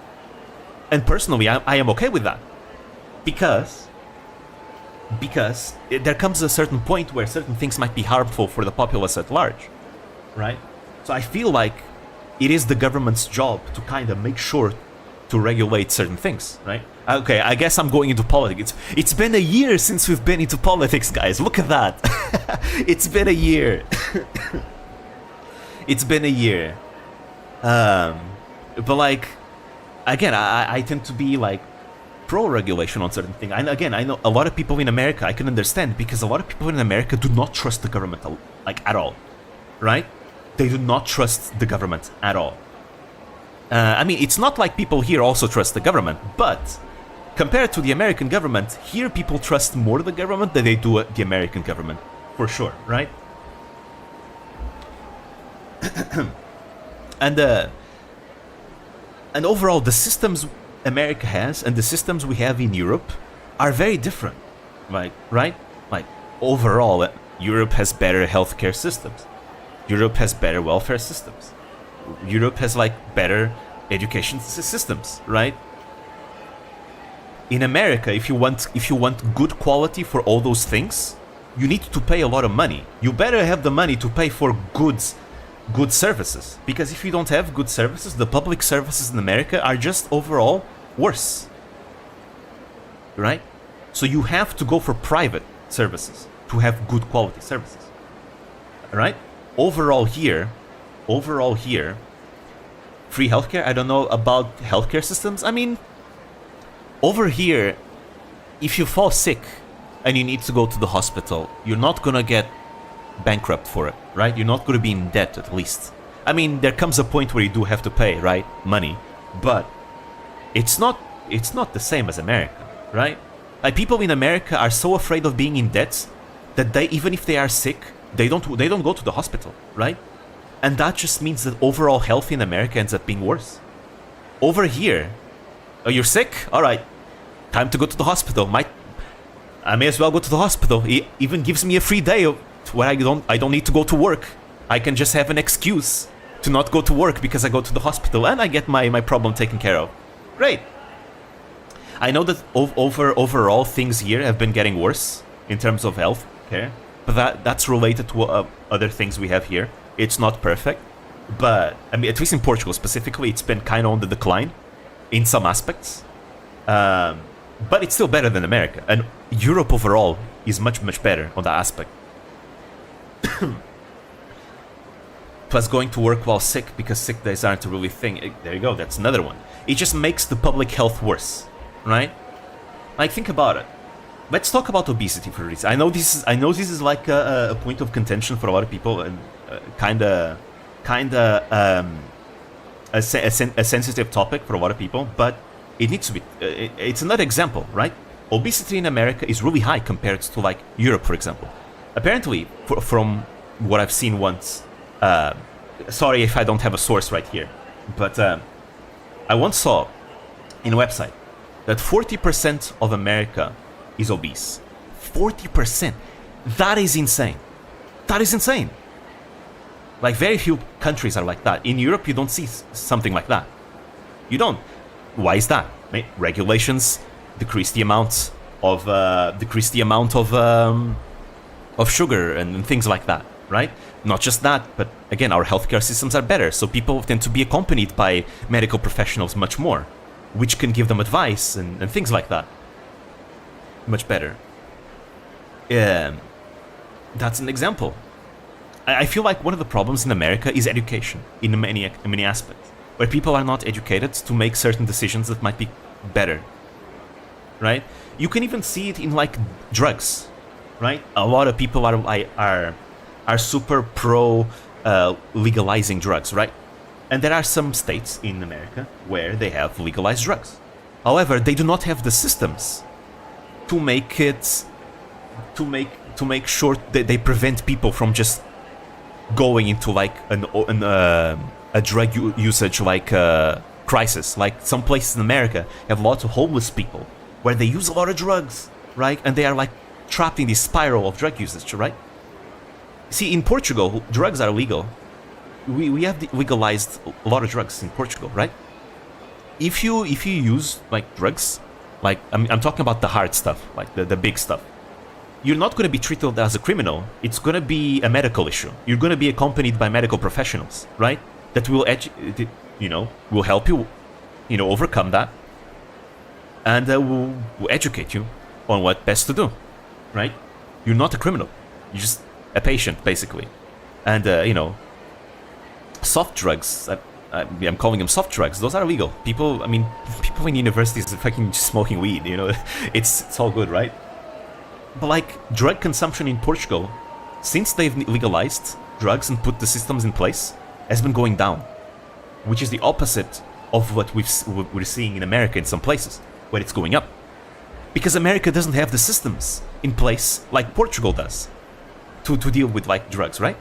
And personally, I am okay with that, because there comes a certain point where certain things might be harmful for the populace at large, right? So I feel like it is the government's job to kind of make sure to regulate certain things, right? Okay, I guess I'm going into politics. It's been a year since we've been into politics, guys. Look at that. It's been a year. It's been a year. But like, again, I tend to be like pro-regulation on certain things. And again, I know a lot of people in America, I can understand, because a lot of people in America do not trust the government, like, at all, right? They do not trust the government at all. I mean, it's not like people here also trust the government, but compared to the American government, here people trust more the government than they do the American government, for sure, right? And overall, the systems America has and the systems we have in Europe are very different, like, right? Like, overall, Europe has better healthcare systems. Europe has better welfare systems. Europe has like better education systems, right? In America, if you want good quality for all those things, you need to pay a lot of money. You better have the money to pay for good services, because if you don't have good services, the public services in America are just overall worse, right? So you have to go for private services to have good quality services, right? Overall here, free healthcare. I don't know about healthcare systems. I mean, over here, if you fall sick and you need to go to the hospital, you're not gonna get bankrupt for it, right? You're not gonna be in debt, at least. I mean, there comes a point where you do have to pay, right? Money, but it's not the same as America, right? Like, people in America are so afraid of being in debt that they, even if they are sick, they don't go to the hospital, right? And that just means that overall health in America ends up being worse. Over here, oh, you're sick? All right, time to go to the hospital. I may as well go to the hospital. It even gives me a free day where I don't need to go to work. I can just have an excuse to not go to work because I go to the hospital and I get my problem taken care of. Great. I know that overall things here have been getting worse in terms of health care, but that's related to other things we have here. It's not perfect, but I mean, at least in Portugal specifically, it's been kind of on the decline in some aspects. But it's still better than America, and Europe overall is much better on that aspect. Plus, going to work while sick because sick days aren't a really thing. There you go, that's another one. It just makes the public health worse, right? Like, think about it. Let's talk about obesity for a reason. I know this is like a point of contention for a lot of people, and kinda a sensitive topic for a lot of people, but it needs to be. It's another example, right? Obesity in America is really high compared to like Europe, for example. Apparently, from what I've seen once, sorry if I don't have a source right here, but I once saw in a website that 40% of America is obese. 40%. That is insane. That is insane. Like, very few countries are like that. In Europe, you don't see something like that. You don't. Why is that? Regulations decrease the amount of sugar and things like that, right? Not just that, but again, our healthcare systems are better, so people tend to be accompanied by medical professionals much more, which can give them advice and things like that. much better. That's an example. I feel like one of the problems in America is education in many aspects, where people are not educated to make certain decisions that might be better, right? You can even see it in like drugs, right? A lot of people are super pro legalizing drugs, right? And there are some states in America where they have legalized drugs. However, they do not have the systems to make it to make sure that they prevent people from just going into like a drug usage like crisis. Like some places in America have lots of homeless people where they use a lot of drugs, right? And they are like trapped in this spiral of drug usage, right? See, in Portugal, drugs are legal. We have legalized a lot of drugs in Portugal, right? If you use like drugs, like I'm talking about the hard stuff, like the big stuff, you're not going to be treated as a criminal. It's going to be a medical issue. You're going to be accompanied by medical professionals, right? That will will help you, overcome that, and will educate you on what best to do, right? You're not a criminal. You're just a patient, basically. And soft drugs. I'm calling them soft drugs. Those are illegal. People in universities are fucking smoking weed. It's all good, right? But like drug consumption in Portugal, since they've legalized drugs and put the systems in place, has been going down, which is the opposite of what we're seeing in America in some places, where it's going up, because America doesn't have the systems in place like Portugal does to deal with like drugs, right?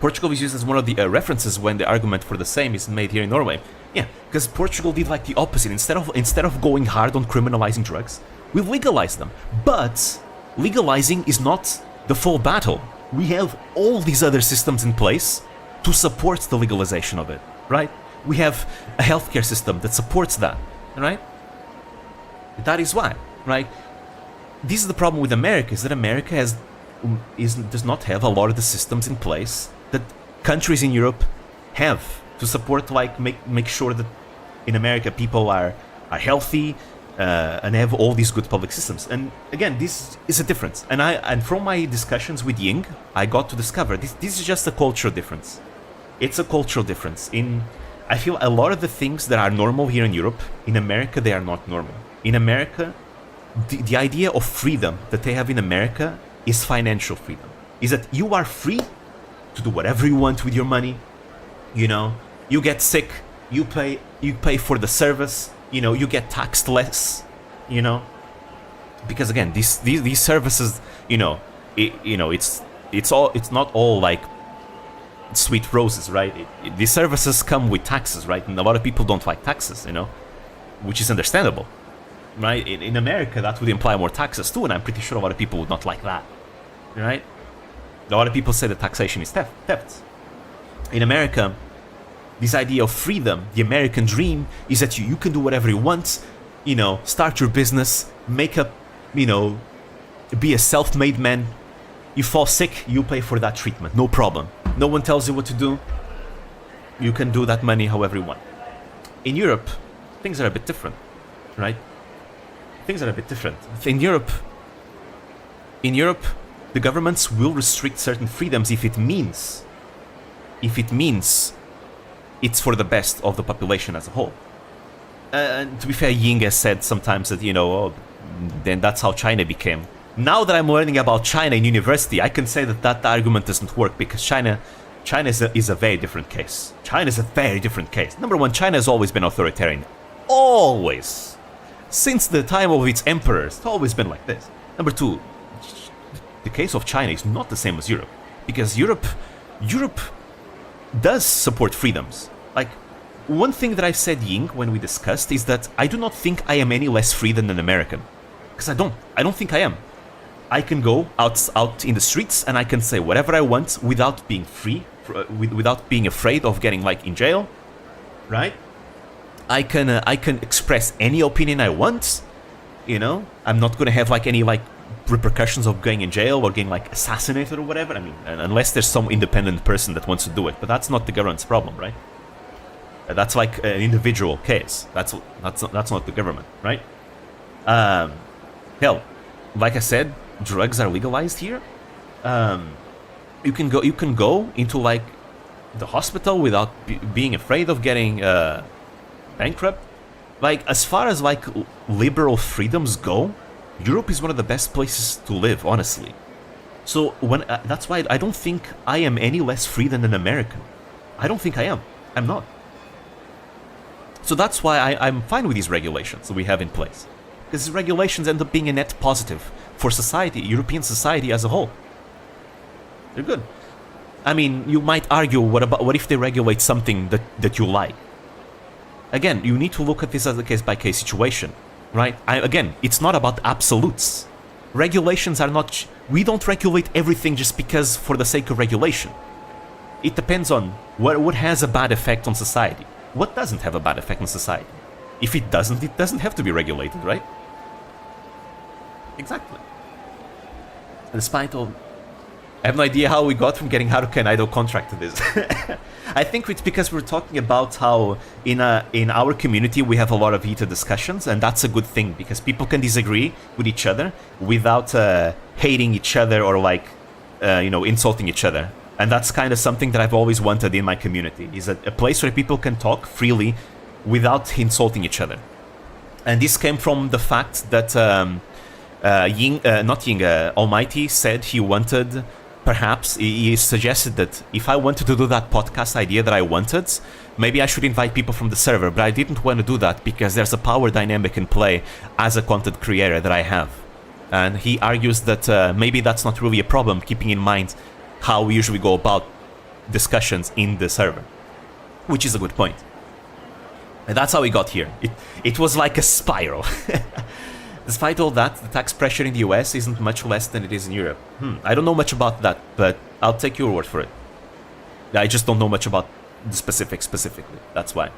Portugal is used as one of the references when the argument for the same is made here in Norway. Yeah, because Portugal did like the opposite. Instead of going hard on criminalizing drugs, we've legalized them. But legalizing is not the full battle. We have all these other systems in place to support the legalization of it, right? We have a healthcare system that supports that, right? That is why, right? This is the problem with America, is that America does not have a lot of the systems in place that countries in Europe have to support, like make sure that in America people are healthy and have all these good public systems. And again, this is a difference. And from my discussions with Ying, I got to discover this is just a cultural difference. It's a cultural difference. I feel a lot of the things that are normal here in Europe, in America they are not normal. In America, the idea of freedom that they have in America is financial freedom. Is that you are free to do whatever you want with your money. You get sick, you pay for the service, you get taxed less, because again, these services, it's not all like sweet roses, right? These services come with taxes, right? And a lot of people don't like taxes, which is understandable, right? In America, that would imply more taxes too, and I'm pretty sure a lot of people would not like that, right? A lot of people say that taxation is theft. In America, this idea of freedom, the American dream, is that you can do whatever you want, start your business, make up, be a self-made man. You fall sick, you pay for that treatment, no problem. No one tells you what to do. You can do that money however you want. In Europe, things are a bit different, right? Things are a bit different. In Europe, the governments will restrict certain freedoms if it means it's for the best of the population as a whole. And to be fair, Ying has said sometimes that, then that's how China became. Now that I'm learning about China in university, I can say that argument doesn't work, because China is a very different case. China is a very different case. Number one, China has always been authoritarian. Always. Since the time of its emperors, it's always been like this. Number two, the case of China is not the same as Europe, because Europe does support freedoms. Like, one thing that I said, Ying, when we discussed, is that I do not think I am any less free than an American, because I don't think I am. I can go out in the streets and I can say whatever I want without being without being afraid of getting like in jail, right? I can express any opinion I want, I'm not gonna have like any like repercussions of going in jail or getting like assassinated or whatever. I mean, unless there's some independent person that wants to do it, but that's not the government's problem, right? That's like an individual case. That's not the government, right? hell, like I said, drugs are legalized here. You can go into like the hospital without being afraid of getting bankrupt. Like, as far as like liberal freedoms go, Europe is one of the best places to live, honestly. So when that's why I don't think I am any less free than an American. I don't think I am. I'm not. So that's why I'm fine with these regulations that we have in place. Because regulations end up being a net positive for society, European society as a whole. They're good. I mean, you might argue, what if they regulate something that you like? Again, you need to look at this as a case-by-case situation, right? Again, it's not about absolutes. Regulations are not... We don't regulate everything just because for the sake of regulation. It depends on what has a bad effect on society. What doesn't have a bad effect on society? If it doesn't have to be regulated, right? Exactly. Despite all... I have no idea how we got from getting Haruka and Idol contract to this. I think it's because we're talking about how in our community we have a lot of heated discussions, and that's a good thing because people can disagree with each other without hating each other or like insulting each other. And that's kind of something that I've always wanted in my community, is a place where people can talk freely without insulting each other. And this came from the fact that Almighty said he wanted... Perhaps he suggested that if I wanted to do that podcast idea that I wanted, maybe I should invite people from the server, but I didn't want to do that because there's a power dynamic in play as a content creator that I have. And he argues that maybe that's not really a problem, keeping in mind how we usually go about discussions in the server. Which is a good point. And that's how we got here. It was like a spiral. Despite all that, the tax pressure in the US isn't much less than it is in Europe. I don't know much about that, but I'll take your word for it. I just don't know much about the specifics specifically. That's why.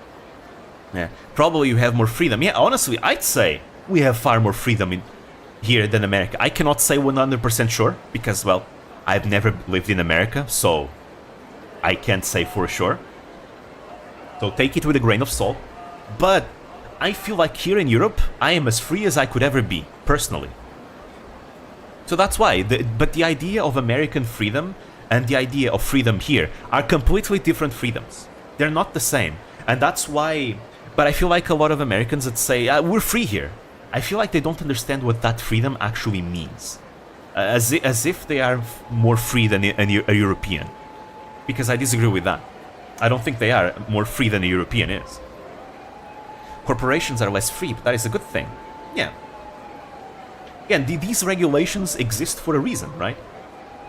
Yeah, probably you have more freedom. Yeah, honestly, I'd say we have far more freedom here than America. I cannot say 100% sure because, well, I've never lived in America, so I can't say for sure. So take it with a grain of salt. But I feel like here in Europe, I am as free as I could ever be, personally. So that's why, but the idea of American freedom and the idea of freedom here are completely different freedoms. They're not the same. And that's why, but I feel like a lot of Americans that say, we're free here. I feel like they don't understand what that freedom actually means. As if they are more free than a European. Because I disagree with that. I don't think they are more free than a European is. Corporations are less free, but that is a good thing. Yeah. Again, these regulations exist for a reason, right?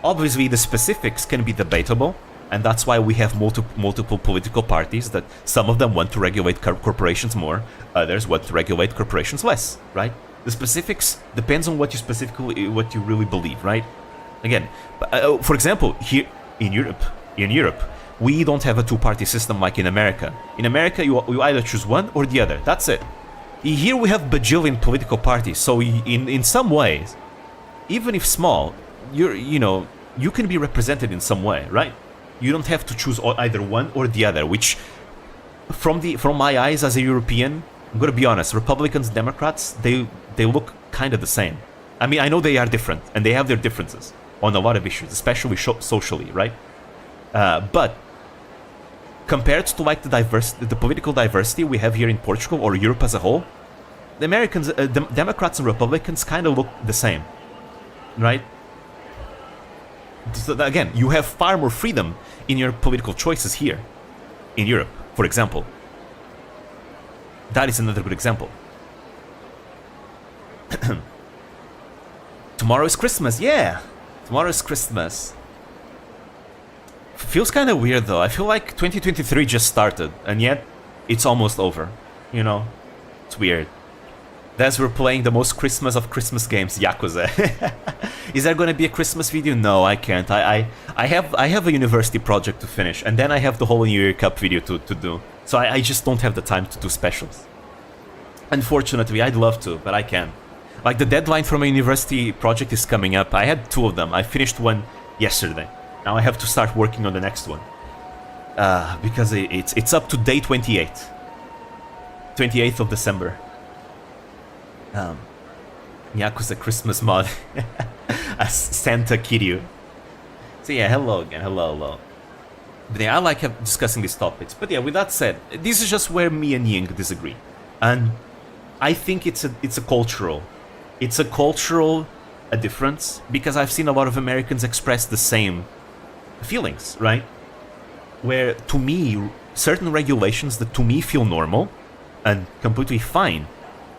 Obviously, the specifics can be debatable, and that's why we have multiple political parties that some of them want to regulate corporations more, others want to regulate corporations less, right? The specifics depends on what you really believe, right? Again, for example, here in Europe, we don't have a two-party system like in America. In America, you either choose one or the other. That's it. Here we have bajillion political parties, so in some ways, even if small, you can be represented in some way, right? You don't have to choose either one or the other, which, from my eyes as a European, I'm gonna be honest, Republicans, Democrats, they look kind of the same. I mean, I know they are different, and they have their differences on a lot of issues, especially socially, right? But compared to like the political diversity we have here in Portugal or Europe as a whole, the Americans, Democrats and Republicans kind of look the same, right? So again, you have far more freedom in your political choices here, in Europe, for example. That is another good example. Tomorrow is Christmas, yeah! Tomorrow is Christmas. Feels kind of weird though. I feel like 2023 just started, and yet it's almost over. You know? It's weird. As we're playing the most Christmas of Christmas games, Yakuza. Is there gonna be a Christmas video? No, I can't. I have a university project to finish, and then I have the whole New Year Cup video to do. So I just don't have the time to do specials. Unfortunately, I'd love to, but I can't. Like, the deadline for my university project is coming up. I had 2 of them. I finished one yesterday. Now I have to start working on the next one. Because it's up to day 28. 28th of December. Yakuza Christmas mod. As Santa Kiryu. So yeah, hello again, hello. But yeah, I like discussing these topics. But yeah, with that said, this is just where me and Ying disagree. And I think it's a cultural difference, because I've seen a lot of Americans express the same feelings, right? Where to me, certain regulations that to me feel normal and completely fine,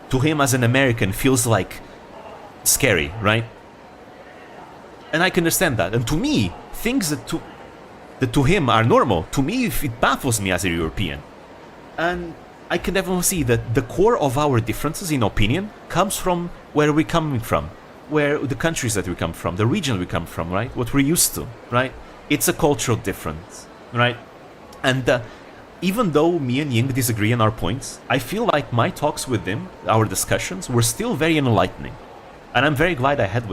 to him as an American feels like scary, right? And I can understand that. And to me, things that to him are normal, to me it baffles me as a European. And I can definitely see that the core of our differences in opinion comes from where we're coming from, where the countries that we come from, the region we come from, right? What we're used to, right? It's a cultural difference, right? And even though me and Ying disagree on our points, I feel like my talks with them, our discussions, were still very enlightening. And I'm very glad I had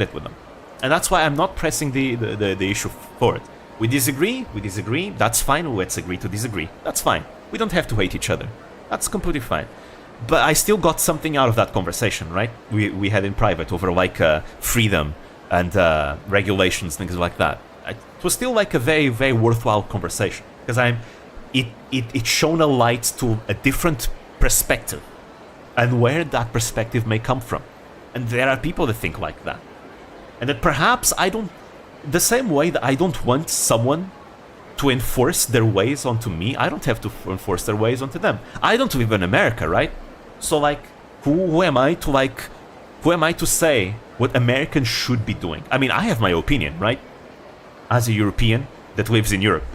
it with them. And that's why I'm not pressing the issue forward. We disagree, that's fine, let's agree to disagree. That's fine. We don't have to hate each other. That's completely fine. But I still got something out of that conversation, right? We had in private over like freedom and regulations, things like that. It was still like a very, very worthwhile conversation. Because it shone a light to a different perspective. And where that perspective may come from. And there are people that think like that. And that perhaps the same way that I don't want someone to enforce their ways onto me, I don't have to enforce their ways onto them. I don't live in America, right? So like, who am I to say what Americans should be doing? I mean, I have my opinion, right? As a European that lives in Europe,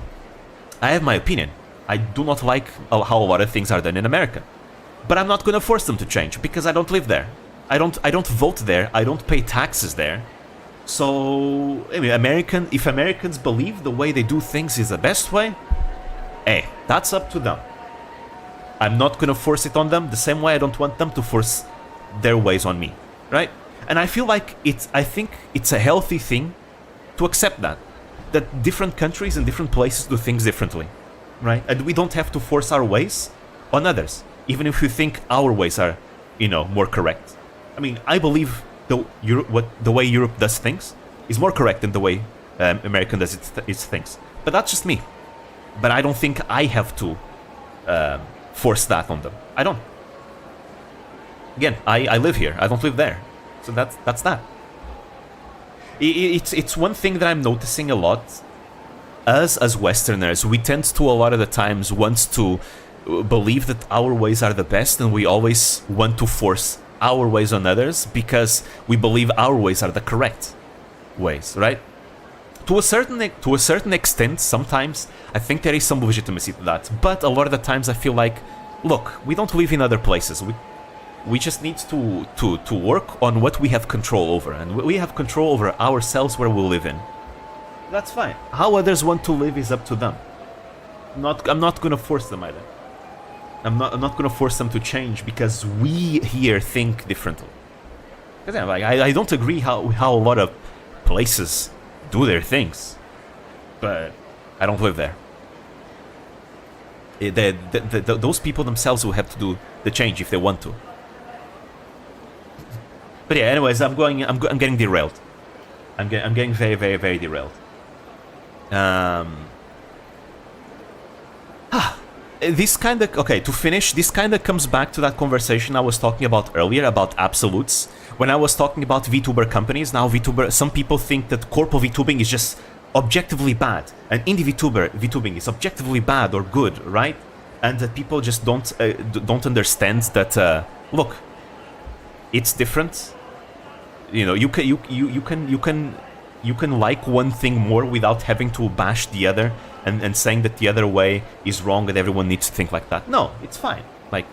I have my opinion. I do not like how a lot of things are done in America. But I'm not gonna force them to change because I don't live there. I don't vote there, I don't pay taxes there. So, I mean, if Americans believe the way they do things is the best way, hey, that's up to them. I'm not gonna force it on them the same way I don't want them to force their ways on me, right? And I feel like I think it's a healthy thing to accept that different countries and different places do things differently, right? And we don't have to force our ways on others, even if we think our ways are, more correct. I mean, I believe the way Europe does things is more correct than the way American does its things. But that's just me. But I don't think I have to force that on them. I don't. Again, I live here. I don't live there. So that's that. It's one thing that I'm noticing a lot. As Westerners, we tend to a lot of the times want to believe that our ways are the best, and we always want to force our ways on others because we believe our ways are the correct ways, right? To a certain extent, sometimes I think there is some legitimacy to that, but a lot of the times I feel like, look, we don't live in other places. We just need to work on what we have control over, and we have control over ourselves where we live in. That's fine. How others want to live is up to them. I'm not gonna force them either. I'm not gonna force them to change because we here think differently. Because I don't agree how a lot of places do their things, but I don't live there. Those people themselves will have to do the change if they want to. But yeah, anyways, I'm getting derailed. I'm getting very, very, very derailed. This kind of, okay, to finish, this kind of comes back to that conversation I was talking about earlier about absolutes. When I was talking about VTuber companies, now some people think that corpo VTubing is just objectively bad, and indie VTubing is objectively bad or good, right? And that people just don't understand that. Look, it's different. You can like one thing more without having to bash the other and saying that the other way is wrong and everyone needs to think like that. No, it's fine. Like,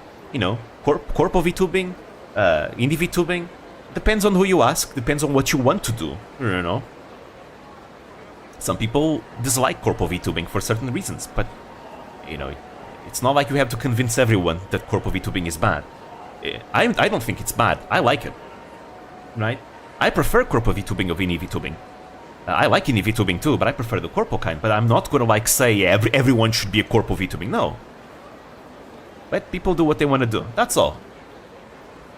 corpo VTubing, indie VTubing, depends on who you ask, depends on what you want to do, Some people dislike corpo VTubing for certain reasons, but, it's not like you have to convince everyone that corpo VTubing is bad. I don't think it's bad. I like it. Right? I prefer corpo VTubing of indie VTubing. I like indie VTubing too, but I prefer the corpo kind. But I'm not gonna say everyone should be a corpo VTubing. No. Let people do what they want to do. That's all.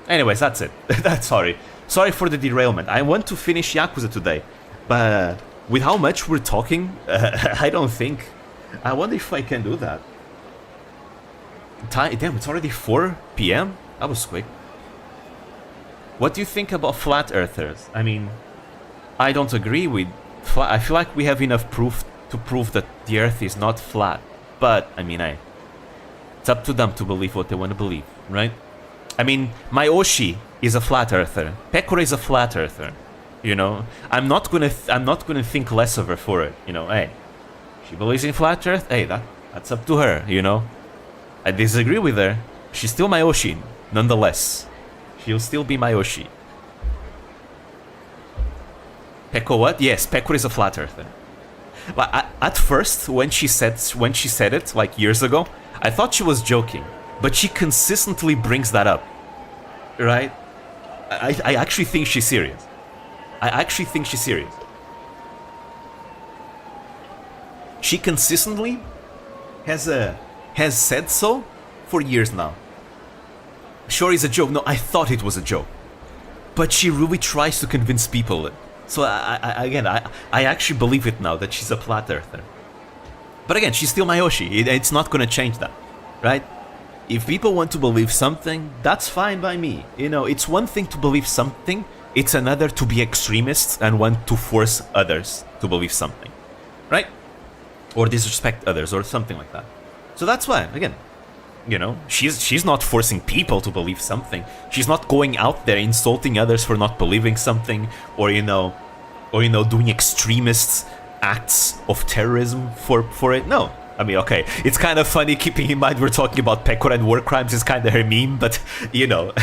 Anyways, that's it. Sorry Sorry for the derailment. I want to finish Yakuza today, but with how much we're talking, I don't think. I wonder if I can do that. Damn, it's already 4 p.m. That was quick. What do you think about flat earthers? I mean, I don't agree with. I feel like we have enough proof to prove that the Earth is not flat. But I mean, it's up to them to believe what they want to believe, right? I mean, my Oshi is a flat earther. Pekora is a flat earther. You know, I'm not gonna think less of her for it. You know, hey, she believes in flat Earth. Hey, that's up to her. You know, I disagree with her. She's still my Oshi, nonetheless. She'll still be my Oshi. Peko what? Yes, Pekora is a flat earther. But at first, when she said it like years ago, I thought she was joking. But she consistently brings that up, right? I actually think she's serious. She consistently has said so for years now. Sure, it's a joke. No, I thought it was a joke. But she really tries to convince people. So I actually believe it now that she's a flat earther. But again, she's still my Oshi. It's not gonna change that, right? If people want to believe something, that's fine by me. You know, it's one thing to believe something, it's another to be extremists and want to force others to believe something, right? Or disrespect others or something like that. So that's why, again, you know, she's not forcing people to believe something. She's not going out there insulting others for not believing something, or doing extremist acts of terrorism for it. No. I mean, okay, it's kind of funny keeping in mind we're talking about Pekora and war crimes is kind of her meme, but, you know,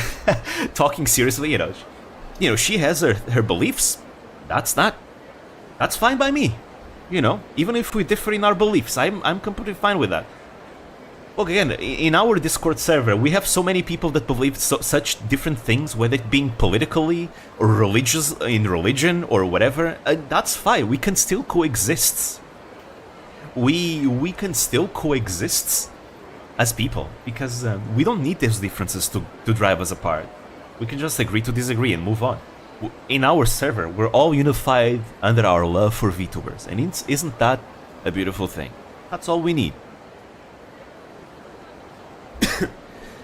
talking seriously, you know, she has her beliefs. That's fine by me. You know, even if we differ in our beliefs, I'm completely fine with that. Look, again, in our Discord server, we have so many people that believe such different things, whether it being politically or religion or whatever. That's fine. We can still coexist. We can still coexist as people, because we don't need those differences to drive us apart. We can just agree to disagree and move on. In our server, we're all unified under our love for VTubers, and isn't that a beautiful thing? That's all we need.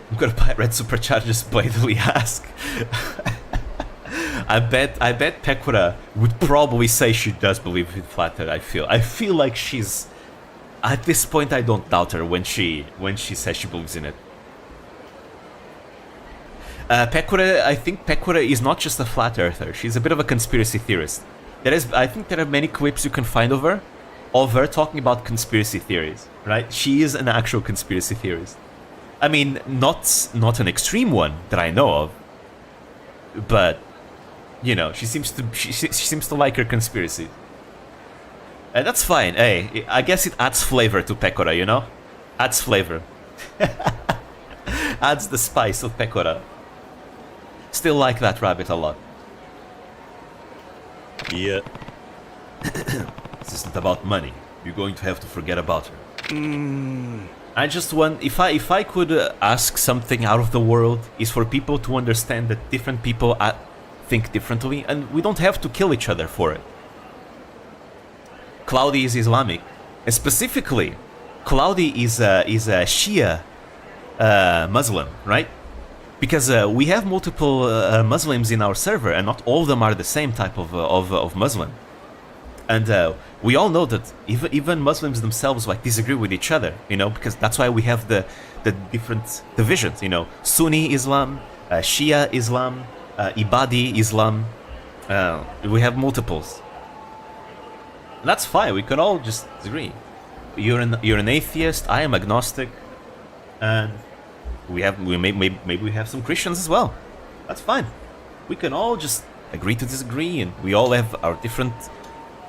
I'm gonna buy red superchargers, blatantly ask. I bet Pekora would probably say she does believe in flat Earth. I feel like she's. At this point, I don't doubt her when she says she believes in it. Pekora, I think Pekora is not just a flat earther. She's a bit of a conspiracy theorist. I think there are many clips you can find of her talking about conspiracy theories. Right? She is an actual conspiracy theorist. I mean, not an extreme one that I know of, but you know, she seems to like her conspiracy. That's fine. Hey, I guess it adds flavor to Pekora, you know? Adds flavor. Adds the spice of Pekora. Still like that rabbit a lot. Yeah. This isn't about money. You're going to have to forget about her. I just want, if I could ask something out of the world, is for people to understand that different people think differently, and we don't have to kill each other for it. Cloudy is Islamic, and specifically, Cloudy is a Shia Muslim, right? Because we have multiple Muslims in our server, and not all of them are the same type of Muslim. And we all know that even Muslims themselves like disagree with each other, you know, because that's why we have the different divisions, you know, Sunni Islam, Shia Islam, Ibadi Islam. We have multiples. That's fine. We can all just disagree. You're an atheist. I am agnostic, and maybe we have some Christians as well. That's fine. We can all just agree to disagree, and we all have our different,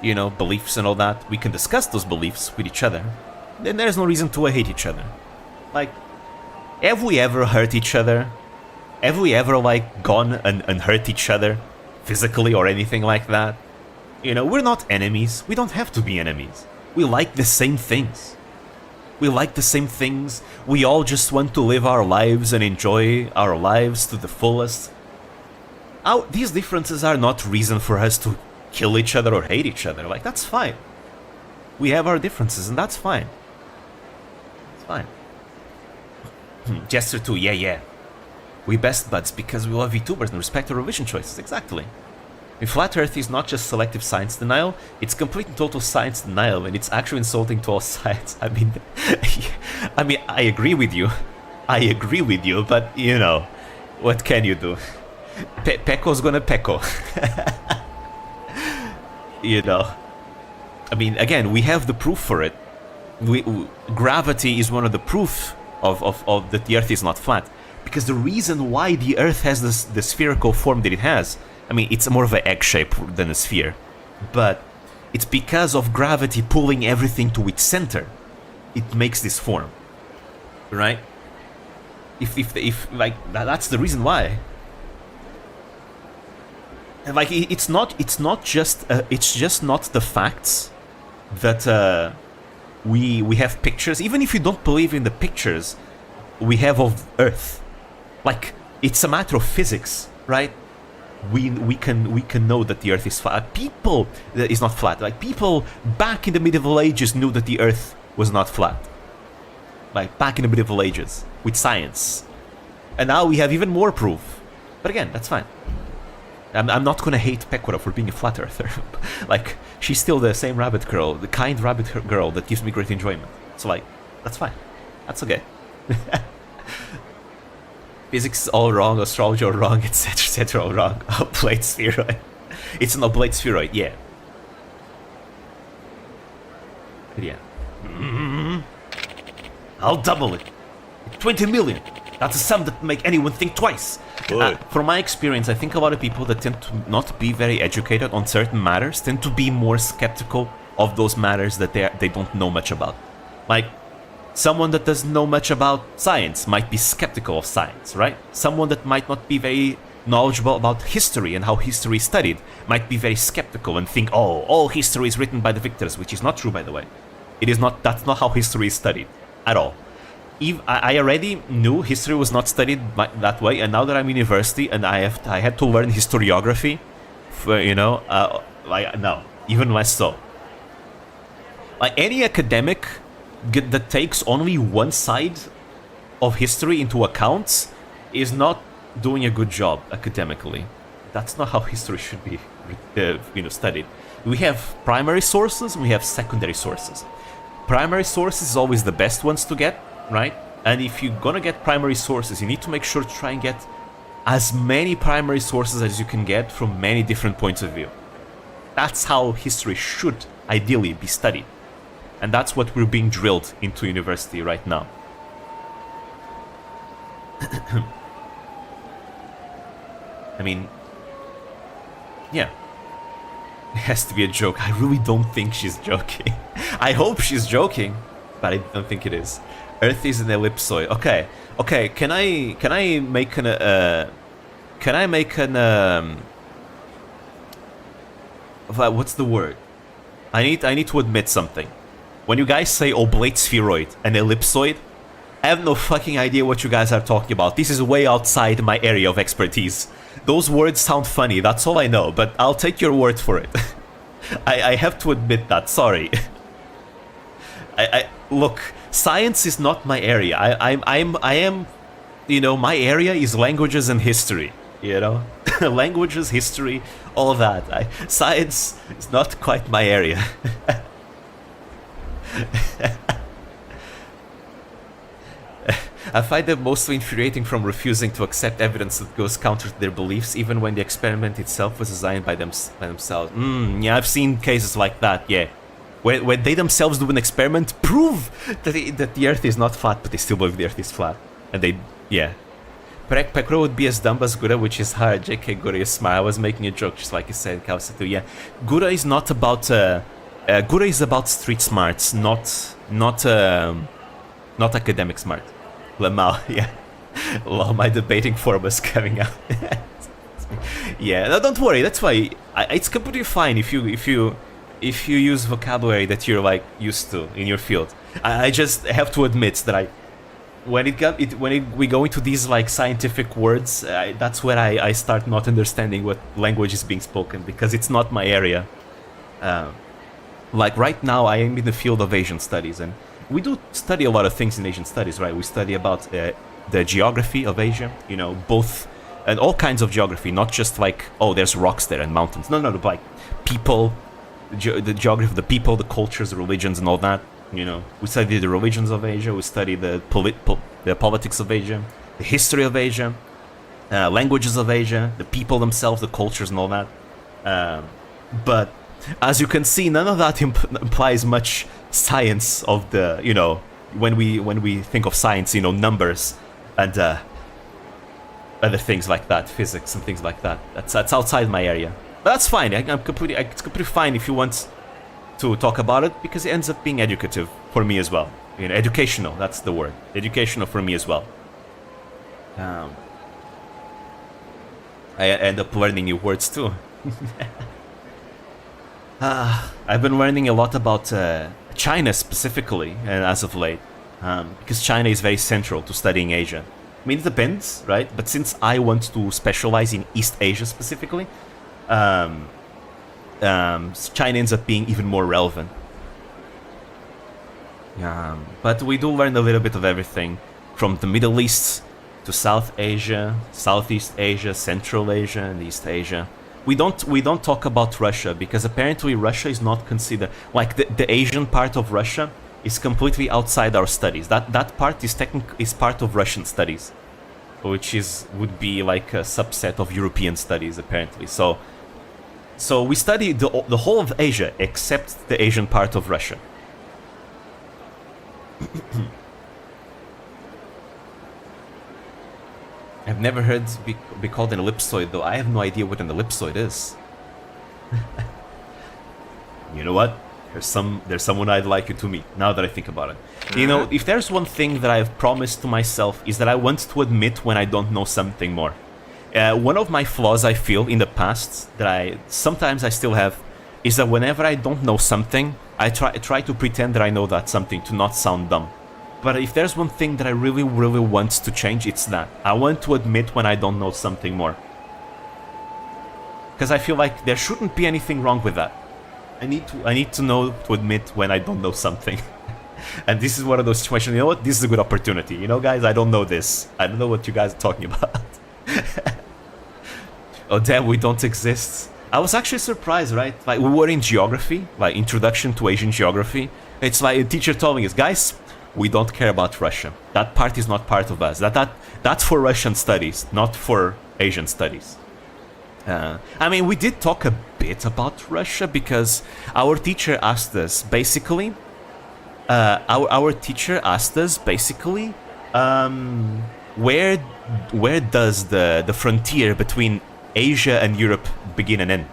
you know, beliefs and all that. We can discuss those beliefs with each other. Then there's no reason to hate each other. Like, have we ever hurt each other? Have we ever like gone and hurt each other physically or anything like that? You know, we're not enemies. We don't have to be enemies. We like the same things. We like the same things. We all just want to live our lives and enjoy our lives to the fullest. these differences are not reason for us to kill each other or hate each other. Like, that's fine. We have our differences, and that's fine. It's fine. Jester 2, yeah. We best buds because we love VTubers and respect our revision choices. Exactly. If Flat Earth is not just selective science denial, it's complete and total science denial, and it's actually insulting to all science. I mean, I agree with you. But, you know, what can you do? Pecco's gonna pecco. You know. I mean, again, we have the proof for it. Gravity is one of the proof of that the Earth is not flat. Because the reason why the Earth has the spherical form that it has, I mean, it's more of an egg shape than a sphere, but it's because of gravity pulling everything to its center. It makes this form, right? If like that's the reason why. And like it's just not the facts that we have pictures. Even if you don't believe in the pictures we have of Earth, like it's a matter of physics, right? We can know that the Earth is flat. People is not flat. Like people back in the medieval ages knew that the Earth was not flat. Like back in the medieval ages with science, and now we have even more proof. But again, that's fine. I'm not gonna hate Pecora for being a flat earther. Like she's still the same rabbit girl, the kind rabbit girl that gives me great enjoyment. So like, that's fine. That's okay. Physics all wrong, astrology all wrong, etc. all wrong. Oblate spheroid. It's an oblate spheroid, yeah. But yeah. I'll double it. 20 million. That's a sum that make anyone think twice. From my experience, I think a lot of people that tend to not be very educated on certain matters tend to be more skeptical of those matters that they don't know much about. Like, someone that doesn't know much about science might be skeptical of science, right? Someone that might not be very knowledgeable about history and how history is studied might be very skeptical and think, oh, all history is written by the victors, which is not true, by the way. It is not. That's not how history is studied at all. I already knew history was not studied that way, and now that I'm in university and I had to learn historiography, for, you know, like no, even less so. Like any academic that takes only one side of history into account is not doing a good job academically. That's not how history should be, studied. We have primary sources and we have secondary sources. Primary sources is always the best ones to get, right? And if you're gonna get primary sources, you need to make sure to try and get as many primary sources as you can get from many different points of view. That's how history should ideally be studied. And that's what we're being drilled into university right now. I mean, yeah. It has to be a joke. I really don't think she's joking. I hope she's joking, but I don't think it is. Earth is an ellipsoid. Okay. Can I make an what's the word? I need to admit something. When you guys say oblate spheroid and ellipsoid, I have no fucking idea what you guys are talking about. This is way outside my area of expertise. Those words sound funny, that's all I know, but I'll take your word for it. I have to admit that, sorry. Look, science is not my area. I am, my area is languages and history, languages, history, all of that. Science is not quite my area. I find them mostly infuriating from refusing to accept evidence that goes counter to their beliefs, even when the experiment itself was designed by themselves. Yeah, I've seen cases like that, yeah. Where they themselves do an experiment, prove that the Earth is not flat, but they still believe the Earth is flat. And they, yeah. Pekro would be as dumb as Gura, which is hard. JK, Gura is smart. I was making a joke, just like you said, Kausatu, yeah. Gura is not about, Gura is about street smarts, not academic smart. Lamau, yeah. Lol, my debating forum is coming out. Yeah, no, don't worry. That's why it's completely fine if you use vocabulary that you're like used to in your field. I just have to admit that we go into these like scientific words, that's where I start not understanding what language is being spoken, because it's not my area. Like right now, I am in the field of Asian studies, and we do study a lot of things in Asian studies, right? We study about the geography of Asia, you know, both and all kinds of geography, not just like, oh, there's rocks there and mountains. No, like people, the geography of the people, the cultures, the religions, and all that. You know, we study the religions of Asia, we study the politics of Asia, the history of Asia, languages of Asia, the people themselves, the cultures, and all that. But as you can see, none of that implies much science of the, you know, when we think of science, you know, numbers and other things like that, physics and things like that. That's outside my area. But that's fine. It's completely fine if you want to talk about it, because it ends up being educative for me as well. You know, educational. That's the word. Educational for me as well. I end up learning new words too. I've been learning a lot about China specifically, and as of late, because China is very central to studying Asia. I mean, it depends, right? But since I want to specialize in East Asia specifically, China ends up being even more relevant. But we do learn a little bit of everything, from the Middle East to South Asia, Southeast Asia, Central Asia, and East Asia. We don't talk about Russia, because apparently Russia is not considered, like the Asian part of Russia is completely outside our studies. That part is part of Russian studies, which would be like a subset of European studies apparently. So we study the whole of Asia except the Asian part of Russia. I've never heard be called an ellipsoid, though. I have no idea what an ellipsoid is. You know what? There's someone I'd like you to meet, now that I think about it. You know, if there's one thing that I've promised to myself, is that I want to admit when I don't know something more. One of my flaws I feel in the past, that sometimes I still have, is that whenever I don't know something, I try to pretend that I know that something, to not sound dumb. But if there's one thing that I really, really want to change, it's that. I want to admit when I don't know something more. Because I feel like there shouldn't be anything wrong with that. I need to know to admit when I don't know something. And this is one of those situations, you know what? This is a good opportunity. You know, guys, I don't know this. I don't know what you guys are talking about. Oh, damn, we don't exist. I was actually surprised, right? Like, we were in geography, like Introduction to Asian Geography. It's like a teacher told me, guys, we don't care about Russia. That part is not part of us. That's for Russian studies, not for Asian studies. I mean, we did talk a bit about Russia, because our teacher asked us basically. Our teacher asked us basically, where does the frontier between Asia and Europe begin and end?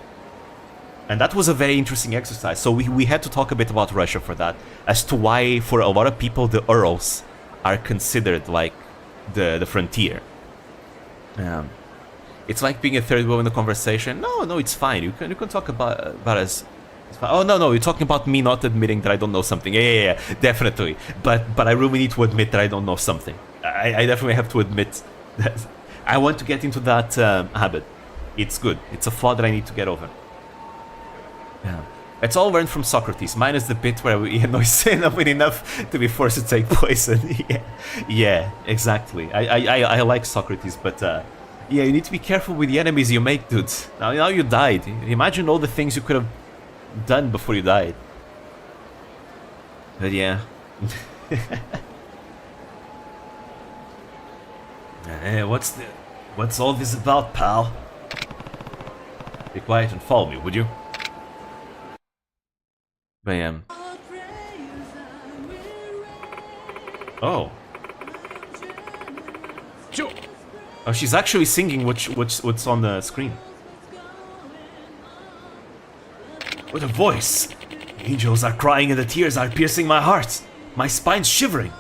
And that was a very interesting exercise. So we had to talk a bit about Russia for that, as to why for a lot of people the Urals are considered like the frontier. It's like being a third wheel in the conversation. No, it's fine. You can talk about us. Oh no, you're talking about me not admitting that I don't know something. Yeah, definitely. But I really need to admit that I don't know something. I definitely have to admit that I want to get into that habit. It's good. It's a flaw that I need to get over. Yeah. It's all learned from Socrates, minus the bit where he annoys enough to be forced to take poison. Yeah, exactly. I like Socrates, but yeah, you need to be careful with the enemies you make, dude. Now you died. Imagine all the things you could have done before you died. But yeah. What's all this about, pal? Be quiet and follow me, would you? Bam. Oh. Oh, she's actually singing what's on the screen. What a voice! Angels are crying and the tears are piercing my heart. My spine's shivering.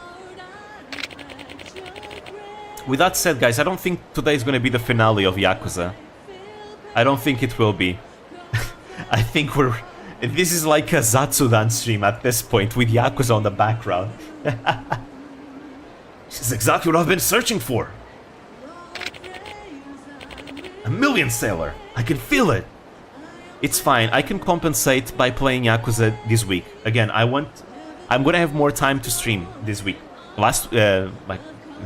With that said, guys, I don't think today is going to be the finale of Yakuza. I don't think it will be. I think this is like a Zatsudan stream at this point, with Yakuza on the background. This is exactly what I've been searching for. A million sailor. I can feel it. It's fine. I can compensate by playing Yakuza this week. Again, I'm gonna have more time to stream this week.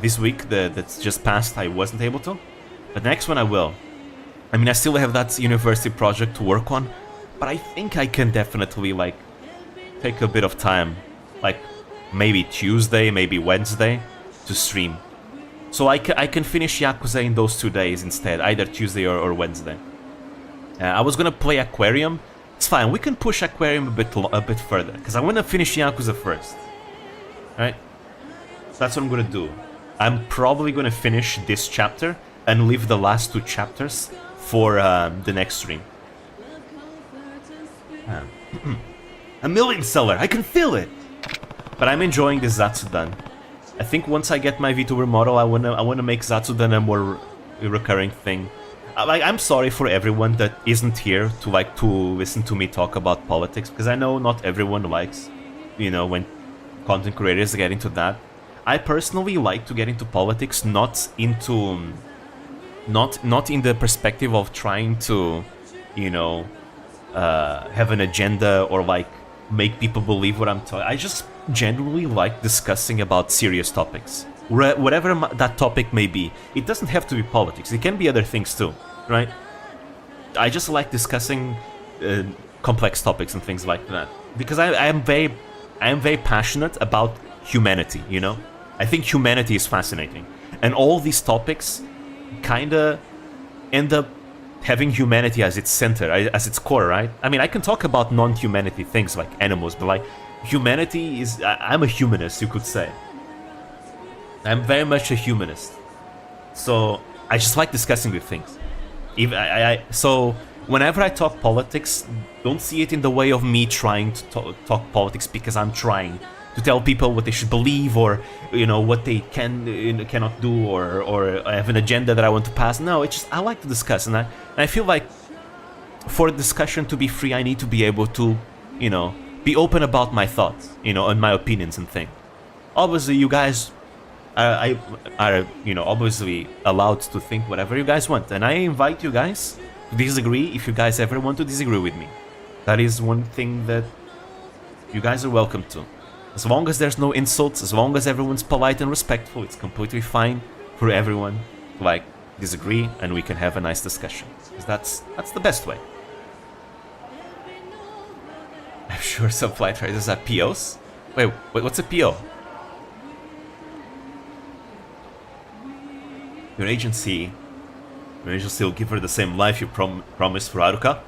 This week that's just passed, I wasn't able to. But next one I will. I mean, I still have that university project to work on, but I think I can definitely like take a bit of time, like maybe Tuesday, maybe Wednesday, to stream. So I can finish Yakuza in those 2 days instead, either Tuesday or Wednesday. I was gonna play Aquarium. It's fine, we can push Aquarium a bit further, because I want to finish Yakuza first. Alright? So that's what I'm gonna do. I'm probably gonna finish this chapter and leave the last 2 chapters for the next stream. A million seller, I can feel it! But I'm enjoying this Zatsudan. I think once I get my VTuber model, I wanna make Zatsudan a more recurring thing. I'm sorry for everyone that isn't here to listen to me talk about politics, because I know not everyone likes, you know, when content creators get into that. I personally like to get into politics, not in the perspective of trying to, you know, have an agenda or like make people believe what I'm talking. I just generally like discussing about serious topics, whatever that topic may be. It doesn't have to be politics. It can be other things too, right? I just like discussing complex topics and things like that because I am very passionate about humanity. You know, I think humanity is fascinating, and all these topics kinda end up having humanity as its center, as its core, right? I mean, I can talk about non-humanity things like animals, but like humanity is... I'm a humanist, you could say. I'm very much a humanist. So I just like discussing with things. So whenever I talk politics, don't see it in the way of me trying to talk politics because I'm trying to tell people what they should believe, or you know, what they cannot do, or I have an agenda that I want to pass. No, it's just I like to discuss, and I feel like for a discussion to be free, I need to be able to, you know, be open about my thoughts, you know, and my opinions and things. Obviously, you guys are you know, obviously allowed to think whatever you guys want, and I invite you guys to disagree if you guys ever want to disagree with me. That is one thing that you guys are welcome to. As long as there's no insults, as long as everyone's polite and respectful, it's completely fine for everyone to like disagree and we can have a nice discussion. Because that's the best way. I'm sure some flight riders have POs. Wait, what's a PO? Your agency will give her the same life you promised for Aruka?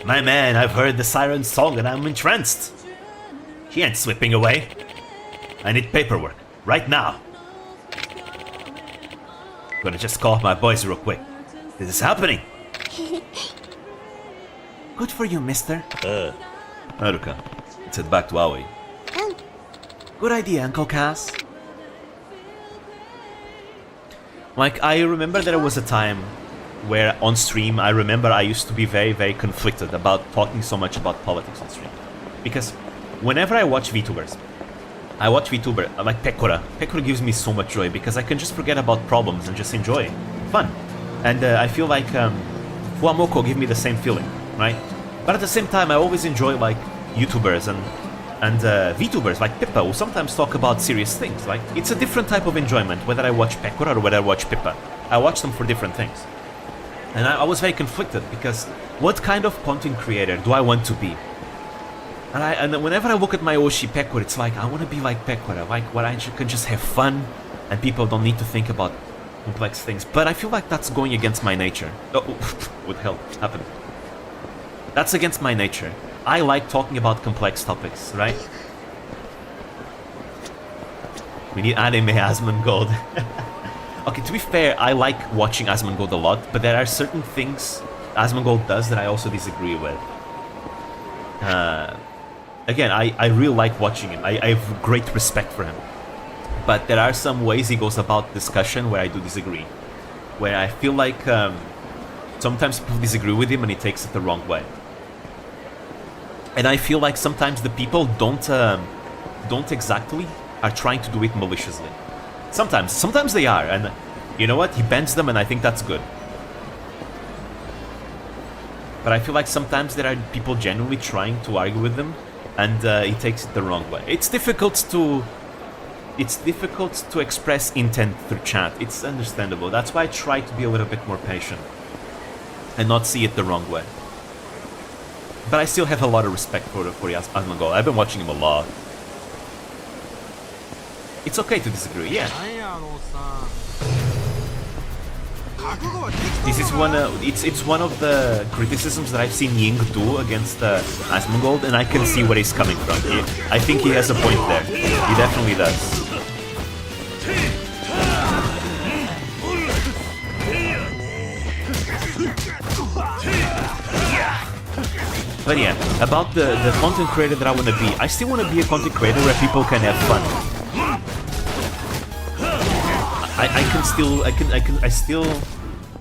My man, I've heard the siren song and I'm entranced. She ain't slipping away. I need paperwork, right now. Gonna just call my boys real quick. This is happening. Good for you, mister. Haruka, let's head back to Aoi. Good idea, Uncle Cass. Like, I remember there was a time where on stream, I remember I used to be very, very conflicted about talking so much about politics on stream. Because whenever I watch VTubers, like Pekora. Pekora gives me so much joy because I can just forget about problems and just enjoy fun. And I feel like Fuamoko give me the same feeling, right? But at the same time, I always enjoy like YouTubers and VTubers like Pippa, who sometimes talk about serious things. Like, it's a different type of enjoyment, whether I watch Pekora or whether I watch Pippa. I watch them for different things. And I was very conflicted because what kind of content creator do I want to be? And whenever I look at my Oshi Pekora, it's like, I want to be like Pekora, like where I can just have fun and people don't need to think about complex things. But I feel like that's going against my nature. Oh, what the hell happened? That's against my nature. I like talking about complex topics, right? We need anime Asmongold. Okay, to be fair, I like watching Asmongold a lot, but there are certain things Asmongold does that I also disagree with. Again, I really like watching him. I have great respect for him. But there are some ways he goes about discussion where I do disagree. Where I feel like sometimes people disagree with him and he takes it the wrong way. And I feel like sometimes the people don't exactly are trying to do it maliciously. Sometimes they are, and you know what? He bends them, and I think that's good. But I feel like sometimes there are people genuinely trying to argue with them, and he takes it the wrong way. It's difficult to express intent through chat. It's understandable. That's why I try to be a little bit more patient and not see it the wrong way. But I still have a lot of respect for Asmongold. I've been watching him a lot. It's okay to disagree, yeah. This is it's one of the criticisms that I've seen Ying do against Asmongold, and I can see where he's coming from. I think he has a point there. He definitely does. But yeah, about the content creator that I want to be, I still want to be a content creator where people can have fun. I still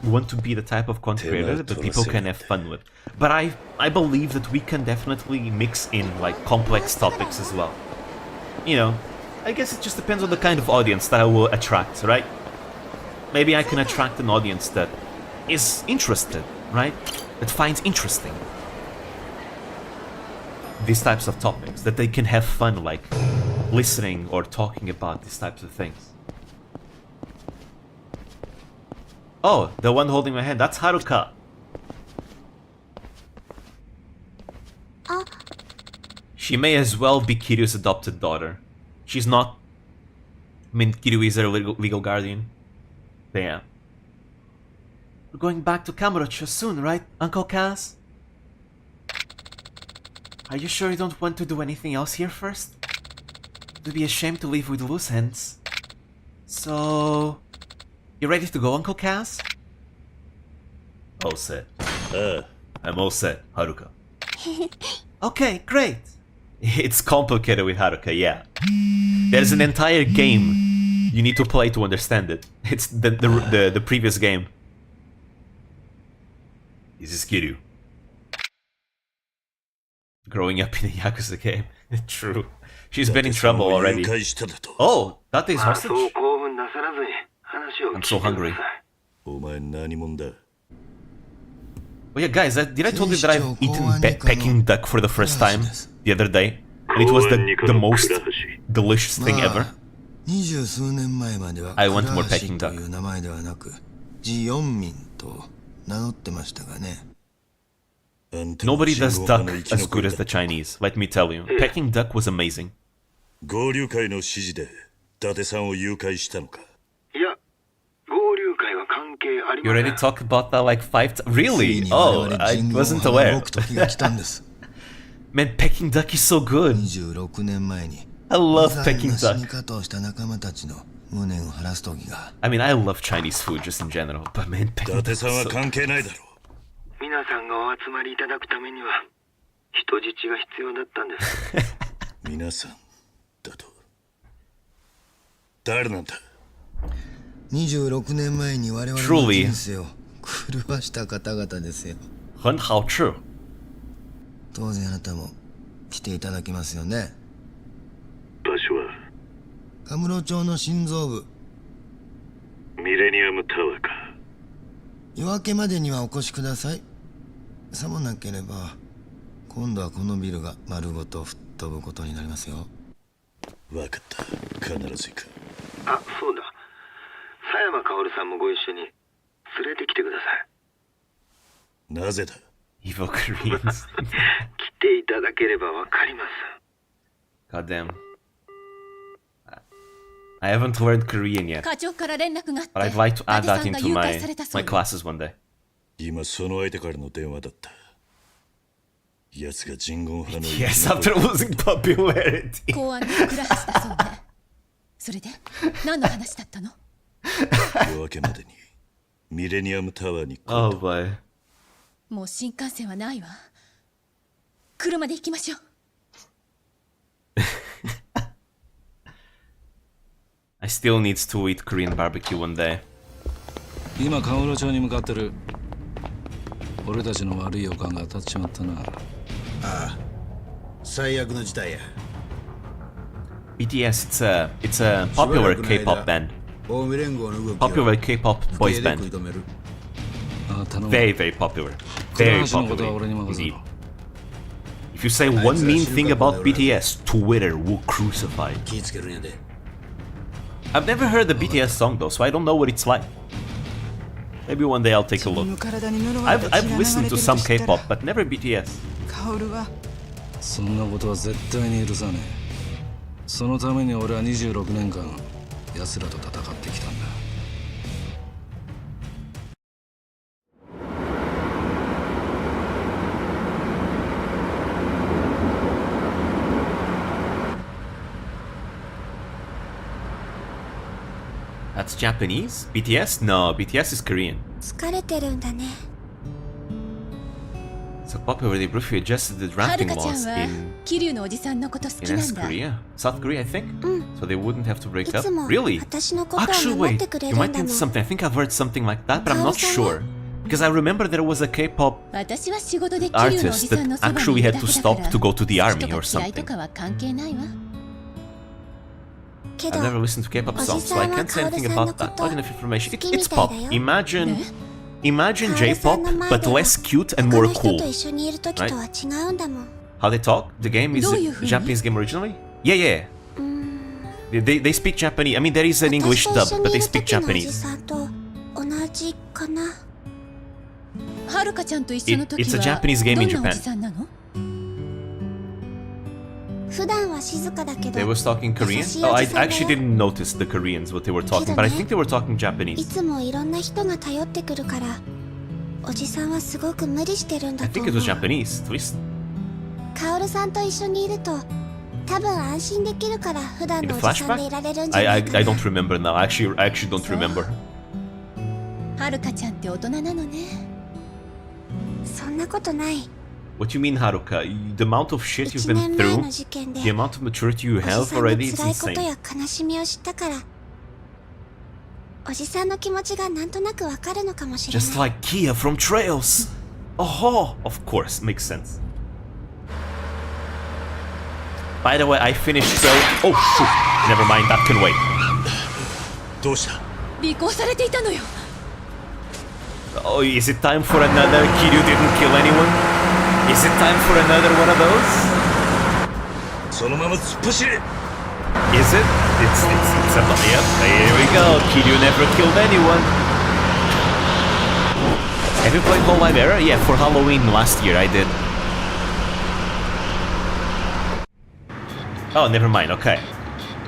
want to be the type of content creator that people can have fun with. But I believe that we can definitely mix in like complex topics as well. You know, I guess it just depends on the kind of audience that I will attract, right? Maybe I can attract an audience that is interested, right? That finds interesting these types of topics, that they can have fun like listening or talking about these types of things. Oh, the one holding my hand, that's Haruka. She may as well be Kiryu's adopted daughter. She's not. I mean, Kiryu is her legal guardian. But yeah. We're going back to Kamurocho soon, right, Uncle Kaz? Are you sure you don't want to do anything else here first? It would be a shame to leave with loose ends. So... You ready to go, Uncle Kaz? All set. I'm all set, Haruka. Okay, great. It's complicated with Haruka, yeah. There's an entire game you need to play to understand it. It's the previous game. This is Kiryu. Growing up in a Yakuza game. True. She's been in trouble already. Oh, that is hostage? I'm so hungry. Oh yeah, guys, did I tell you that I've eaten Peking duck for the first time the other day? And it was the most delicious thing ever. I want more Peking duck. Nobody does duck as good as the Chinese, let me tell you. Peking duck was amazing. You already talked about that like 5 times? Really? Oh, I wasn't aware. Man, Peking duck is so good. I love Peking duck. I mean, I love Chinese food just in general, but man, Peking duck is so good. 皆さんがお集まりいただくためには人質が必要だったんです。皆さんだと誰なんだ。26年前に我々の人生を狂わした方々ですよ。很好吃。当然あなたも来ていただきますよね。場所はカムロ町の心臓部。ミレニアムタワーか。夜明けまでにはお越しください。さもなければ今度はこのビルが丸ごと吹っ飛ぶことになりますよ。わかった。必ず行く。あ、そうだ。佐山薫さんもご一緒に連れてきてください。なぜだ。Evil Koreans. 来ていただければわかります。God damn. I haven't learned Korean yet, but I'd like to add that into my classes one day. 今その相手からの電話だった。奴が人言派の Yes, after losing popularity. 公安の倉橋だそうね。それで何の話だったの？夜明けまでにミレニアムタワーに来いと。Oh boy. もう新幹線はないわ。車で行きましょう。I still need to eat Korean barbecue one day. 今カムロ町に向かってる。俺たちの悪い予感が当たっちまったな。ああ、最悪の事態や。BTS, it's a popular K-pop band. Popular K-pop boys band. Very, very popular. Very popular indeed. If you say one mean thing about BTS, Twitter will crucify it. I've never heard the BTS song though, so I don't know what it's like. Maybe one day I'll take a look. I've listened to some K-pop, but never BTS. そんなことは絶対に許さねえ。そのために俺は26年間奴らと戦ってきたんだ。That's Japanese? BTS? No, BTS is Korean. 疲れてるんだね。 So popular they briefly adjusted the はる drafting かちゃん laws は in 桐生のおじさんのこと好き in なん S だ。 Korea, South Korea, I think. So they wouldn't have to い break up. つも Really? 私のことを Actually, 守っ wait. てくれ You る might んだ think もん。 something. I think I've heard something like that, but I'm not Kaoru-san sure. Because I remember there was a K-pop 私は仕事で桐生のおじ artist さんの that そばに actually いる had だ to けだか stop ら。 to go to the 好 army きと or か嫌いと something. かは関係ないわ。けど I've never listened to K-pop songs, so I can't say anything about that. Not enough information. 好き It's みたい pop. だよ。 Imagine J-pop, カオルさんの前 but では less cute and 他 more の人 cool. と一緒にいる時とは違うんだもん。 How they talk? The game is どう a いう風に？ Japanese game originally? Yeah, yeah. They speak Japanese. I mean, there is an English 私と dub, 一緒 but に they いる speak 時のおじ Japanese. さんと同じかな。はるかちゃんと一緒の時 It's a は Japanese game ど in んなお Japan. じさんなの？普段は静かだけど They were talking Korean? 優しい Oh, お I じさんだ actually よ。 didn't notice the Koreans, what they were talking, but I think they were talking い Japanese. つもいろんな人が頼ってくるからおじさんはすごく無理してるん I だと think 思 it was う。 Japanese, at least カオルさんと一緒にいると多分安心できるから普段 in の the おじさんでい flashback. られるんじゃ I な I, いか I な。 don't remember now. I actually don't remember. はるかちゃんって大人なのね。そんなことない。 What you mean, Haruka? The amount of shit you've 1 been 年前 through, の事件で the amount of maturity you おじ have さんの already, it's 辛いこと insane. や悲しみを知ったからおじさんの気持ちがなんとなくわかるのかもしれない。 Just like Kia from Trails. Oh, of course, makes sense. By the way, I finished Trails. Oh shoot! Never mind, that can wait. どうした？尾行されていたのよ。 Oh, is it time for another Kiryu didn't kill anyone? Is it time for another one of those? そのまま突っ走れ。 Is it? It's a yep. Here we go. Kiryu never killed anyone. Have you played Whole Live Era? Yeah, for Halloween last year I did. Oh, never mind. Okay.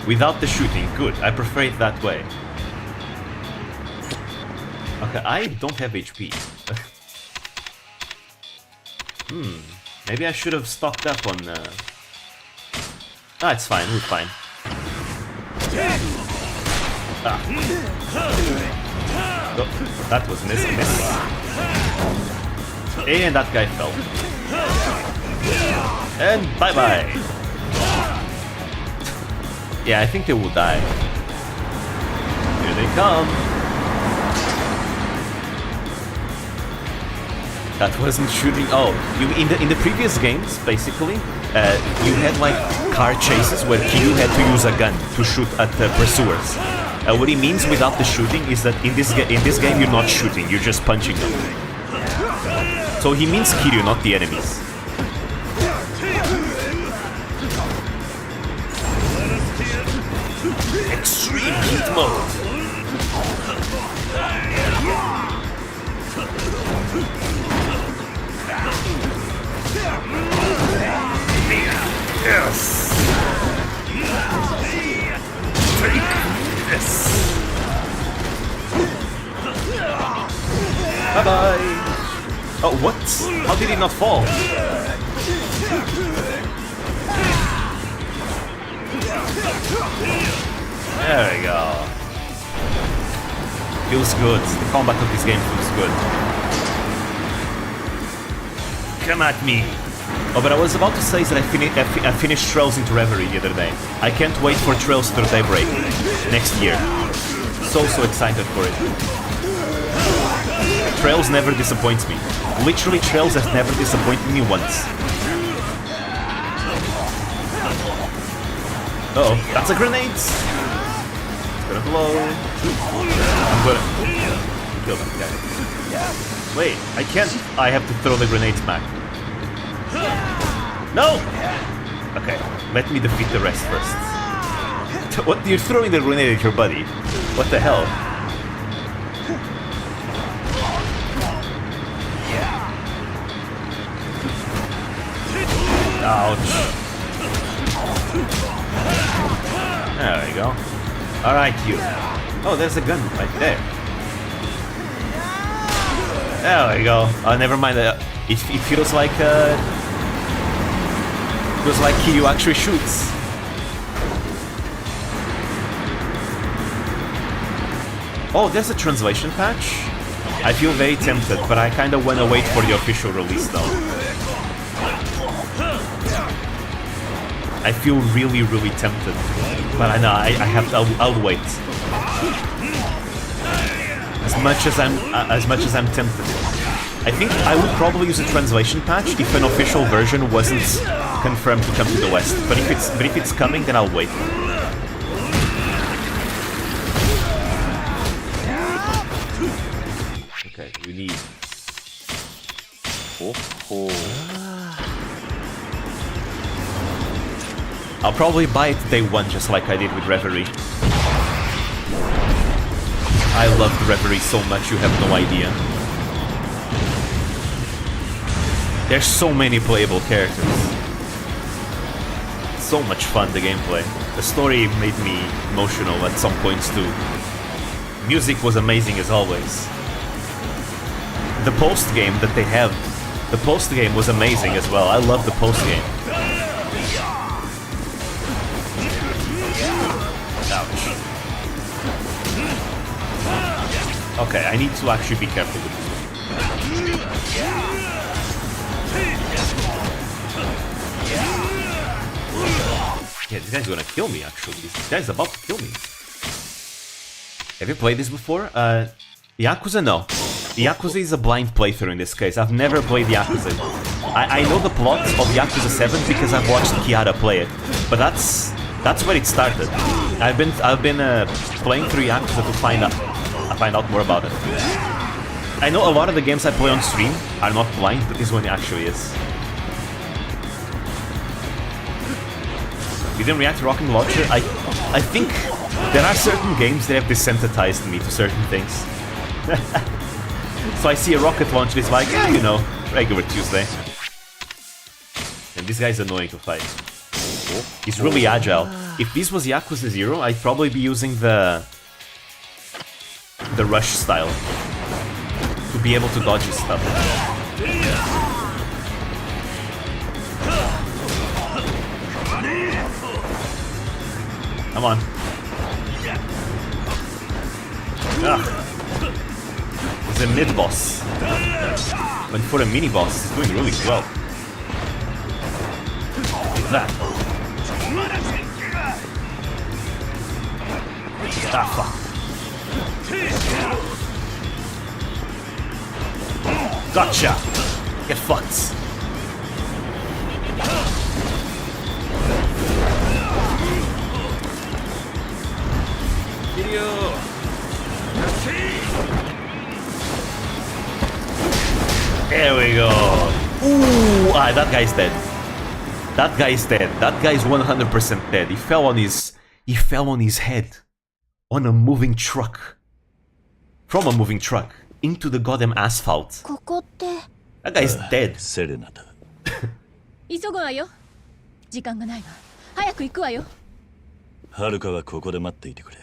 Without the shooting, good. I prefer it that way. Okay, I don't have HP. Maybe I should have stocked up on. Ah, it's fine. We're fine. Ah. Oh, that was miss. And that guy fell. And bye bye. Yeah, I think they will die. Here they come. That wasn't shooting. Oh, you in the previous games, basically, you had like car chases where Kiryu had to use a gun to shoot at the pursuers. What he means without the shooting is that in this game you're not shooting, you're just punching them. So he means Kiryu, not the enemies. Extreme heat mode. Yes. Take this. Bye bye. Oh, what? How did he not fall? There we go. Feels good. The combat of this game feels good. Come at me. Oh, but I was about to say that I finished Trails into Reverie the other day. I can't wait for Trails to Daybreak next year. So excited for it. Trails never disappoints me. Literally, Trails has never disappointed me once. Uh-oh, that's a grenade! It's gonna blow. I'm gonna kill that guy. Wait, I can't. I have to throw the grenades back. No! Okay, let me defeat the rest first. What? You're throwing the grenade at your buddy. What the hell? Ouch. There we go. Alright, you. Oh, there's a gun right there. There we go. Oh, never mind. It feels like Kiryu actually shoots. Oh, there's a translation patch? I feel very tempted, but I kinda wanna wait for the official release though. I feel really, really tempted. But I know, I'll wait. As much as I'm tempted. I think I would probably use a translation patch if an official version wasn't confirmed to come to the West. But if it's coming, then I'll wait. Okay, we need. I'll probably buy it day one, just like I did with Reverie. I loved Reverie so much, you have no idea. There's so many playable characters. So much fun, the gameplay. The story made me emotional at some points too. Music was amazing as always. The post-game that they have, the post-game was amazing as well. I love the post-game. Ouch. Okay, I need to actually be careful with this. Yeah, this guy's gonna kill me actually. This guy's about to kill me. Have you played this before? Yakuza? No. Yakuza is a blind playthrough in this case. I've never played Yakuza. I know the plot of Yakuza 7 because I've watched Kiara play it. But that's where it started. I've been playing through Yakuza to find out more about it. I know a lot of the games I play on stream are not blind, but this one actually is. You didn't react to Rocket Launcher? I think there are certain games that have desensitized me to certain things. So I see a rocket launcher, it's like, yeah, you know, regular Tuesday. And this guy's annoying to fight. He's really agile. If this was Yakuza 0, I'd probably be using the rush style to be able to dodge his stuff. Come on. Ugh. He's a mid-boss. But for a mini-boss, he's doing really well. Like that. Ah, fuck. Gotcha! Get fucked. Video. There we go. Ooh, that guy's dead. That guy's dead. That guy's 100% dead. He fell on his head on a moving truck. From a moving truck into the goddamn asphalt. That guy's dead. セレナだ。急ぐわよ。時間がないわ。早く行くわよ。はるかはここで待っていてくれ。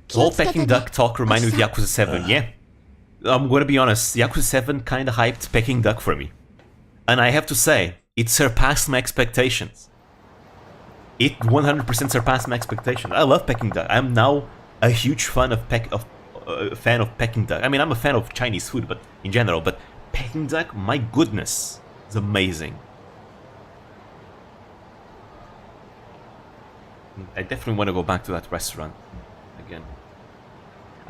The whole Peking Duck talk reminded me of Yakuza 7, yeah. I'm gonna be honest, Yakuza 7 kinda hyped Peking Duck for me. And I have to say, it surpassed my expectations. It 100% surpassed my expectations. I love Peking Duck. I'm now a huge fan of Peking Duck. I mean, I'm a fan of Chinese food, but in general, but Peking Duck, my goodness, is amazing. I definitely want to go back to that restaurant again.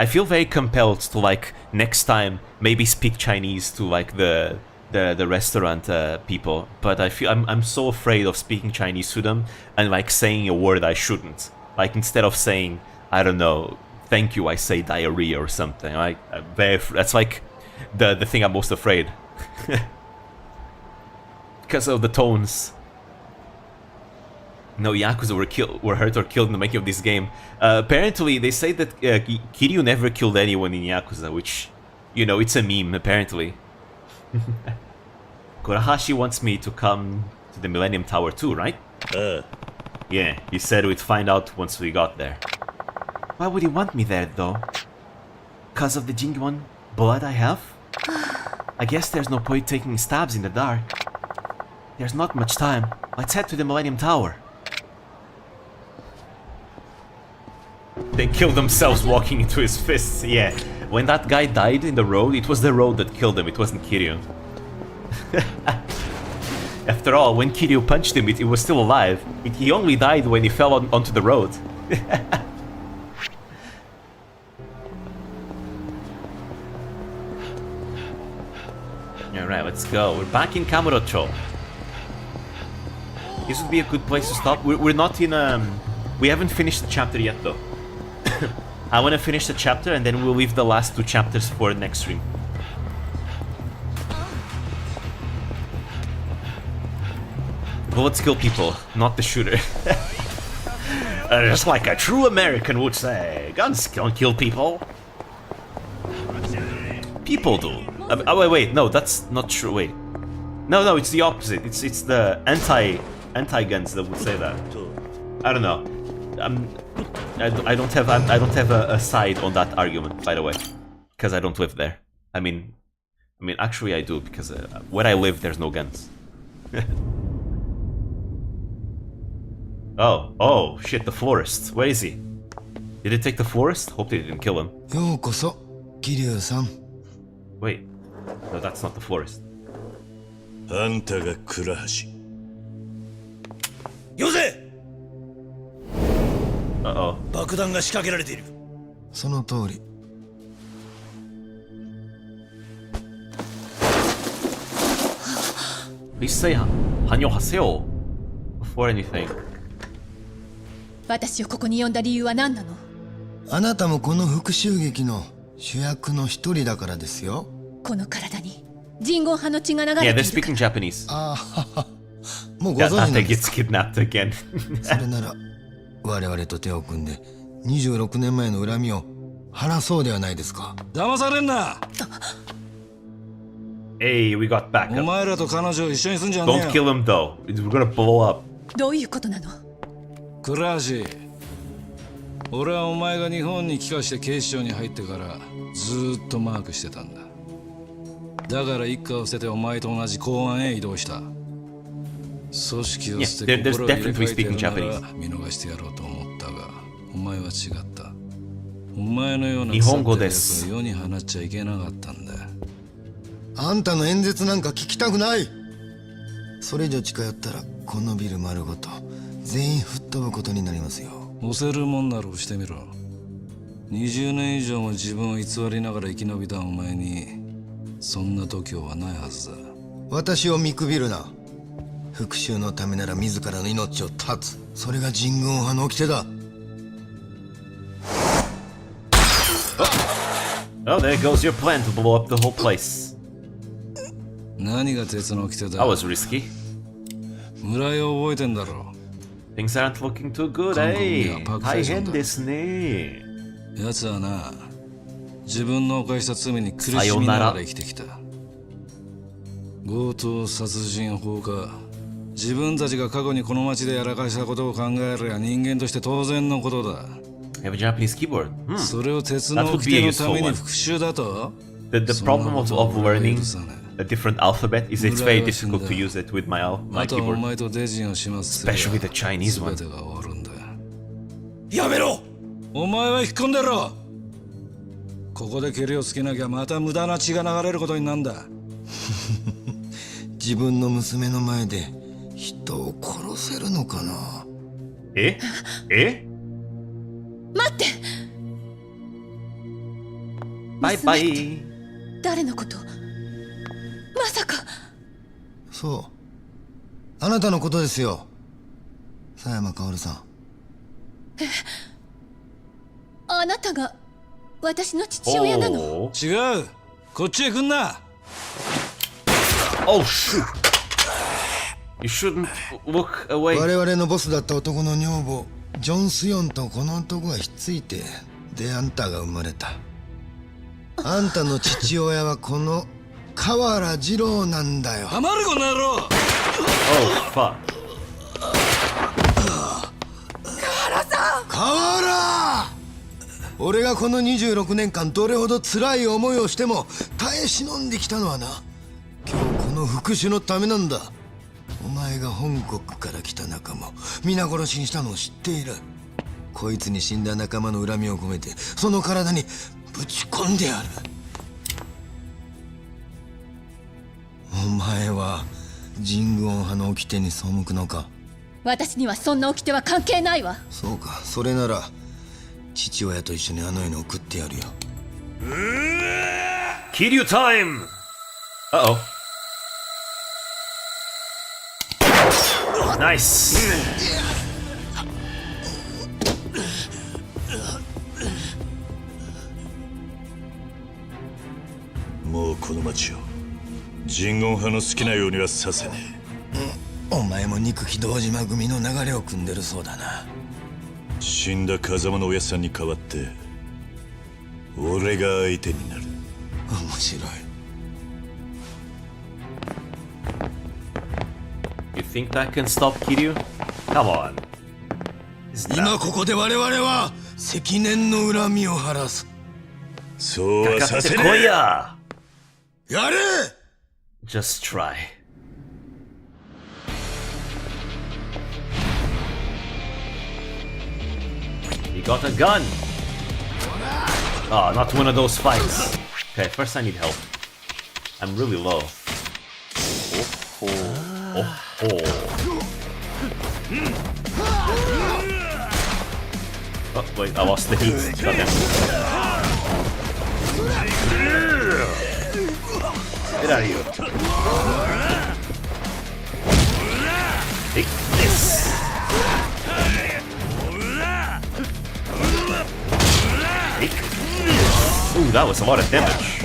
I feel very compelled to, like, next time maybe speak Chinese to, like, the the restaurant people, but I feel I'm so afraid of speaking Chinese to them and like saying a word I shouldn't. Like instead of saying, I don't know, thank you, I say diarrhea or something. Like that's like the thing I'm most afraid because of the tones. No Yakuza were hurt or killed in the making of this game. Apparently, they say that Kiryu never killed anyone in Yakuza, which, you know, it's a meme apparently. Kurahashi wants me to come to the Millennium Tower too, right? Yeah, he said we'd find out once we got there. Why would he want me there, though? Because of the Jingwon blood I have? I guess there's no point taking stabs in the dark. There's not much time. Let's head to the Millennium Tower. They killed themselves walking into his fists, yeah. When that guy died in the road, it was the road that killed him, it wasn't Kiryu. After all, when Kiryu punched him, it was still alive. He only died when he fell onto the road. Alright, let's go. We're back in Kamurocho. This would be a good place to stop. We're not in... We haven't finished the chapter yet, though. I want to finish the chapter and then we'll leave the last 2 chapters for the next stream. Bullets kill people, not the shooter. Just like a true American would say, guns don't kill people. People do. Oh wait, no, that's not true. Wait, no, it's the opposite. It's the anti-guns that would say that. I don't know. I don't have a side on that argument, by the way, because I don't live there. I mean, actually I do, because where I live there's no guns. Oh shit, the florist. Where is he? Did it take the florist? Hope they didn't kill him. Wait, no, that's not the florist. あんたが倉橋。よせ。Uh-oh. 爆弾が仕掛けられている。その通り。Please say 안녕하세요 before anything. 私をここに呼んだ理由は何なの？あなたもこの復讐劇の主役の一人だからですよ。この体に人言派の血が流れて Yeah, いる they're か speaking Japanese. ああ、もうご Yeah, 存知 Tate なんです gets kidnapped again. それなら我々と手を組んで26年前の恨みを晴らそうではないですか。騙されんな。 Hey, we got お backup. 前らと彼女を一緒にすんじゃねえ Don't よ。 kill him though. We're gonna blow up. どういうことなの？倉橋、俺はお前が日本に帰化して警視庁に入ってからずーっとマークしてたんだ。だから一家を捨ててお前と同じ公安へ移動した。組織を捨て Yeah, there's 心を入れ definitely 替えてや speaking るな Japanese. ら見逃してやろうと思ったが、お前は違った。お前のような日本語です。腐ったやつを世に放っちゃいけなかったんだ。あんたの演説なんか聞きたくない。それ以上近寄ったらこのビル丸ごと全員吹っ飛ぶことになりますよ。押せるもんなら押してみろ。20年以上も自分を偽りながら生き延びたお前にそんな度胸はないはずだ。私を見くびるな。復讐のためなら自らの命を絶つ。それが人軍派の掟だ。Oh, there goes your plan to blow up the whole place. 何が鉄の掟 That だ。 was risky. 村井を覚えてんだろ。 Things aren't looking too good, 韓国に eh? はパクサイソンだ。大変ですね。奴はな、自分の犯した罪に苦しみながら生きてきた。強盗殺人放火、自分たちが過去にこの町でやらかしたことを考えりゃ人間として当然のことだ。I have a Japanese keyboard. それを鉄の掟のために復讐だと？ The problem of learning 許さない。 a different alphabet is it's very difficult to use it with my あとはお keyboard. 前とデジンを始末すれば Especially the Chinese one. 全てが終わるんだ。やめろ。お前は引っ込んでろ。ここでケリをつけなきゃまた無駄な血が流れることになんだ。自分の娘の前で人を殺せるのかな。え？待って。バイバイ。誰のこと？待さか。そうあなたのことですよ、佐山薫さん。あなたが私の父親なの？ Oh. 違う、こっちへ来んな。 Oh shoot. You shouldn't look away. 我々のボスだった男の女房ジョン・スヨンとこの男がひっついてであんたが生まれた。あんたの父親はこの河原二郎なんだよ。黙るこの野郎。 Oh fuck. 河原、俺がこの26年間どれほど辛い思いをしても耐え忍んできたのはな、今日この復讐のためなんだ。お前が本国から来た仲間を皆殺しにしたのを知っている。こいつに死んだ仲間の恨みを込めてその体にぶち込んでやる。お前は神宮派の掟に背くのか。私にはそんな掟は関係ないわ。そうか、それなら父親と一緒にあの世に送ってやるよ。 Kiryu time! Uh-oh. Nice. もうこの町を人言派の好きなようにはさせねお前も憎き堂島組の流れを組んでるそうだな。え。死んだ風間の親さんに代わって俺が相手になる。面白い。 You think that can stop Kiryu? Come on. Is 今 that... ここで我々は積年の恨みを晴らす。そうはさせねえ。ややれ。 Just try. He got a gun. Ah, not one of those fights. Okay, first I need help. I'm really low. Oh, wait, I lost the heat. Goddamn. Get out of here. Take this. Take. Ooh, that was a lot of damage.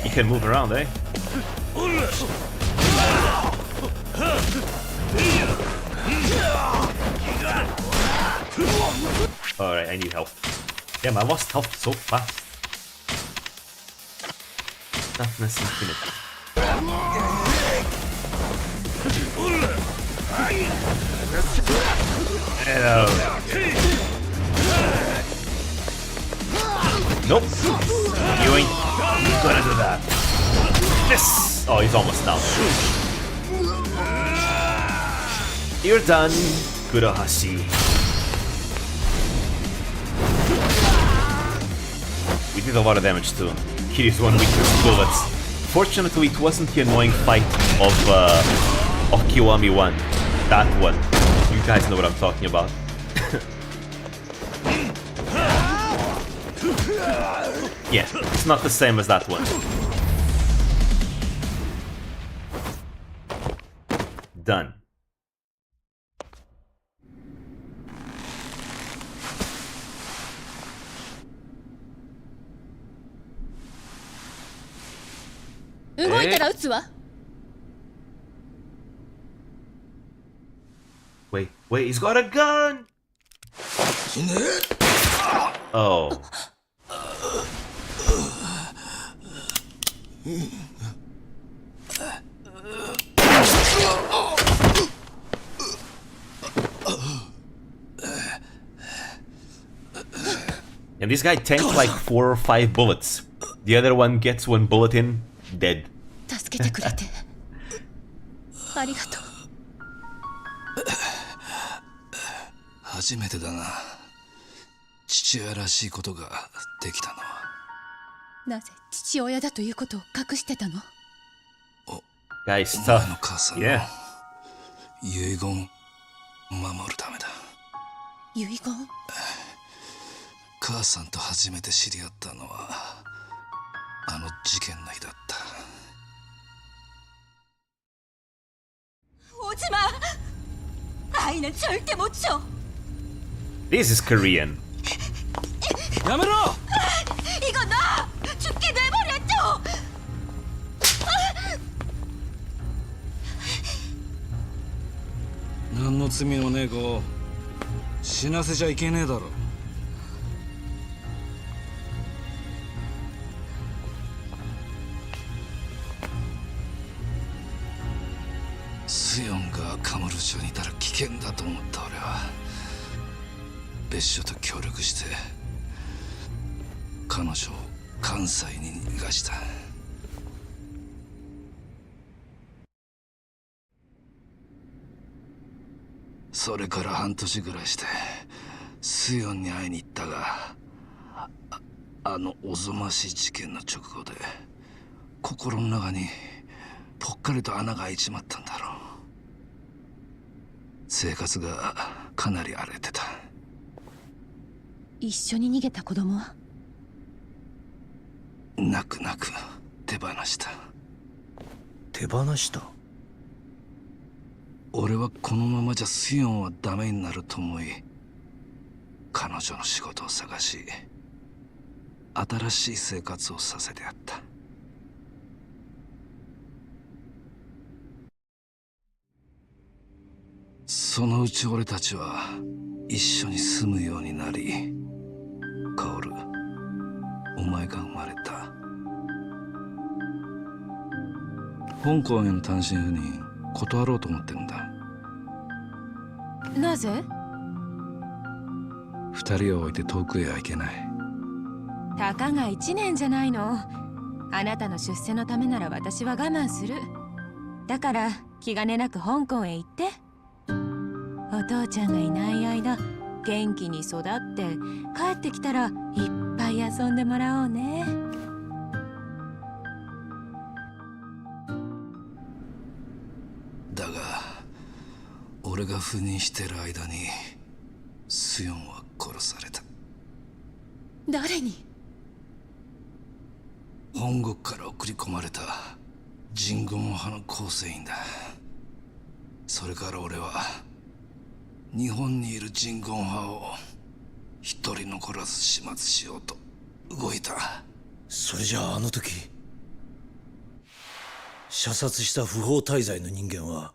You can move around, eh? Alright, I need help. Damn, I lost health so fast. Toughness infinity. Hello. Nope. You ain't gonna do that. This! Oh, he's almost down. You're done, Kurohashi. We did a lot of damage too. Kiryu's one weakness, bullets. Fortunately, it wasn't the annoying fight of Kiwami 1. That one. You guys know what I'm talking about. Yeah, it's not the same as that one. Done. Wait, he's got a gun! Oh. And this guy tanked like 4 or 5 bullets. The other one gets 1 bullet in, dead. 助けてくれてありがとう。初めてだな、父親らしいことができたのは。なぜ父親だということを隠してたの？ Guys, お前 tough. の母さんの Yeah. 遺言を守るためだ。遺言？母さんと初めて知り合ったのはあの事件の日だった。오지마! 아이는 절대 못 줘! This is Korean. やめろ！ 이거 나! 죽게 내버려둬! 何の罪もねえ子を死なせちゃいけねえだろ。スヨンがカムル町にいたら危険だと思った俺は別所と協力して彼女を関西に逃がした。それから半年ぐらいしてスヨンに会いに行ったが、あのおぞましい事件の直後で心の中にぽっかりと穴が開いちまったんだろう。生活がかなり荒れてた。一緒に逃げた子供は泣く泣く手放した。手放した？俺はこのままじゃスヨンはダメになると思い、彼女の仕事を探し新しい生活をさせてやった。そのうち俺たちは一緒に住むようになり、カオル、お前が生まれた。香港への単身赴任断ろうと思ってるんだ。なぜ？二人を置いて遠くへは行けない。たかが1年じゃないの。あなたの出世のためなら私は我慢する。だから気兼ねなく香港へ行って。お父ちゃんがいない間元気に育って帰ってきたらいっぱい遊んでもらおうね。だが俺が赴任してる間にスヨンは殺された。誰に？本国から送り込まれた人言派の構成員だ。それから俺は日本にいる人言派を一人残らず始末しようと動いた。それじゃああの時射殺した不法滞在の人間は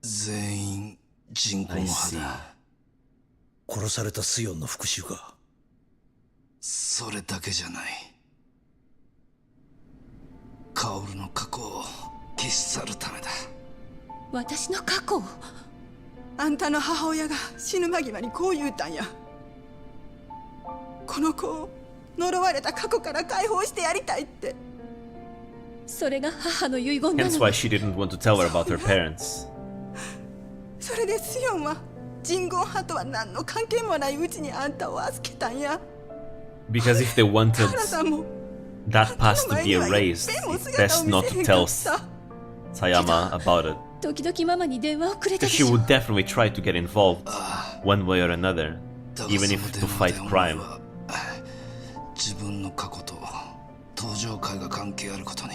全員人言派だ。殺されたスヨンの復讐か？それだけじゃない。カオルの過去を消し去るためだ。私の過去を？あんたの母親が死ぬ間際にこう言うたんや。この子を呪われた過去から解放してやりたいって。それが母の遺言なの。 Hence why she didn't want to tell her about her parents. それでスヨンは人言派とは何の関係もないうちにあんたを預けたんや。 Because if they wanted 原さんも that past to be erased, it's best not to tell Sayama about it. 時々ママに電話をくれた Because でし she ょ。 would definitely try to get involved, one way or another, だが even そ if の to 電話 fight でお crime. 前は自分の過去と登場会が関係あることに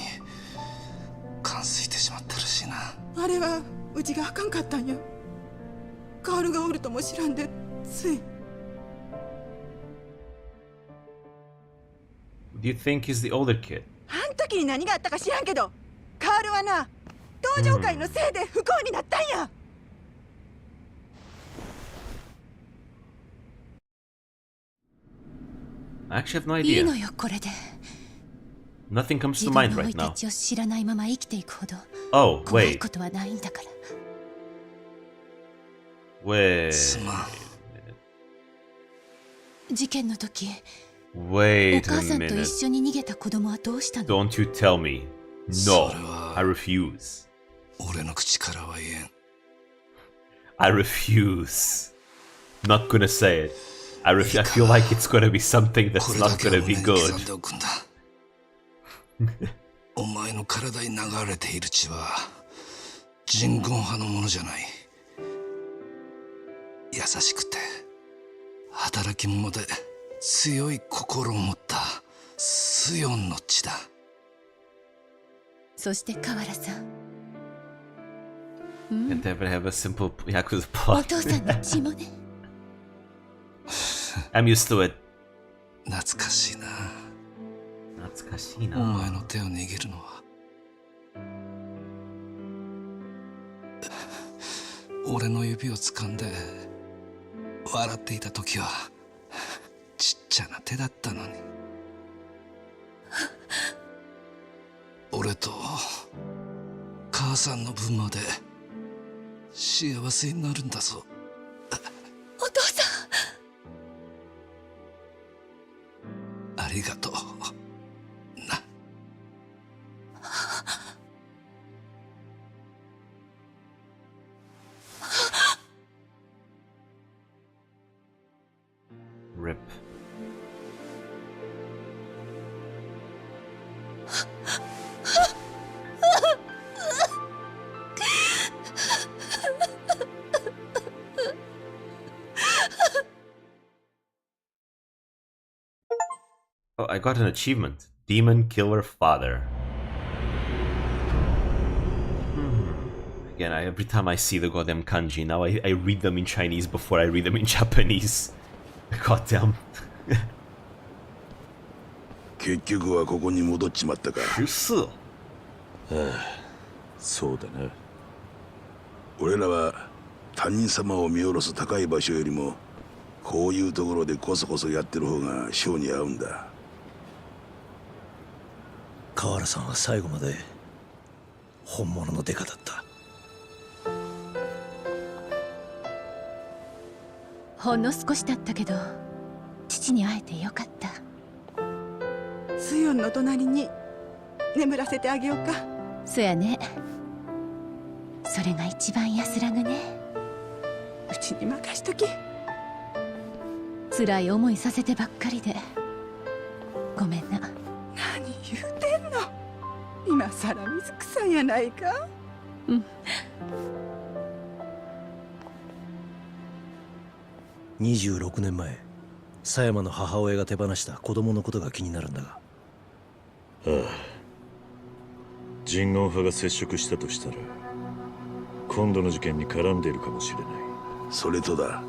感づいてしまってるしな。あれはうちがあかんかったんや。カールがおるとも知らんでつい。 Do you think he's the older kid? あん時に何があったか知らんけど、カールはな登場会のせいで不幸になったんや。I actually have no いい idea. のよこれで。 Nothing comes 自 to 分 mind の生い right now. 立ちを知らないまま生きていくほど Oh, 怖い wait. ことはないんだから。 Wait. すまん。事件の時、お Wait 母 a さんと minute. 一緒に逃げた子供はどうしたの？ Don't you tell me. No, それは I refuse. 俺の口からは言えん。 I refuse. Not gonna say it. I feel like it's gonna be something こ that's れだ not けは gonna 胸 be に刻 good. んでおくんだ。お前の体に流れている血は人言派のものじゃない。優しくて温働き者で強い心を持ったスヨンの血だ。そして河原さん、Can't ever have a simple Yakuza お plot. 父さんの血もね。I'm used to it. 懐かしいな。懐かしいな。お前の手を握るのは俺の指を掴んで笑っていた時はちっちゃな手だったのに。俺と母さんの分まで幸せになるんだぞ。お父さん、ありがとうな。RIP. Oh, I got an achievement. Demon Killer Father. Again, every time I see the goddamn kanji, now I read them in Chinese before I read them in Japanese. Goddamn. 結局はここに戻っちまったか。是。ああ、そうだな。俺らは他人様を見下ろす高い場所よりもこういうところでこそこそやってる方が性に合うんだ。河原さんは最後まで本物のデカだった。ほんの少しだったけど父に会えてよかった。スヨンの隣に眠らせてあげようか。そやね。それが一番安らぐね。うちに任しとき。辛い思いさせてばっかりでごめんな。何言うてんの。今さら水草やないか。うん。26年前、狭山の母親が手放した子供のことが気になるんだが。ああ、人言派が接触したとしたら今度の事件に絡んでいるかもしれない。それとだ、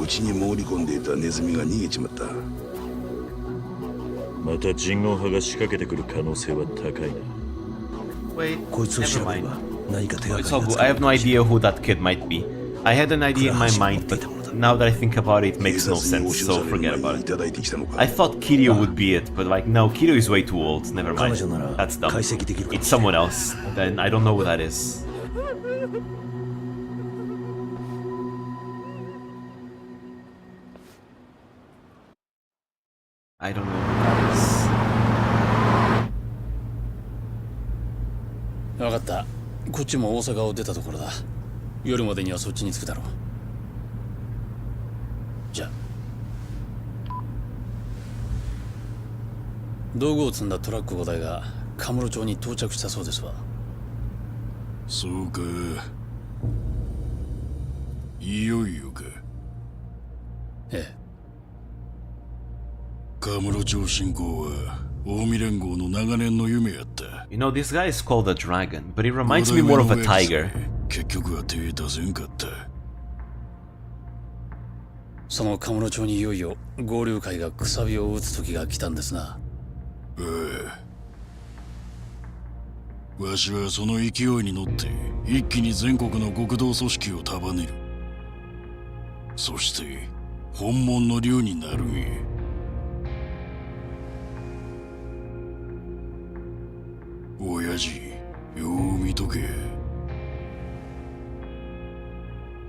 うちに潜り込んでいたネズミが逃げちまった。また人言派が仕掛けてくる可能性は高いな。 Wait, こいつを never 調べれ mind. ば何か手が It's か all りが good. つ I か have め no るかもしれ idea ない who that kid might be. I had an idea in my mind, but now that I think about it, it makes no sense, so forget about it. I thought Kiryu would be it, but like, no, Kiryu is way too old. Never mind. That's dumb. It's someone else. Then I don't know who that is. I don't know who that is. 分かった。こっちも大阪を出たところだ。夜までにはそっちに着くだろう。じゃあ。道具を積んだトラック5台がカムロ町に到着したそうですわ。そうか。いよいよか。ええ。カムロ町侵攻は近江連合の長年の夢やった。You know, this guy is called a dragon, but he reminds me more of a tiger. 結局は手出せんかった。そのカムロ町にいよいよ合流会がくさびを打つ時が来たんですな。ああ。わしはその勢いに乗って一気に全国の極道組織を束ねる。そして本物の竜になるんや。親父、よう見とけ。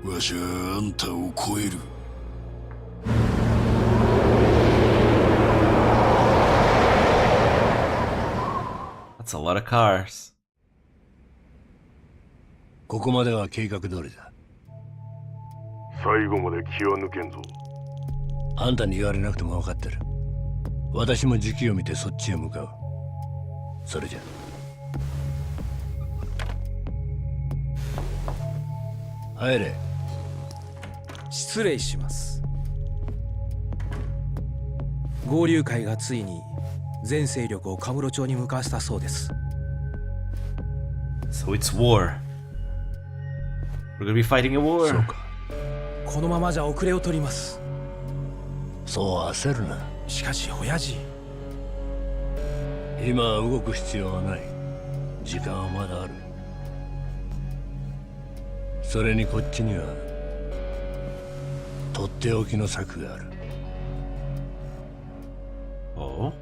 わしはあんたを超える。That's a lot of cars. ここまでは計画通りだ。最後まで気は抜けんぞ。あんたに言われなくても分かってる。私も時期を見てそっちへ向かう。それじゃ。入れ。失礼します。合流会がついに全勢力をカムロ町に向かわせたそうです。 So it's war. We're gonna be fighting a war. そうか。このままじゃ遅れを取ります。そう焦るな。しかし親父、今は動く必要はない。時間はまだある。それにこっちにはとっておきの策がある。Oh?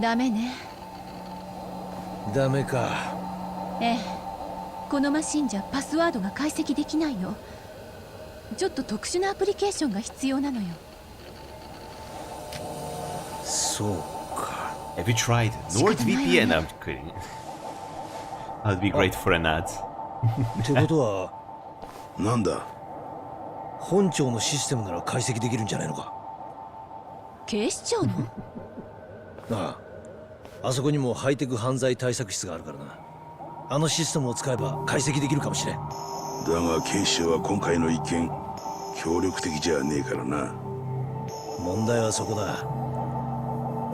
ダメね。ダメか。ええ、このマシンじゃパスワードが解析できないの。ちょっと特殊なアプリケーションが必要なのよ。そうか。 Have you tried NordVPN? I'm kidding. That'd be great for an ad. ってことはなんだ。本庁のシステムなら解析できるんじゃないのか。警視庁の？ああ、あそこにもハイテク犯罪対策室があるからな。あのシステムを使えば解析できるかもしれん。だが警視庁は今回の一件協力的じゃねえからな。問題はそこだ。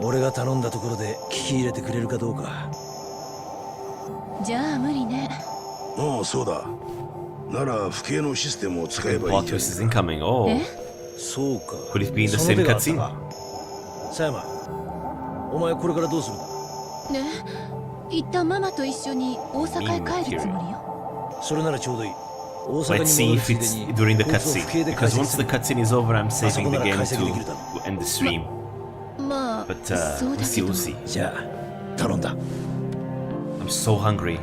俺が頼んだところで聞き入れてくれるかどうか。じゃあ無理ね。ああ、そうだ。なら不敬のシステムを使えばいい Plot じゃ twist is incoming. Oh. そうか。 Could it be in the same cutscene? 佐山、お前これからどうするんだ。ね、一旦ママと一緒に大阪へ帰るつもりよ。それならちょうどいい。 Let's see if it's during the cutscene. Because once the cutscene is over, I'm saving the game to end the stream. まあ、 But そうだけど。 we'll see. じゃあ頼んだ。 I'm so hungry.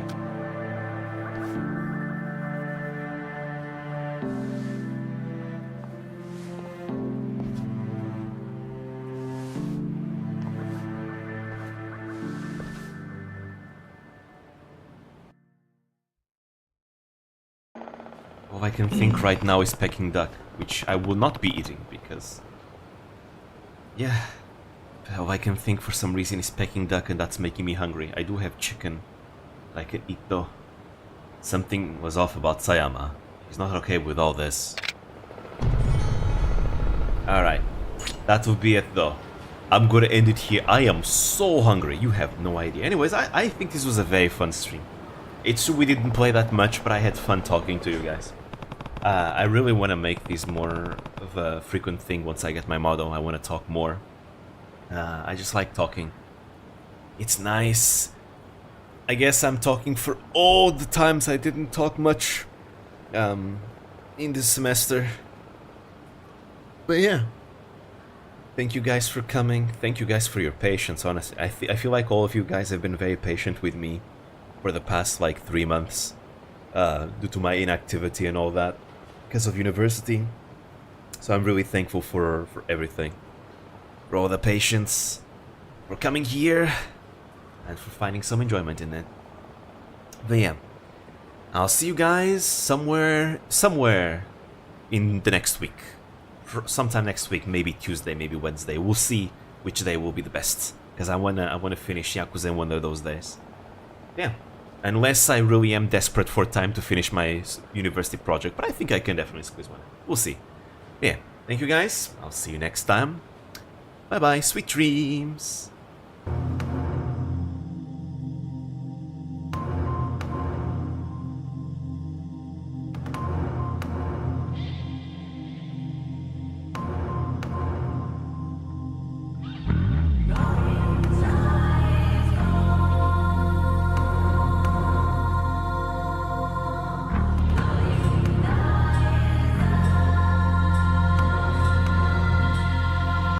All I can think right now is Peking duck, which I will not be eating because... Yeah, all I can think for some reason is Peking duck and that's making me hungry. I do have chicken I can eat though. Something was off about Sayama. He's not okay with all this. Alright, that will be it though. I'm gonna end it here. I am so hungry, you have no idea. Anyways, I think this was a very fun stream. It's true we didn't play that much, but I had fun talking to you guys. I really want to make this more of a frequent thing once I get my model. I want to talk more. I just like talking. It's nice. I guess I'm talking for all the times I didn't talk much in this semester. But yeah. Thank you guys for coming. Thank you guys for your patience, honestly. I feel like all of you guys have been very patient with me for the past like 3 months. Due to my inactivity and all that. Because of university. So I'm really thankful for everything. For all the patience. For coming here. And for finding some enjoyment in it. But yeah. I'll see you guys somewhere in the next week. Sometime next week, maybe Tuesday, maybe Wednesday. We'll see which day will be the best. Because I wanna finish Yakuza in one of those days. Yeah. Unless I really am desperate for time to finish my university project, but I think I can definitely squeeze one. We'll see. Yeah, thank you guys. I'll see you next time. Bye bye, sweet dreams.